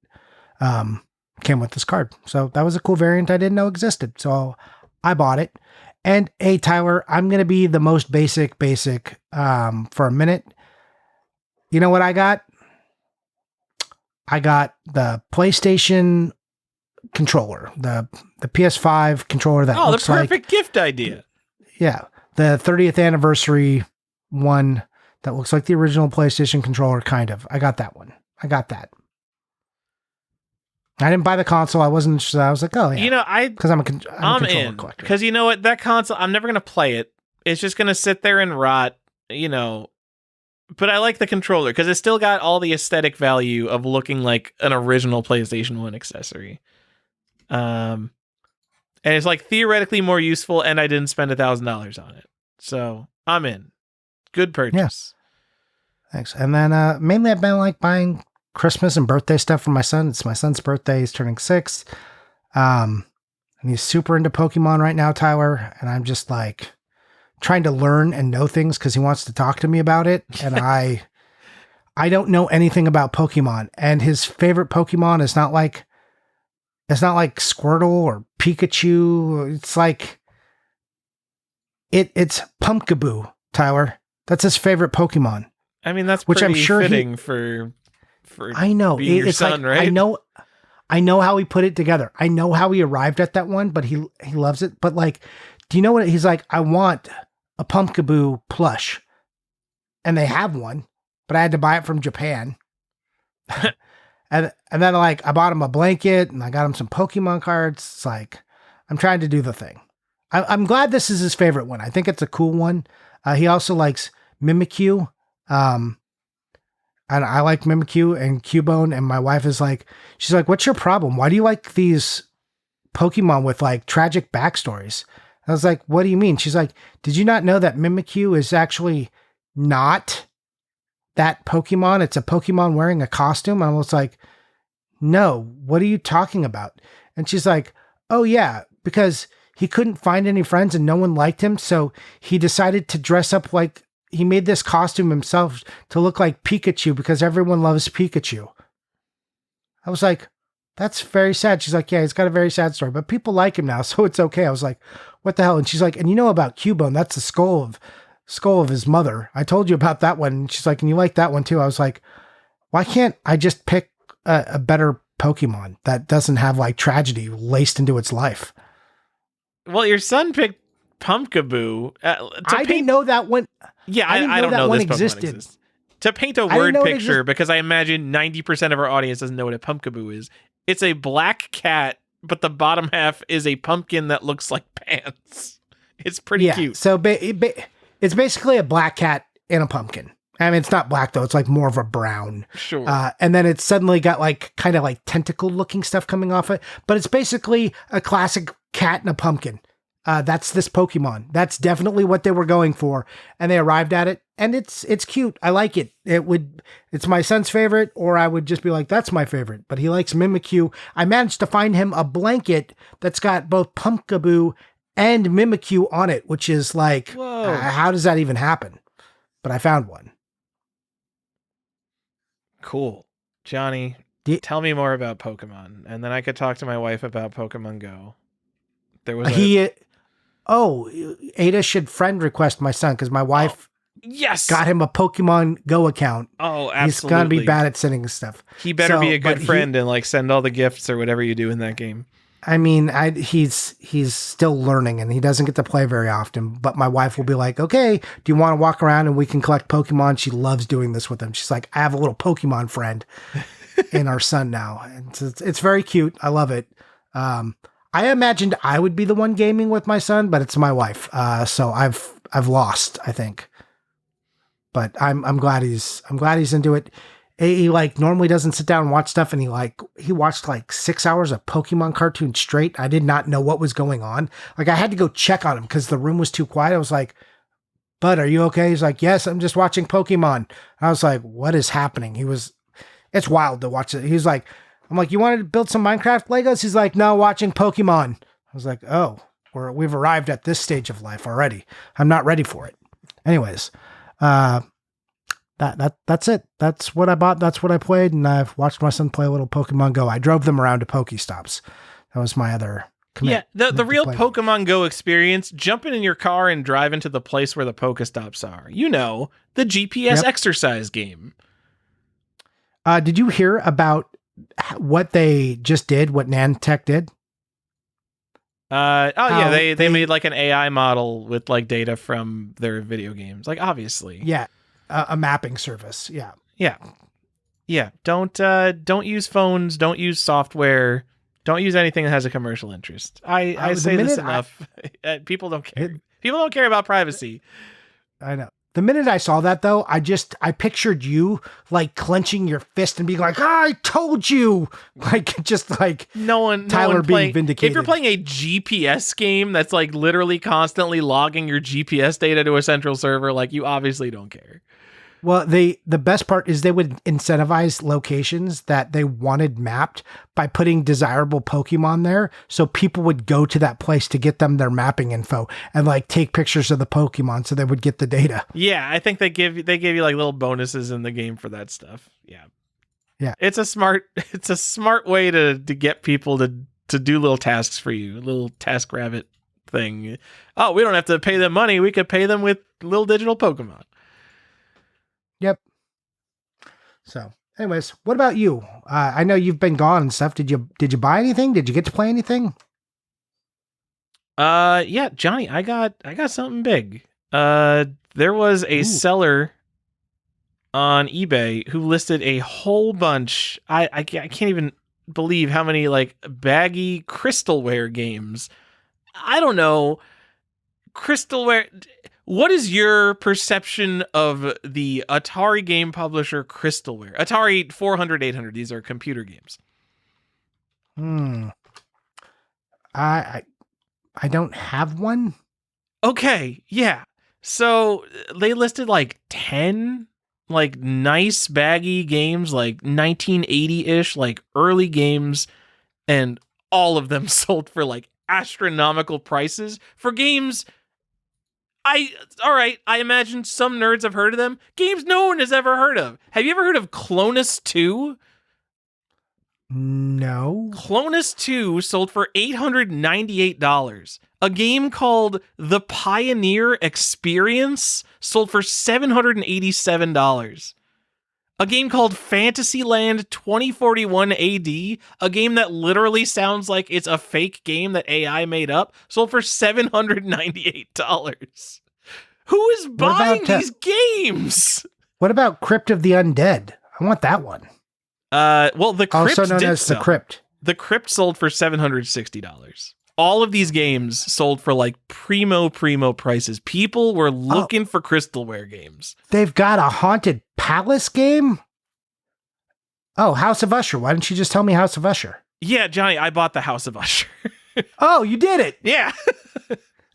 came with this card. So that was a cool variant I didn't know existed. So I bought it. And hey, Tyler, I'm going to be the most basic for a minute. You know what I got? I got the PlayStation controller, the PS5 controller that looks like... Oh, the perfect gift idea. Yeah, the 30th anniversary one that looks like the original PlayStation controller, kind of. I got that one. I got that. I didn't buy the console. I wasn't interested. I was like, oh, yeah. You know, because I'm a controller in, collector. because you know what? That console, I'm never going to play it. It's just going to sit there and rot, you know. But I like the controller because it's still got all the aesthetic value of looking like an original PlayStation 1 accessory. And it's like theoretically more useful, and I didn't spend $1,000 on it. So I'm in. Good purchase. Yeah. Thanks. And then mainly I've been like buying Christmas and birthday stuff for my son. It's my son's birthday. He's turning 6. And he's super into Pokemon right now, Tyler. And I'm just like trying to learn and know things because he wants to talk to me about it. And I don't know anything about Pokemon. And his favorite Pokemon is not like Squirtle or Pikachu. It's like it's Pumpkaboo, Tyler. That's his favorite Pokemon. I mean, that's which pretty I'm sure fitting for I know being your son, like, right? I know how he put it together. I know how he arrived at that one, but he loves it. But like, do you know what he's like? I want a Pumpkaboo plush, and they have one, but I had to buy it from Japan. and then like I bought him a blanket, and I got him some Pokemon cards. It's like I'm trying to do the thing. I'm glad this is his favorite one. I think it's a cool one. He also likes Mimikyu. And I like Mimikyu and Cubone, and my wife is like, she's like, what's your problem? Why do you like these Pokemon with like tragic backstories? I was like, what do you mean? She's like, did you not know that Mimikyu is actually not that Pokemon? It's a Pokemon wearing a costume. And I was like, no, what are you talking about? And she's like, oh yeah, because he couldn't find any friends and no one liked him. So he decided to dress up like, he made this costume himself to look like Pikachu because everyone loves Pikachu. I was like, that's very sad. She's like, yeah, he's got a very sad story, but people like him now, so it's okay. I was like, what the hell? And she's like, and you know about Cubone? That's the skull of his mother. I told you about that one. And she's like, and you like that one too? I was like, why can't I just pick a better Pokemon that doesn't have like tragedy laced into its life? Well, your son picked Pumpkaboo. I didn't know that one. Yeah, I don't know one this existed. Exists. To paint a word picture, because I imagine 90% of our audience doesn't know what a Pumpkaboo is. It's a black cat, but the bottom half is a pumpkin that looks like pants. It's pretty cute. So it's basically a black cat and a pumpkin. I mean, it's not black though. It's like more of a brown. Sure. And then it's suddenly got like kind of like tentacle looking stuff coming off it. But it's basically a classic cat and a pumpkin. That's this Pokemon. That's definitely what they were going for. And they arrived at it. And it's cute. I like it. It's my son's favorite, or I would just be like, that's my favorite. But he likes Mimikyu. I managed to find him a blanket that's got both Pumpkaboo and Mimikyu on it, which is like, how does that even happen? But I found one. Cool. Johnny, tell me more about Pokemon, and then I could talk to my wife about Pokemon Go. There was Ada should friend request my son, because my wife got him a Pokemon Go account. Oh, absolutely. He's gonna be bad at sending stuff. He better be a good friend and like send all the gifts or whatever you do in that game. I mean, he's still learning and he doesn't get to play very often, but my wife will be like, okay, do you want to walk around and we can collect Pokemon? She loves doing this with him. She's like, I have a little Pokemon friend in our son now. And it's very cute. I love it. I imagined I would be the one gaming with my son, but it's my wife. So I've lost, I think, but I'm glad he's into it. He like normally doesn't sit down and watch stuff, and he watched like 6 hours of Pokemon cartoons straight. I did not know what was going on. Like I had to go check on him because the room was too quiet. I was like, "Bud, are you okay?" He's like, "Yes, I'm just watching Pokemon." I was like, "What is happening?" It's wild to watch it. He's like, I'm like, "You wanted to build some Minecraft Legos?" He's like, "No, watching Pokemon." I was like, "Oh, we've arrived at this stage of life already. I'm not ready for it." Anyways, That's it. That's what I bought. That's what I played. And I've watched my son play a little Pokemon Go. I drove them around to Pokestops. That was my other commit. Yeah, the real Pokemon Go experience, jumping in your car and driving to the place where the Pokestops are. You know, the GPS exercise game. Did you hear about what they just did, what Niantic did? They made like an AI model with like data from their video games. Like, obviously. Yeah. A mapping service. Yeah. Don't use phones. Don't use software. Don't use anything that has a commercial interest. I say this enough. People don't care. People don't care about privacy. I know. The minute I saw that though, I pictured you like clenching your fist and being like, I told you, like just like Tyler being vindicated. If you're playing a GPS game that's like literally constantly logging your GPS data to a central server, like you obviously don't care. Well, the best part is they would incentivize locations that they wanted mapped by putting desirable Pokemon there. So people would go to that place to get them their mapping info and like take pictures of the Pokemon so they would get the data. Yeah, I think they give you like little bonuses in the game for that stuff. Yeah. Yeah. It's a smart way to get people to do little tasks for you, a little TaskRabbit thing. Oh, we don't have to pay them money. We could pay them with little digital Pokemon. Yep. So, anyways, what about you? I know you've been gone and stuff. Did you buy anything? Did you get to play anything? Yeah, Johnny, I got something big. There was a seller on eBay who listed a whole bunch. I can't even believe how many like baggy crystalware games. I don't know. Crystalware. What is your perception of the Atari game publisher Crystalware? Atari 400, 800. These are computer games. I don't have one. Okay, yeah. So they listed like 10 like nice baggy games, like 1980-ish, like early games, and all of them sold for like astronomical prices for games. I imagine some nerds have heard of them. Games no one has ever heard of. Have you ever heard of Clonus 2? No. Clonus 2 sold for $898. A game called The Pioneer Experience sold for $787. A game called Fantasyland 2041 AD, a game that literally sounds like it's a fake game that AI made up, sold for $798. Who is buying these games? What about Crypt of the Undead? I want that one. Well, the Crypt also known as the Crypt. The Crypt sold for $760. all of these games sold for like primo prices. People were looking for Crystalware games. They've got a Haunted Palace game? Oh, House of Usher. Why didn't you just tell me House of Usher? Yeah, Johnny, I bought the House of Usher. Oh, you did it. Yeah.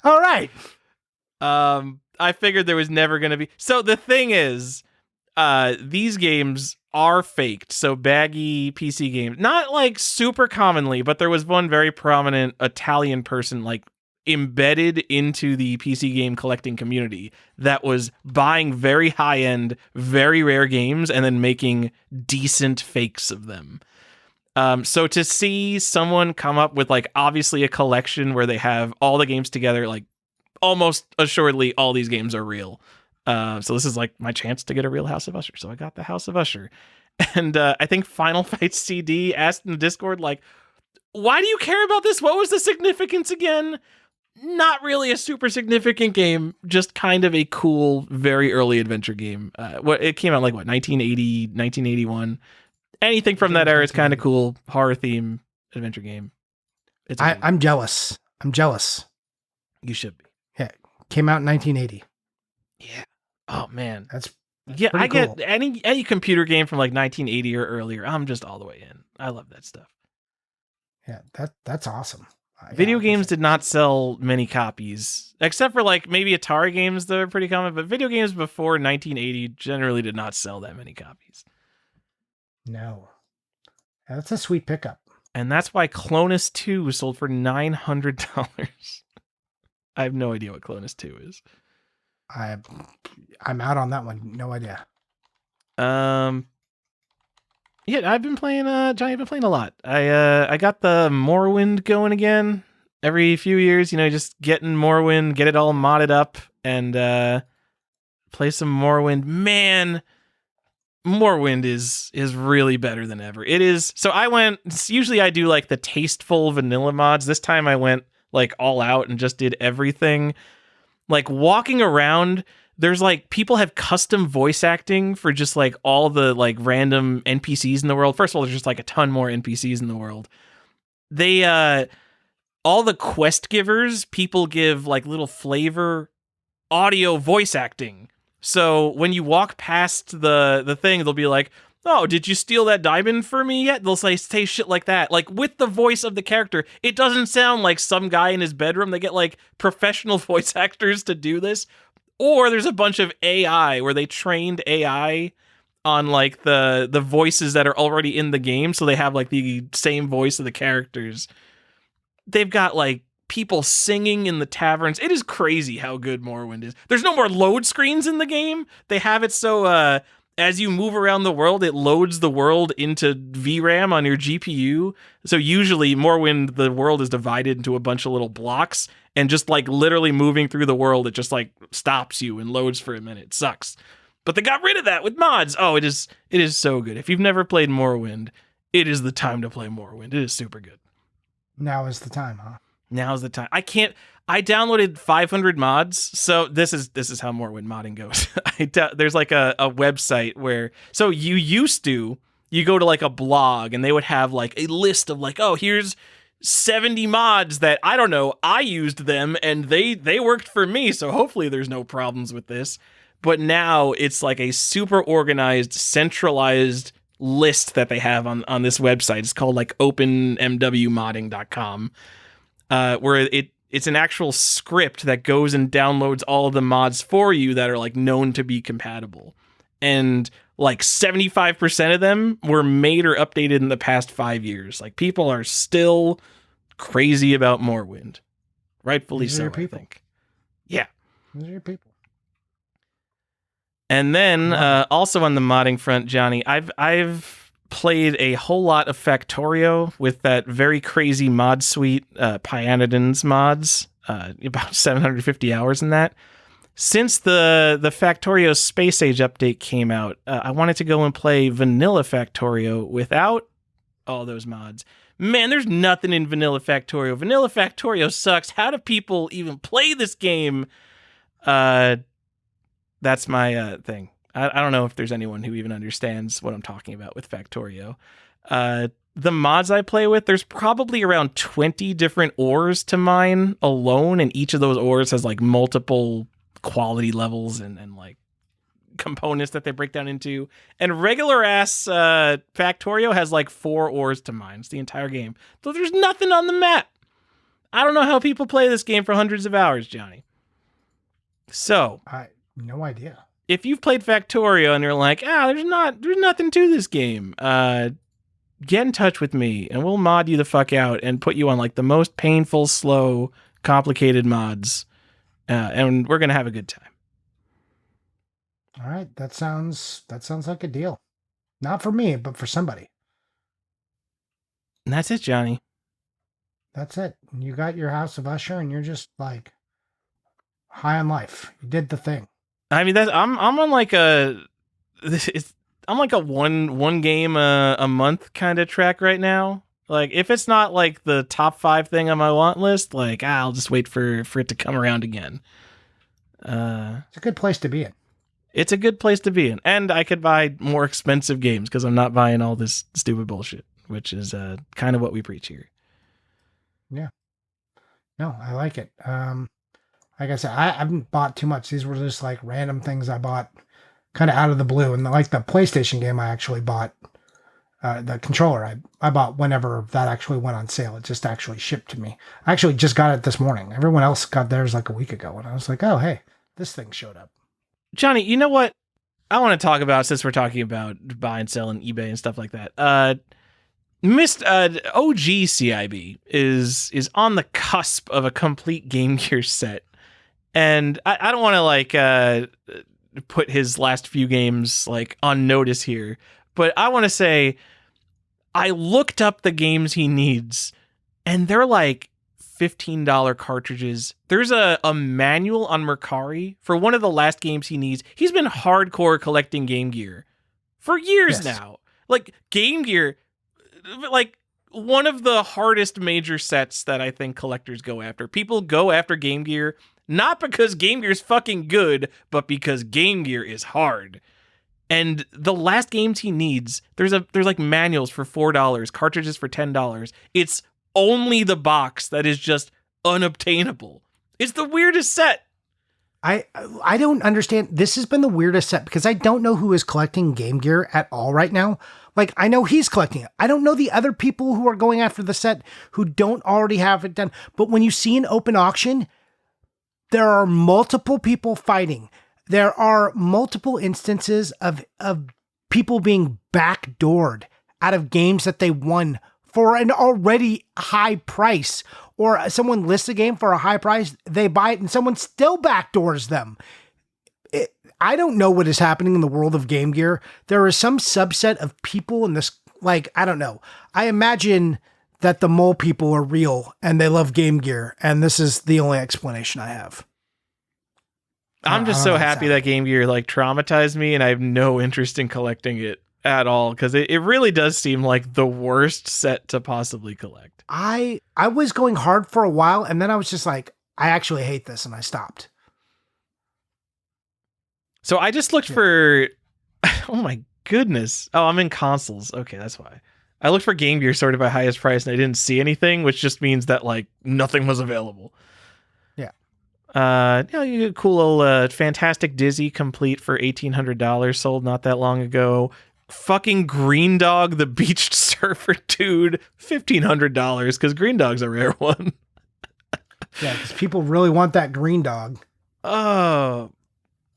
All right. I figured there was never going to be. So the thing is, these games are faked. So baggy PC games, not like super commonly, but there was one very prominent Italian person like embedded into the PC game collecting community that was buying very high end, very rare games and then making decent fakes of them. So to see someone come up with like obviously a collection where they have all the games together, like almost assuredly all these games are real. So this is like my chance to get a real House of Usher. So I got the House of Usher. And I think Final Fight CD asked in the Discord, like, why do you care about this? What was the significance again? Not really a super significant game, just kind of a cool, very early adventure game. It came out like, 1980, 1981. Anything from that era is kind of cool. Horror theme adventure game. I'm jealous. I'm jealous. You should be. Yeah. Came out in 1980. Yeah. Oh, man. That's yeah, I cool. get any computer game from like 1980 or earlier. I'm just all the way in. I love that stuff. Yeah, that's awesome. Video games did not sell many copies, except for like maybe Atari games that are pretty common, but video games before 1980 generally did not sell that many copies. No. That's a sweet pickup. And that's why Clonus 2 sold for $900. I have no idea what Clonus 2 is. I'm out on that one. No idea. Yeah, I've been playing Johnny, I've been playing a lot. I got the Morrowind going again. Every few years, just getting Morrowind, get it all modded up and play some Morrowind. Man, Morrowind is really better than ever. It is. So usually I do like the tasteful vanilla mods. This time I went like all out and just did everything. Like walking around, there's like people have custom voice acting for just like all the like random NPCs in the world. First of all, there's just like a ton more NPCs in the world. They all the quest givers, people give like little flavor audio voice acting. So when you walk past the thing, they'll be like, "Oh, did you steal that diamond for me yet?" They'll say shit like that, like with the voice of the character. It doesn't sound like some guy in his bedroom. They get like professional voice actors to do this. Or there's a bunch of AI where they trained AI on like the voices that are already in the game. So they have like the same voice of the characters. They've got like people singing in the taverns. It is crazy how good Morrowind is. There's no more load screens in the game. They have it so as you move around the world, it loads the world into VRAM on your GPU. So usually Morrowind, the world is divided into a bunch of little blocks, and just like literally moving through the world, it just like stops you and loads for a minute. It sucks. But they got rid of that with mods. Oh, it is so good. If you've never played Morrowind, it is the time to play Morrowind. It is super good. Now is the time, huh? Now's the time. I downloaded 500 mods. So this is how Morrowind modding goes. There's like a website where, so you go to like a blog and they would have like a list of like, oh, here's 70 mods that I don't know, I used them and they worked for me. So hopefully there's no problems with this. But now it's like a super organized, centralized list that they have on this website. It's called like openmwmodding.com. Where it's an actual script that goes and downloads all of the mods for you that are like known to be compatible. And like 75% of them were made or updated in the past 5 years. Like people are still crazy about Morrowind. Rightfully so, I think. Yeah. These are your people. And then also on the modding front, Johnny, I've played a whole lot of Factorio with that very crazy mod suite, Pyanodon's mods, about 750 hours in that. Since the Factorio Space Age update came out, I wanted to go and play vanilla Factorio without all those mods. Man, there's nothing in vanilla Factorio. Vanilla Factorio sucks. How do people even play this game? That's my thing. I don't know if there's anyone who even understands what I'm talking about with Factorio. the mods I play with, there's probably around 20 different ores to mine alone, and each of those ores has like multiple quality levels and like components that they break down into. And regular ass Factorio has like 4 ores to mine. It's the entire game. So there's nothing on the map. I don't know how people play this game for hundreds of hours, Johnny. So no idea. If you've played Factorio and you're like, there's nothing to this game, get in touch with me and we'll mod you the fuck out and put you on like the most painful, slow, complicated mods, and we're gonna have a good time. All right, that sounds like a deal. Not for me, but for somebody. And that's it, Johnny. That's it. You got your House of Usher, and you're just like high on life. You did the thing. I mean, I'm on like I'm like a one game a month kind of track right now. Like, if it's not like the top 5 thing on my want list, like I'll just wait for it to come around again. It's a good place to be in. It's a good place to be in, and I could buy more expensive games because I'm not buying all this stupid bullshit, which is kind of what we preach here. Yeah. No, I like it. Like I said, I haven't bought too much. These were just like random things I bought kind of out of the blue. And like the PlayStation game I actually bought, the controller I bought whenever that actually went on sale. It just actually shipped to me. I actually just got it this morning. Everyone else got theirs like a week ago. And I was like, oh, hey, this thing showed up. Johnny, you know what I want to talk about, since we're talking about buy and sell and eBay and stuff like that? OG CIB is on the cusp of a complete Game Gear set. And I don't want to like put his last few games like on notice here, but I want to say I looked up the games he needs, and they're like $15 cartridges. There's a manual on Mercari for one of the last games he needs. He's been hardcore collecting Game Gear for years now. Like Game Gear, like one of the hardest major sets that I think collectors go after. People go after Game Gear not because Game Gear is fucking good, but because Game Gear is hard. And the last games he needs, there's like manuals for $4, cartridges for $10. It's only the box that is just unobtainable. It's the weirdest set. I don't understand. This has been the weirdest set because I don't know who is collecting Game Gear at all right now. Like, I know he's collecting it. I don't know the other people who are going after the set who don't already have it done. But when you see an open auction, there are multiple people fighting. There are multiple instances of people being backdoored out of games that they won for an already high price, or someone lists a game for a high price, they buy it and someone still backdoors them. I don't know what is happening in the world of Game Gear. There is some subset of people in this, like, I don't know. I imagine that the mole people are real and they love Game Gear, and this is the only explanation I have. I'm just so happy that Game Gear like traumatized me, and I have no interest in collecting it at all, because it really does seem like the worst set to possibly collect. I was going hard for a while, and then I was just like, I actually hate this, and I stopped. So I just looked for, oh my goodness. Oh, I'm in consoles. Okay, that's why. I looked for Game Gear sorted by highest price, and I didn't see anything, which just means that like nothing was available. Yeah. You get a cool little Fantastic Dizzy complete for $1,800 sold not that long ago. Fucking Green Dog, the Beached Surfer dude, $1,500, because Green Dog's a rare one. Yeah, because people really want that Green Dog. Oh.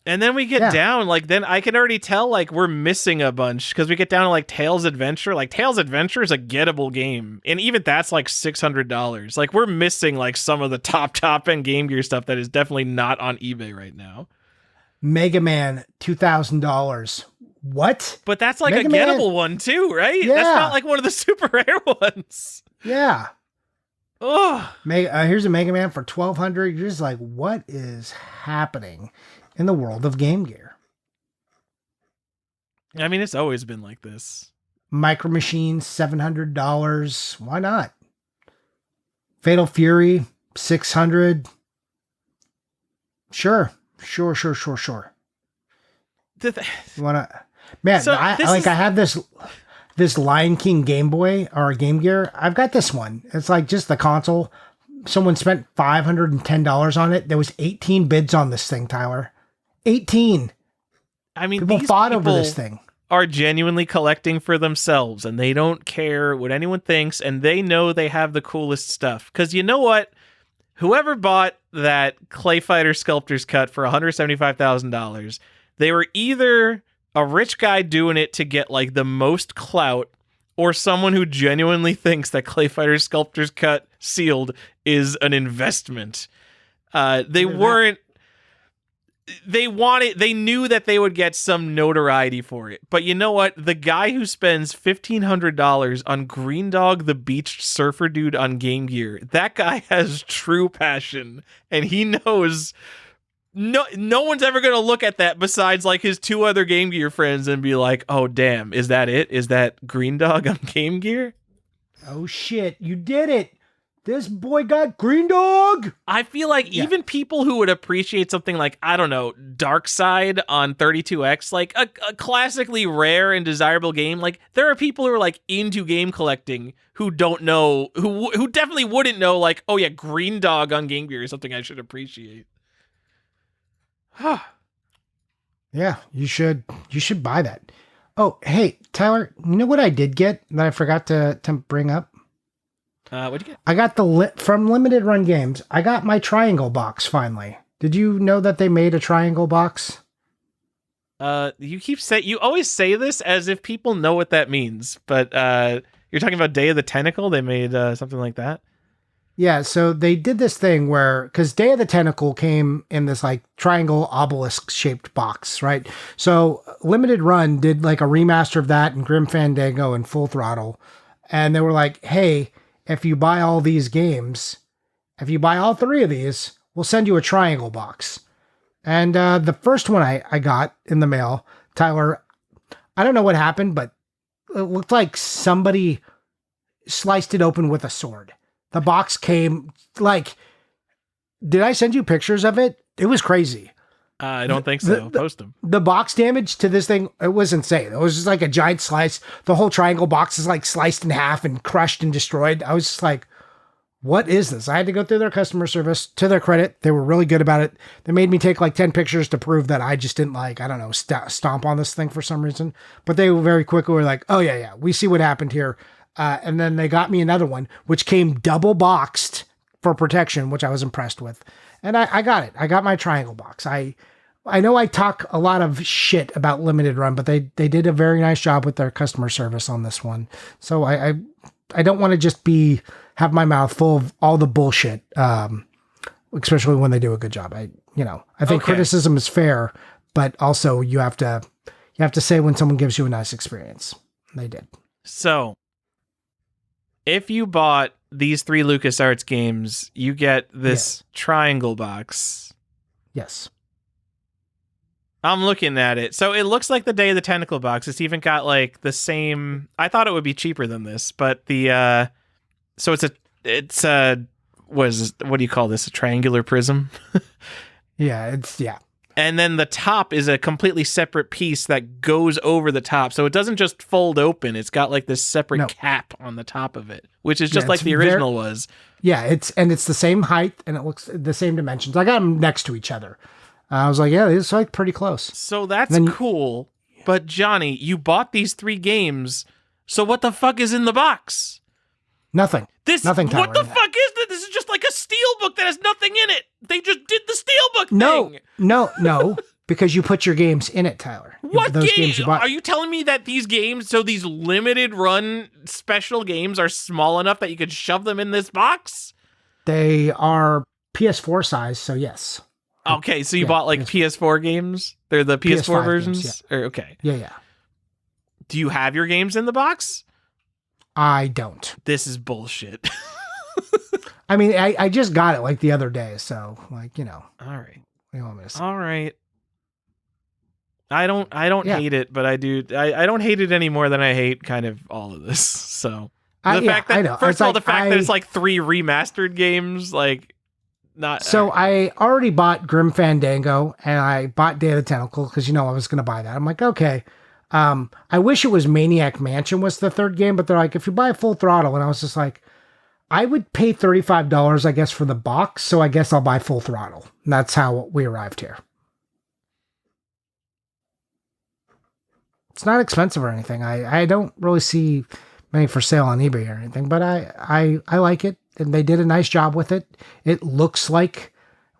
And then we get down, like, then I can already tell, like, we're missing a bunch, because we get down to, like, Tails Adventure. Like, Tails Adventure is a gettable game, and even that's, like, $600. Like, we're missing, like, some of the top-end Game Gear stuff that is definitely not on eBay right now. Mega Man, $2,000. What? But that's, like, Mega a gettable one, too, right? Yeah. That's not, like, one of the super rare ones. Yeah. Oh. Here's a Mega Man for $1,200. You're just like, what is happening in the world of Game Gear? I mean, it's always been like this. Micro Machines, $700. Why not? Fatal Fury, $600. Sure. You wanna, man? So I have this this Lion King Game Boy or Game Gear. I've got this one. It's like just the console. Someone spent $510 on it. There was 18 bids on this thing, Tyler. 18. I mean, people these fought people over this thing. Are genuinely collecting for themselves, and they don't care what anyone thinks, and they know they have the coolest stuff. Because you know what? Whoever bought that Clay Fighter Sculptor's Cut for $175,000, they were either a rich guy doing it to get like the most clout, or someone who genuinely thinks that Clay Fighter Sculptor's Cut sealed is an investment. They weren't. They knew that they would get some notoriety for it. But you know what? The guy who spends $1,500 on Green Dog the Beached Surfer Dude on Game Gear, that guy has true passion, and he knows no one's ever going to look at that besides like his two other Game Gear friends and be like, oh, damn, is that it? Is that Green Dog on Game Gear? Oh, shit, you did it. This boy got Green Dog. I feel like even people who would appreciate something like, I don't know, Dark Side on 32X, like a classically rare and desirable game, like there are people who are like into game collecting who don't know, who definitely wouldn't know, like, oh yeah, Green Dog on Game Gear is something I should appreciate. Yeah, you should buy that. Oh, hey, Tyler, you know what I did get that I forgot to bring up? What'd you get? I got from Limited Run Games. I got my triangle box finally. Did you know that they made a triangle box? You always say this as if people know what that means, but you're talking about Day of the Tentacle. They made something like that. Yeah, so they did this thing where, because Day of the Tentacle came in this like triangle obelisk shaped box, right? So Limited Run did like a remaster of that and Grim Fandango and Full Throttle, and they were like, hey, if you buy all these games, if you buy all three of these, we'll send you a triangle box. And the first one I got in the mail, Tyler, I don't know what happened, but it looked like somebody sliced it open with a sword. The box came like, did I send you pictures of it? It was crazy. I don't think so. Post them. The box damage to this thing, it was insane. It was just like a giant slice. The whole triangle box is like sliced in half and crushed and destroyed. I was just like, what is this? I had to go through their customer service. To their credit, they were really good about it. They made me take like 10 pictures to prove that I just didn't like, I don't know, stomp on this thing for some reason. But they very quickly were like, oh yeah, we see what happened here. And then they got me another one, which came double boxed for protection, which I was impressed with. And I got it. I got my triangle box. I know I talk a lot of shit about Limited Run, but they did a very nice job with their customer service on this one. So I don't want to just have my mouth full of all the bullshit, especially when they do a good job. I think criticism is fair, but also you have to say when someone gives you a nice experience. They did. So if you bought these 3 LucasArts games, you get this triangle box. Yes. I'm looking at it. So it looks like the Day of the Tentacle box. It's even got like the same. I thought it would be cheaper than this, but the so it's a what do you call this? A triangular prism? Yeah. And then the top is a completely separate piece that goes over the top. So it doesn't just fold open. It's got like this separate cap on the top of it, which is just like the original was. Yeah, it's the same height and it looks the same dimensions. I got them next to each other. I was like, yeah, it's like pretty close. So that's cool. But Johnny, you bought these 3 games. So what the fuck is in the box? Nothing. Nothing. What the fuck is this? This is just like a steelbook that has nothing in it. They just did the steelbook thing. No, because you put your games in it, Tyler. What games you bought? Are you telling me that these games, so these Limited Run special games, are small enough that you could shove them in this box? They are PS4 size, so yes. Okay, so you bought like PS4 games? They're the PS4 versions? Games, yeah. Okay. Yeah. Do you have your games in the box? I don't. This is bullshit. I mean, I just got it like the other day, so like, All right. What do you want me to say? All right. I don't hate it, but I do. I don't hate it any more than I hate kind of all of this. So the fact that, first of all, the fact that it's like 3 remastered games, like not. So I already bought Grim Fandango and I bought Day of the Tentacle because I was going to buy that. I'm like, okay. I wish it was Maniac Mansion was the third game, but they're like, if you buy Full Throttle, and I was just like, I would pay $35, I guess, for the box, so I guess I'll buy Full Throttle. And that's how we arrived here. It's not expensive or anything. I don't really see many for sale on eBay or anything, but I like it, and they did a nice job with it. It looks like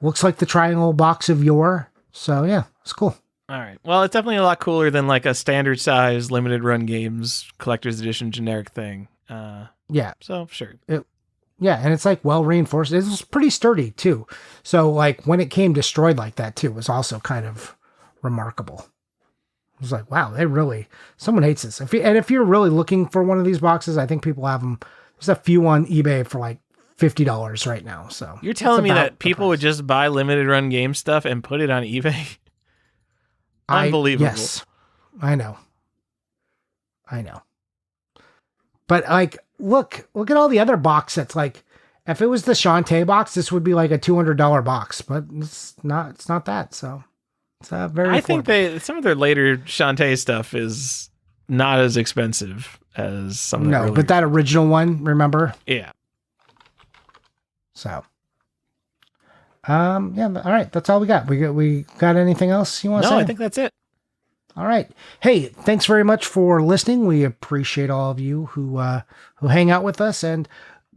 the triangle box of yore. So yeah, it's cool. All right. Well, it's definitely a lot cooler than like a standard size limited run games collector's edition generic thing. Yeah. So sure. Yeah, and it's like well reinforced. It was pretty sturdy too. So like when it came destroyed like that too was also kind of remarkable. It was like, wow, someone hates this. If you're really looking for one of these boxes, I think people have them. There's a few on eBay for like $50 right now. So you're telling me that people would just buy limited run game stuff and put it on eBay? Unbelievable. Yes, I know. But like, look at all the other box sets. Like, if it was the Shantae box, this would be like a $200 box, but it's not that. So it's very. I think some of their later Shantae stuff is not as expensive as some of the earlier. But that original one, remember? Yeah. So. Yeah. All right. That's all we got. We got anything else you want to say? No, I think that's it. All right. Hey, thanks very much for listening. We appreciate all of you who hang out with us, and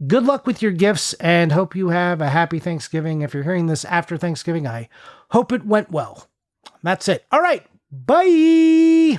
good luck with your gifts, and hope you have a happy Thanksgiving. If you're hearing this after Thanksgiving, I hope it went well. That's it. All right. Bye.